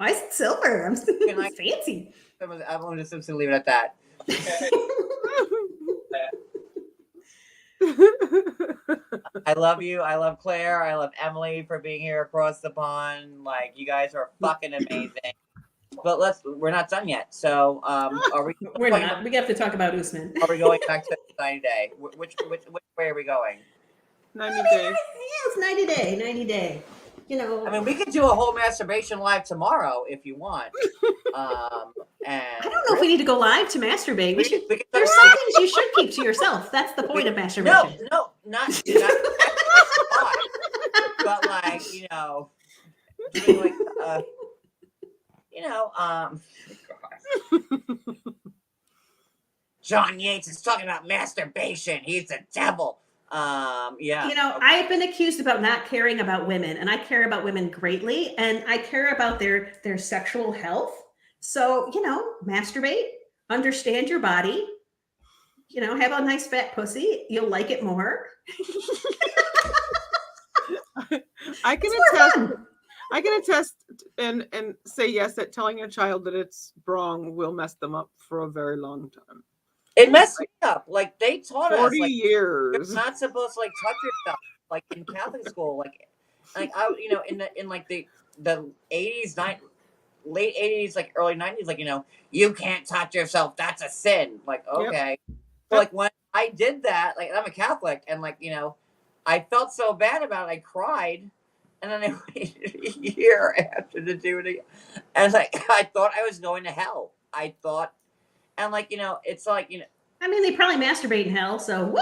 is it silver? I'm fancy. I'm just simply leave it at that. I love you. I love Claire. I love Emily for being here across the pond. Like, you guys are fucking amazing. But we're not done yet. So, are we? We're not. We have to talk about Usman. Are we going back to 90 day? Which way are we going? 90 days. Yeah, it's 90 day. You know, I mean, we could do a whole masturbation live tomorrow if you want. And I don't know if we need to go live to masturbate. There's some things you should keep to yourself. That's the point of masturbation. No, not but like, you know, doing like, John Yates is talking about masturbation. He's the devil. Yeah. You know, I've been accused about not caring about women, and I care about women greatly, and I care about their sexual health. So, you know, masturbate, understand your body, you know, have a nice fat pussy. You'll like it more. I can It's more attest. fun. I can attest and say yes that telling your child that it's wrong will mess them up for a very long time. It messed me up. Like they taught us 40 like you're years. not supposed to like touch yourself like in Catholic school. Like I in like the 80s, late 80s, like early 90s, like you can't touch yourself. That's a sin. Like Yep. okay. But like when I did that, like I'm a Catholic, and like I felt so bad about it. I cried, and then I waited a year after to do it again. And like I thought I was going to hell. I thought, and like it's like I mean, they probably masturbate in hell, so woo!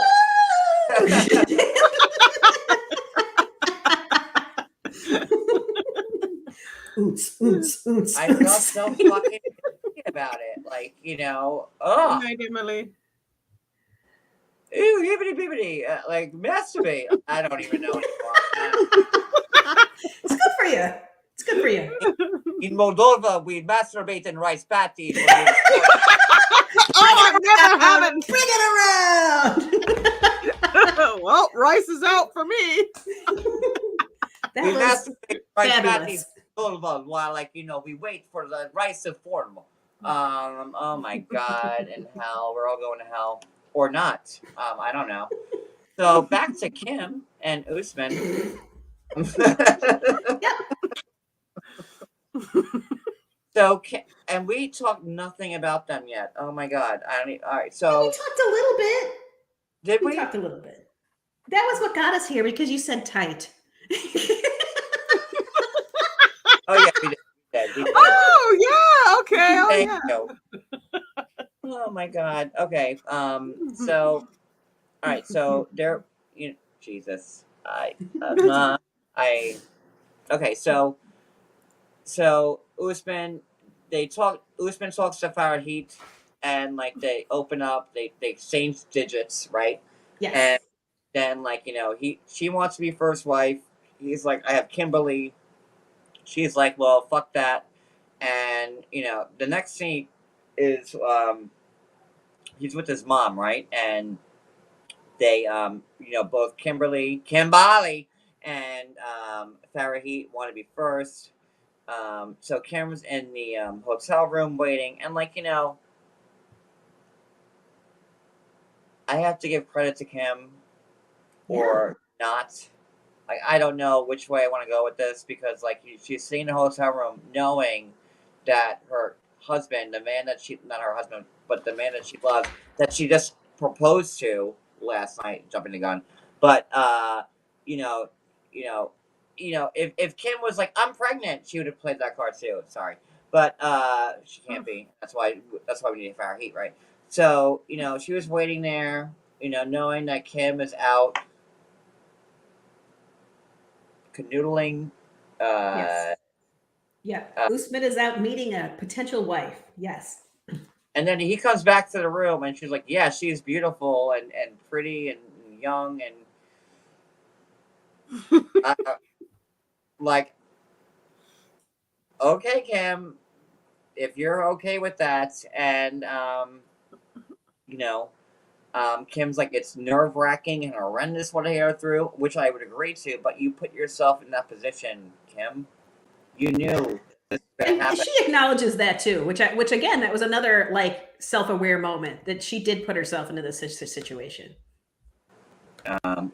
Oots, oots, oots. I felt so fucking about it. Like Good oh, night, Emily. ew, yibbity bibbity, like masturbate. I don't even know anymore. It's good for you. It's good for you. In Moldova, we masturbate in rice patties. Oh, I've never haven't. Bring it around. Well, rice is out for me. That We was masturbate in rice fabulous. patties in Moldova while we wait for the rice to form. Oh my God, in hell, we're all going to hell or not. I don't know. So back to Kim and Usman. So, and we talked nothing about them yet. Oh my God! I don't. All right. We So talked a little bit. did We we? talked a little bit. That was what got us here because you said tight. Oh yeah, we did. We did. Oh, yeah. Okay. Oh, Thank yeah. you. Oh my God. Okay. So, all right. So there. Jesus. Okay. So Usman, Usman talks to Farahit, and like they open up. They exchange digits, right? Yes. And then she wants to be first wife. He's like, I have Kimberly. She's like, well, fuck that. And the next scene is he's with his mom, right? And they both Kimberly and Farahit want to be first. So Kim's in the hotel room waiting, and I have to give credit to Kim or not. Like I don't know which way I want to go with this, because she's sitting in a hotel room knowing that her husband, the man that not her husband, but the man that she loves, that she just proposed to last night, jumping the gun. But if Kim was like, I'm pregnant, she would have played that card too. Sorry. But she can't be. That's why we need to fire heat, right? So, she was waiting there, knowing that Kim is out canoodling. Yes. Yeah. Usman is out meeting a potential wife. Yes. And then he comes back to the room, and she's like, yeah, she's beautiful and pretty and young and like, okay, Kim, if you're okay with that. And Kim's like, it's nerve-wracking and horrendous what I go through, which I would agree to, but you put yourself in that position, Kim. You knew this was gonna And happen. she acknowledges that too, which again, that was another self-aware moment that she did put herself into this situation.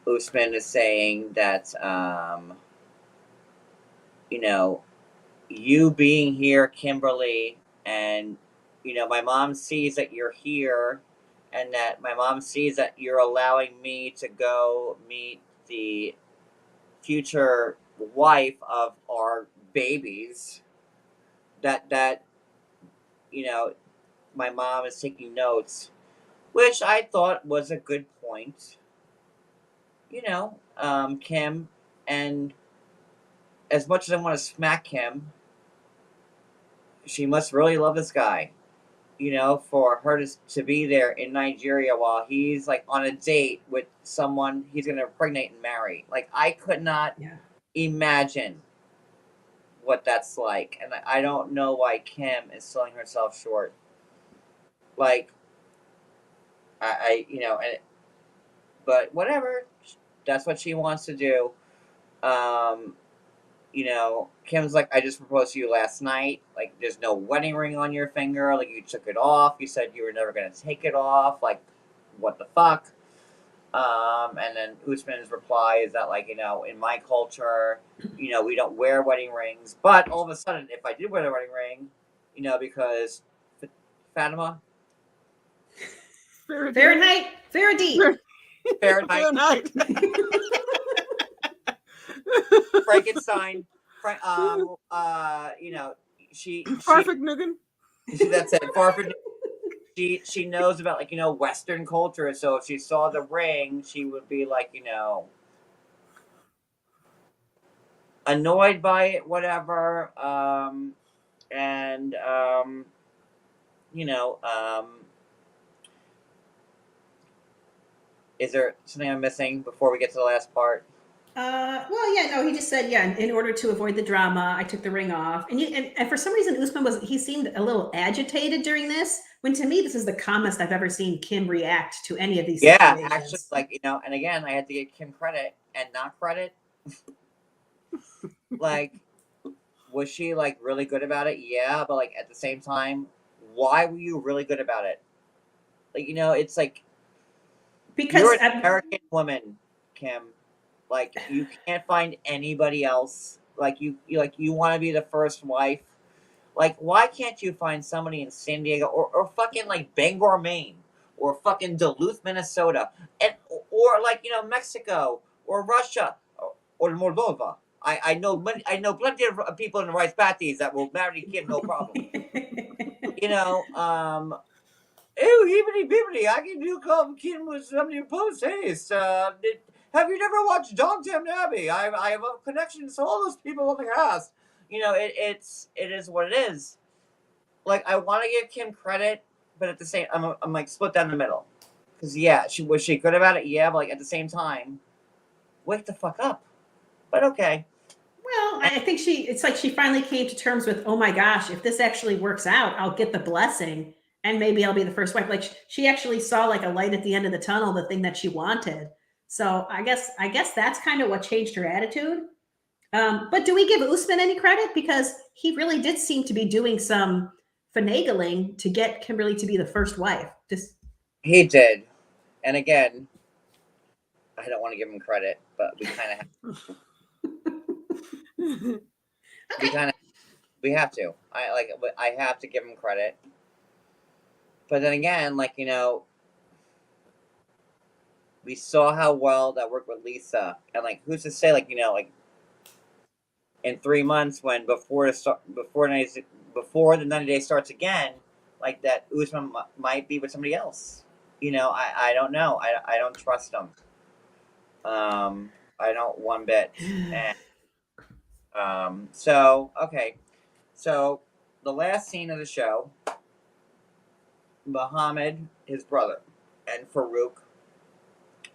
Usman is saying that you being here, Kimberly, and my mom sees that you're here, and that my mom sees that you're allowing me to go meet the future wife of our babies. That my mom is taking notes, which I thought was a good point. Kim, and as much as I want to smack Kim, she must really love this guy. For her to be there in Nigeria while he's on a date with someone he's going to impregnate and marry. I could not imagine what that's like. And I don't know why Kim is selling herself short. But whatever. That's what she wants to do. Kim's like, I just proposed to you last night. Like, there's no wedding ring on your finger. Like, you took it off. You said you were never going to take it off. Like, what the fuck? And then Usman's reply is that, like, in my culture, we don't wear wedding rings. But all of a sudden, if I did wear the wedding ring, because Fatima? Fahrenheit. Fahrenheit. Frankenstein. Perfect Nugan. That's it. Farford. She knows about, like, Western culture. So if she saw the ring, she would be like, annoyed by it, whatever. Is there something I'm missing before we get to the last part? Well, yeah, no, he just said, yeah, in order to avoid the drama, I took the ring off. And for some reason, Usman he seemed a little agitated during this, when to me, this is the calmest I've ever seen Kim react to any of these Yeah, situations. actually, like, and again, I had to give Kim credit and not credit. Like, was she, like, really good about it? Yeah, but, like, at the same time, why were you really good about it? Like, it's like, Because you're an American woman, Kim. Like, you can't find anybody else. Like, you want to be the first wife. Like, why can't you find somebody in San Diego or fucking, like, Bangor, Maine, or fucking Duluth, Minnesota, or like, Mexico or Russia or Moldova? I know plenty of people in the rice patties that will marry Kim, no problem. Ew, hibbity bibbity, I can do come Kim with somebody post haste. Have you never watched Dogtown Abbey? I have connections to all those people on the cast. It is what it is. Like, I want to give Kim credit, but at the same, I'm like split down the middle. Because yeah, was she good about it? Yeah, but like at the same time, wake the fuck up. But okay. Well, I think it's like she finally came to terms with, oh my gosh, if this actually works out, I'll get the blessing and maybe I'll be the first wife. Like, she actually saw like a light at the end of the tunnel, the thing that she wanted. So I guess that's kind of what changed her attitude. But do we give Usman any credit? Because he really did seem to be doing some finagling to get Kimberly to be the first wife. He did. And again, I don't want to give him credit, but we kind of have. We have to. I have to give him credit. But then again, like, we saw how well that worked with Lisa, and like, who's to say, like, like, in 3 months, when before the 90 days starts again, like, that Usman might be with somebody else. I don't know. I don't trust him. I don't one bit. And so okay, so the last scene of the show, Muhammad, his brother, and Farouk,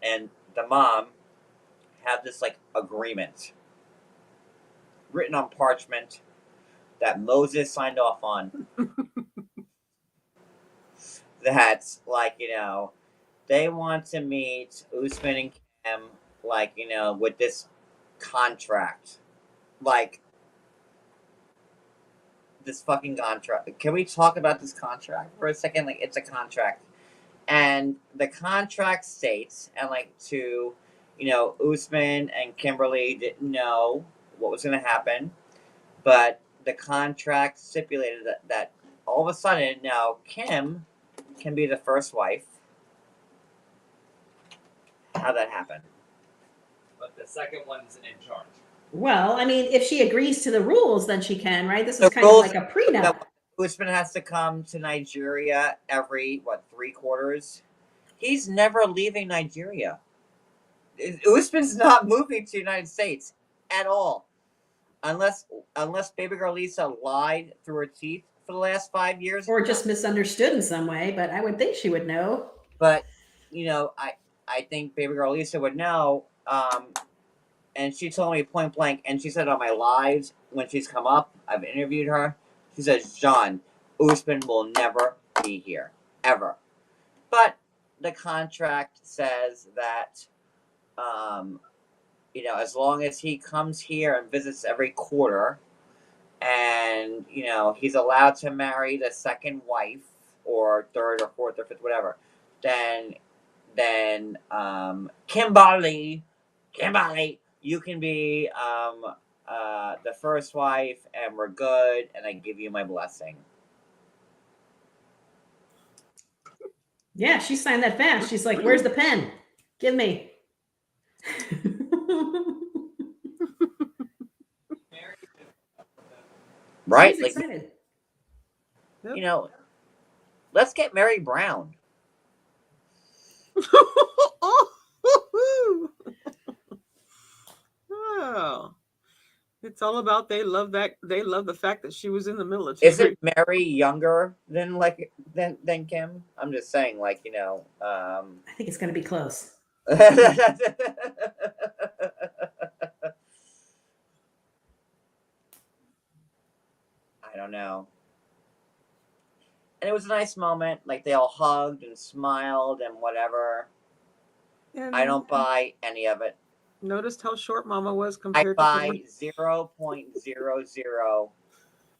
and the mom have this, like, agreement written on parchment that Moses signed off on. That's like, they want to meet Usman and Kim, like, with this contract, like, this fucking contract. Can we talk about this contract for a second? Like, it's a contract, and the contract states, and like, to, Usman and Kimberly didn't know what was going to happen, but the contract stipulated that all of a sudden now Kim can be the first wife. How'd that happen? But the second one's in charge. Well, I mean, if she agrees to the rules, then she can, right? This is kind of like a prenup. Usman has to come to Nigeria every, 3 quarters? He's never leaving Nigeria. Usman's not moving to the United States at all. Unless baby girl Lisa lied through her teeth for the last 5 years. Or just misunderstood in some way, but I would think she would know. But, I think baby girl Lisa would know. And she told me point blank, and she said on my lives, when she's come up, I've interviewed her, she says, John, Usman will never be here. Ever. But the contract says that you know, as long as he comes here and visits every quarter, and you know he's allowed to marry the second wife or third or fourth or fifth, whatever, then Kimberly, you can be the first wife, and we're good, and I give you my blessing. Yeah, she signed that fast. She's like, "Where's the pen? Give me." Right? She's Like, excited. you know, let's get Mary Brown. Oh, it's all about they love the fact that she was in the military. Isn't Mary younger than than Kim? I'm just saying, like, you know, I think it's going to be close. I don't know. And it was a nice moment. Like, they all hugged and smiled and whatever. And I don't buy any of it. noticed how short Mama was I compared buy to 0.00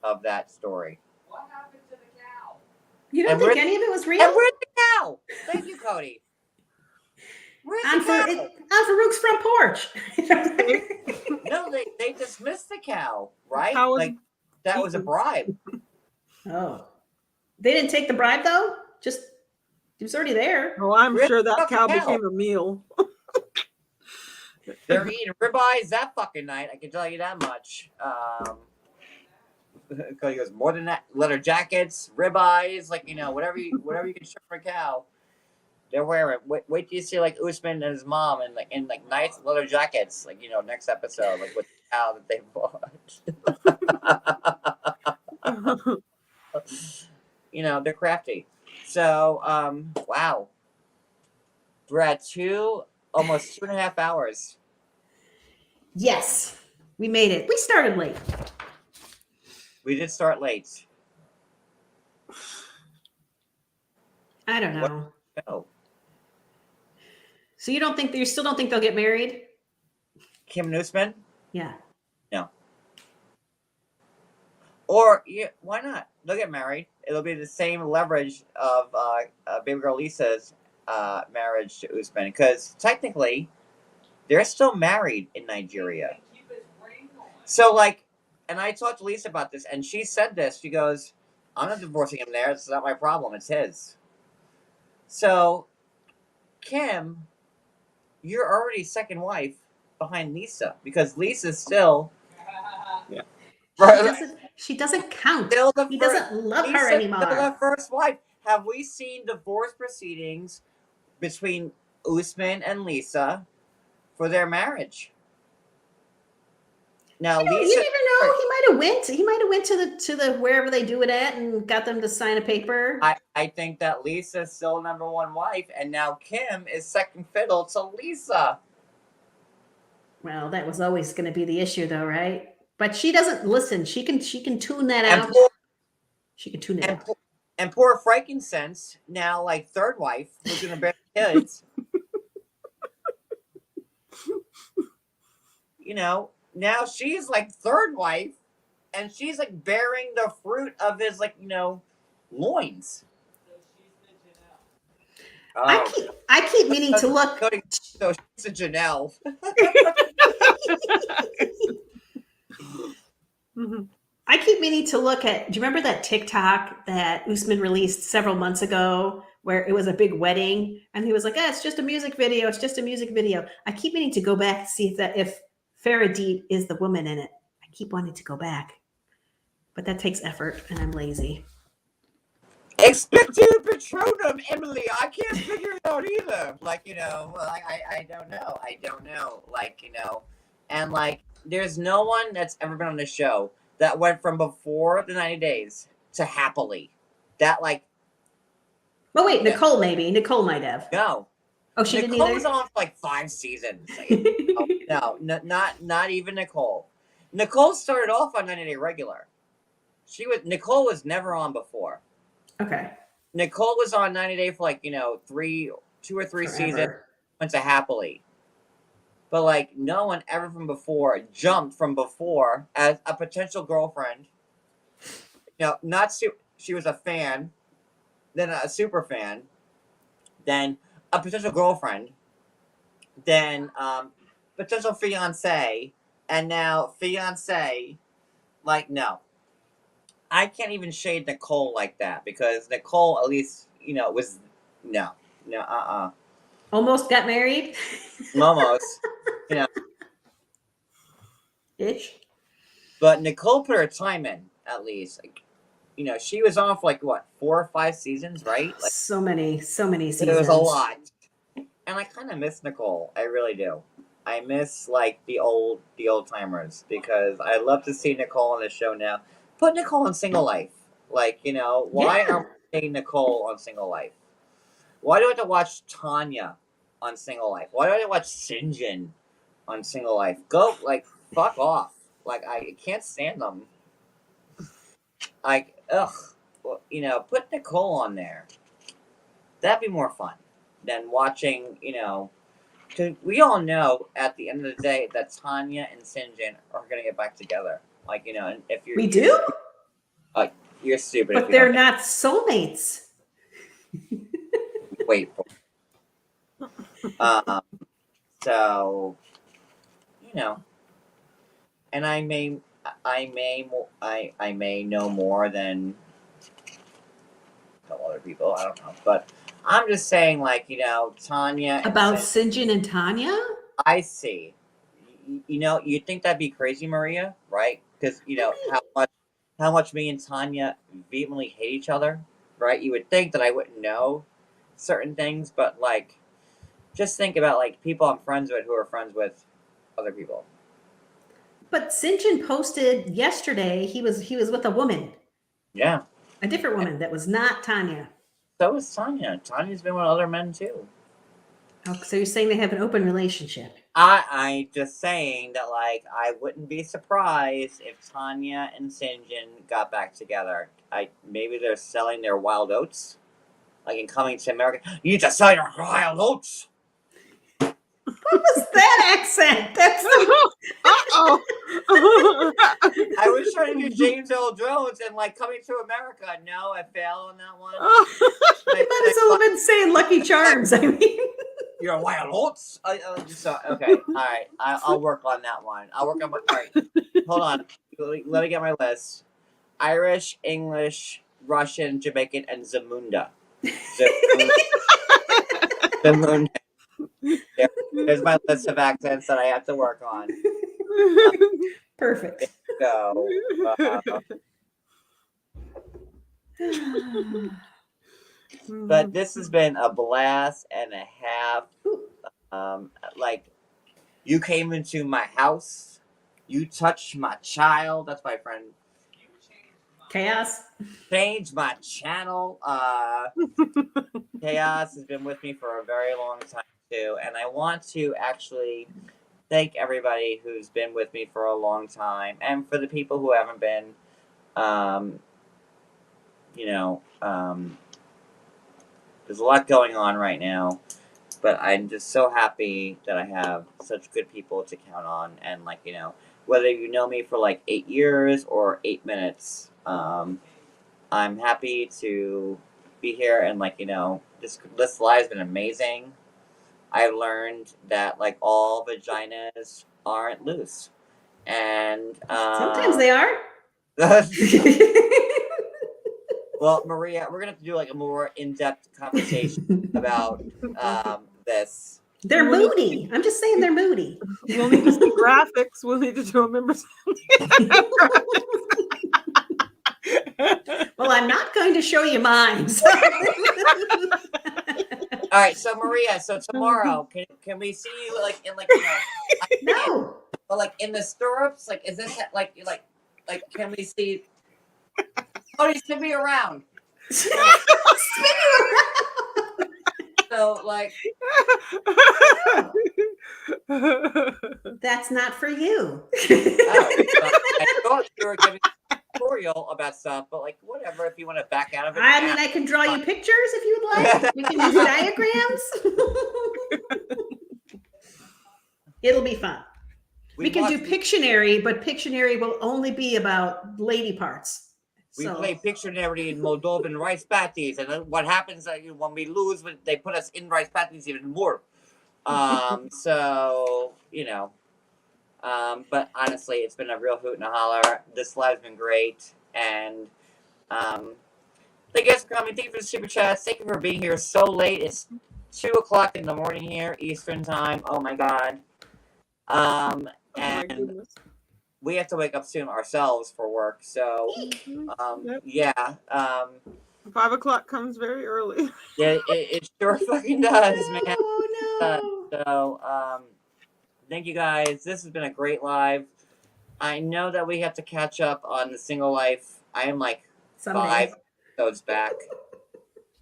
of that story. What happened to the cow? You don't And think where- any of it was real? And where's the cow? Thank you, Cody. Where's On the cow? Farouk's front porch. No, they dismissed the cow, right? cow was Like, that was a eaten. bribe. Oh, they didn't take the bribe though. Just he was already there. Oh, I'm Really? sure that Fucking cow cow. became a meal. They're eating ribeyes that fucking night. I can tell you that much. Cody goes, more than that. Leather jackets, ribeyes, like, you know, whatever you can show for a cow, they're wearing. Wait till you see like Usman and his mom in nice leather jackets, like, you know, next episode, like with the cow that they bought. You know, they're crafty. So, wow. We're at almost 2.5 hours. Yes, we made it. We started late. We did start late. I don't know. What? No. So you still don't think they'll get married? Kim and Usman? Yeah. Or, yeah, why not? They'll get married. It'll be the same leverage of baby girl Lisa's marriage to Usman. Because technically, they're still married in Nigeria. Keep his ring on. So, like, and I talked to Lisa about this, and she said this. She goes, I'm not divorcing him there. It's not my problem. It's his. So, Kim, you're already second wife behind Lisa. Because Lisa's still... She doesn't count. Still the He first- doesn't love her Lisa's anymore. still the first wife. Have we seen divorce proceedings between Usman and Lisa for their marriage? Now, You Lisa, never know. He might have went. He might have went to the wherever they do it at and got them to sign a paper. I think that Lisa's still number one wife, and now Kim is second fiddle to Lisa. Well, that was always going to be the issue, though, right? But she doesn't listen. She can tune that And out. She can tune it out. and poor frankincense, now like third wife, who's gonna bear kids. You know, now she's like third wife, and she's like bearing the fruit of his, like, you know, loins. So she's the Janelle. I keep meaning to look. Cody, so she's a Janelle. Mhm. I keep meaning to look at. Do you remember that TikTok that Usman released several months ago, where it was a big wedding, and he was like, "It's just a music video. It's just a music video." I keep meaning to go back and see if Faradit is the woman in it. I keep wanting to go back, but that takes effort, and I'm lazy. Expecto Patronum, Emily. I can't figure it out either. Like, you know, I don't know. I don't know. Like, you know, and like, there's no one that's ever been on this show that went from before the 90 days to happily. That, like, But wait, Nicole maybe. Nicole might have. no. Oh, she Nicole didn't was either. on for like 5 seasons. Like, no, not even Nicole. Nicole started off on 90 Day Regular. Nicole was never on before. Okay. Nicole was on 90 Day for like, you know, 2 or 3 seasons. Forever. Went to happily. but like no one ever from before jumped from before as a potential girlfriend. You know, not she was a fan, then a super fan, then a potential girlfriend, then potential fiance, and now fiance. Like, no, I can't even shade Nicole like that because Nicole, at least, you know, was no, Almost got married. almost, you know. Ish. But Nicole put her time in at least. Like, you know, she was on for like what 4 or 5 seasons, right? Like, So many seasons. it was a lot, and I kind of miss Nicole. I really do. I miss like the old timers because I love to see Nicole on the show now. Put Nicole on Single Life. Like, you know, why Yeah. aren't we seeing Nicole on Single Life? Why do I have to watch Tanya on Single Life? Why do I have to watch Sinjin on Single Life? Go, like, fuck off. Like, I can't stand them. Like, ugh. Well, you know, put Nicole on there. That'd be more fun than watching, you know. Cause we all know at the end of the day that Tanya and Sinjin are gonna get back together. Like, you know, and if you're We do, you're stupid. but if you they're don't not soulmates. wait for. So, you know, and I may know more than a couple other people. I don't know, but I'm just saying, like, you know, Tanya and About Sinjin, Sinjin and Tanya? I see. You know, you'd think that'd be crazy, Maria, right? Because you know how much me and Tanya vehemently hate each other, right? You would think that I wouldn't know certain things, but like, just think about like people I'm friends with who are friends with other people. But Sinjin posted yesterday he was with a woman, Yeah, a different woman that was not Tanya. so is Tanya. Tanya's been with other men too. Oh, so you're saying they have an open relationship? I just saying that like I wouldn't be surprised if Tanya and Sinjin got back together. Maybe they're selling their wild oats, like in Coming to America. You need to sell your wild oats. What was that accent? That's Uh-oh. I was trying to do James Earl Jones and like Coming to America. No, I failed on that one. you might as well have been saying Lucky Charms. I mean, You're wild oats. Okay, all right. I'll work on that one. I'll work on my. All right, hold on. Let me get my list. Irish, English, Russian, Jamaican, and Zamunda. Zamunda. There's my list of accents that I have to work on. perfect. So, but this has been a blast and a half. Like, you came into my house. You touched my child. That's my friend. Chaos. Changed my channel. Chaos has been with me for a very long time too, and I want to actually thank everybody who's been with me for a long time, and for the people who haven't been. You know, there's a lot going on right now, but I'm just so happy that I have such good people to count on, and like, you know, whether you know me for like 8 years or 8 minutes, I'm happy to be here, and like, you know, this live has been amazing. I've learned that like all vaginas aren't loose, and Sometimes they are. Well, Maria, we're gonna have to do like a more in-depth conversation about this. They're moody. I'm just saying they're moody. We'll need to see graphics. We'll need to do a members. Well, I'm not going to show you mine. So. All right, so Maria, so tomorrow, can we see you like in like, you know, No. but like in the stirrups? Like, is this like can we see? Oh, you spin me around. Spin you around. So like, That's not for you. I thought you were giving a tutorial about stuff, but like whatever. If you want to back out of it, I mean, I can draw you pictures if you would like. We can use diagrams. It'll be fun. We can do watched- Pictionary, but Pictionary will only be about lady parts. We So- play Pictionary in Moldovan rice patties, and then what happens when we lose? They put us in rice patties even more. So you know. But honestly, it's been a real hoot and a holler. This live's been great, and thank you guys for coming. Thank you for the super chats. Thank you for being here so late. It's 2:00 in the morning here, Eastern time. Oh my god. Oh my And goodness. we have to wake up soon ourselves for work. So, Yep. yeah. 5 o'clock comes very early. Yeah, it sure fucking does, man. Oh, no. So, thank you guys. This has been a great live. I know that we have to catch up on the single life. I am like Someday. 5 episodes back.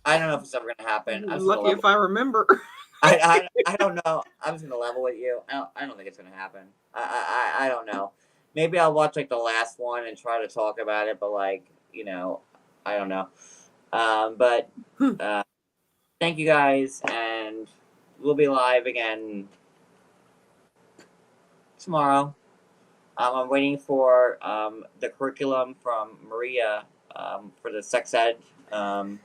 I don't know if it's ever gonna happen. I'm just gonna Lucky if I remember. I don't know. I'm just gonna level with you. I don't think it's gonna happen. I don't know. Maybe I'll watch like the last one and try to talk about it, but like, you know, I don't know. But thank you guys, and we'll be live again tomorrow. I'm waiting for the curriculum from Maria for the sex ed. I'm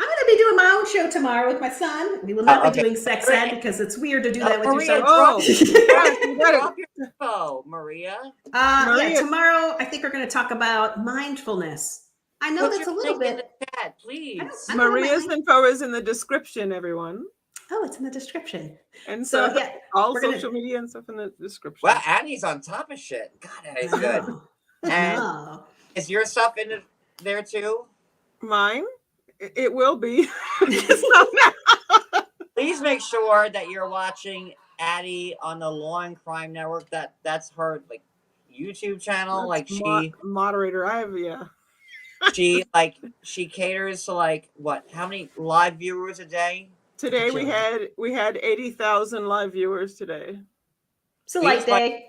going to be doing my own show tomorrow with my son. We will not Okay. be doing sex ed because it's weird to do that with your Maria, son. Oh, yes, you got it. Drop your info, Maria. Yeah, Maria- tomorrow I think we're going to talk about mindfulness. I know Put that's a your little link in bit. the chat, please. I don't know my Maria's link. info is in the description, everyone. Oh, it's in the description. And So so, yeah, all we're gonna- social media and stuff in the description. Wow, Annie's on top of shit. God, Annie's good. no, And- no. Is your stuff in there too? Mine? It will be. It's not now. Please make sure that you're watching Addie on the Law and Crime Network. That's her like YouTube channel. Like Moderator. I have, yeah. she caters to like what? How many live viewers a day? Today Sure. we had 80,000 live viewers today. It's a light Beats my- day.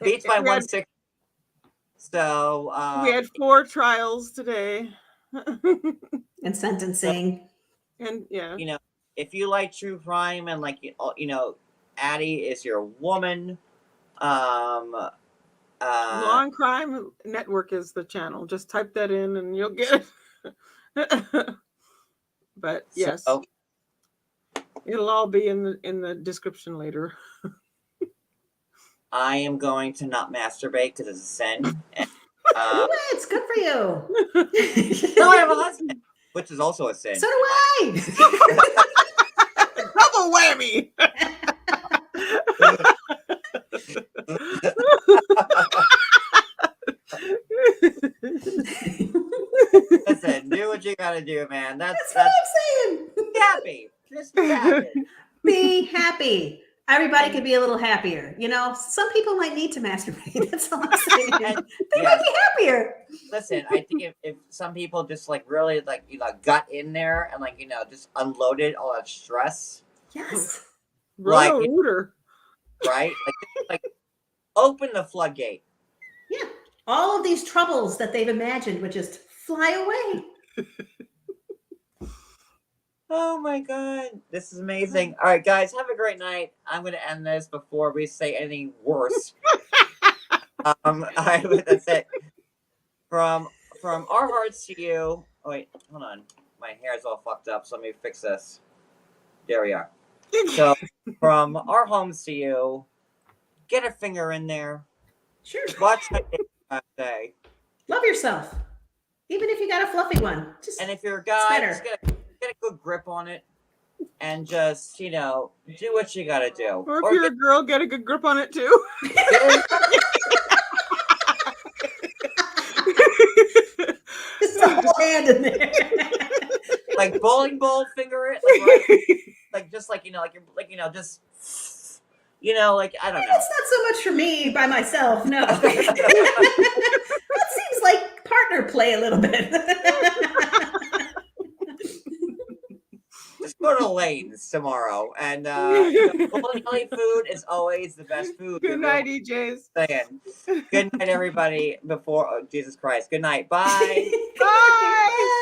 Beats by We had- 160. So we had 4 trials today. And sentencing. And yeah. you know, if you like true crime and like you know, Addie is your woman. Law and Crime Network is the channel. Just type that in and you'll get it. But yes, So, it'll all be in the description later. I am going to not masturbate because it's a sin. And, Yeah, it's good for you. no, I have a husband, which is also a sin. So do I. Double whammy. Listen, do what you gotta do, man. That's what I'm saying. Be happy. Just be happy. Be happy. Everybody could be a little happier. You know, some people might need to masturbate. That's all I'm saying. And, They yeah, might be happier. listen, I think if some people just like really like got in there and like just unloaded all that stress, Yes. Like- Roto-rooter. right? Like open the floodgate. Yeah. All of these troubles that they've imagined would just fly away. Oh my god, this is amazing. All right, guys, have a great night. I'm going to end this before we say anything worse. That's it. From our hearts to you. Oh wait, hold on. My hair's all fucked up, so let me fix this. There we are. So, from our homes to you, get a finger in there. Sure. Watch that day. Love yourself. Even if you got a fluffy one. Just And if you're a guy, better. just get a good grip on it. And just, do what you gotta do. Or if you're a girl, get a good grip on it too. just a whole hand in there. like bowling ball finger it. Like, right, like just like, just, like, I don't know. That's not so much for me by myself. No. That seems like partner play a little bit. Just go to Lane's tomorrow. And, bowling alley food is always the best food. Good night, EJs. Saying. Good night, everybody. Jesus Christ. Good night. Bye. Bye.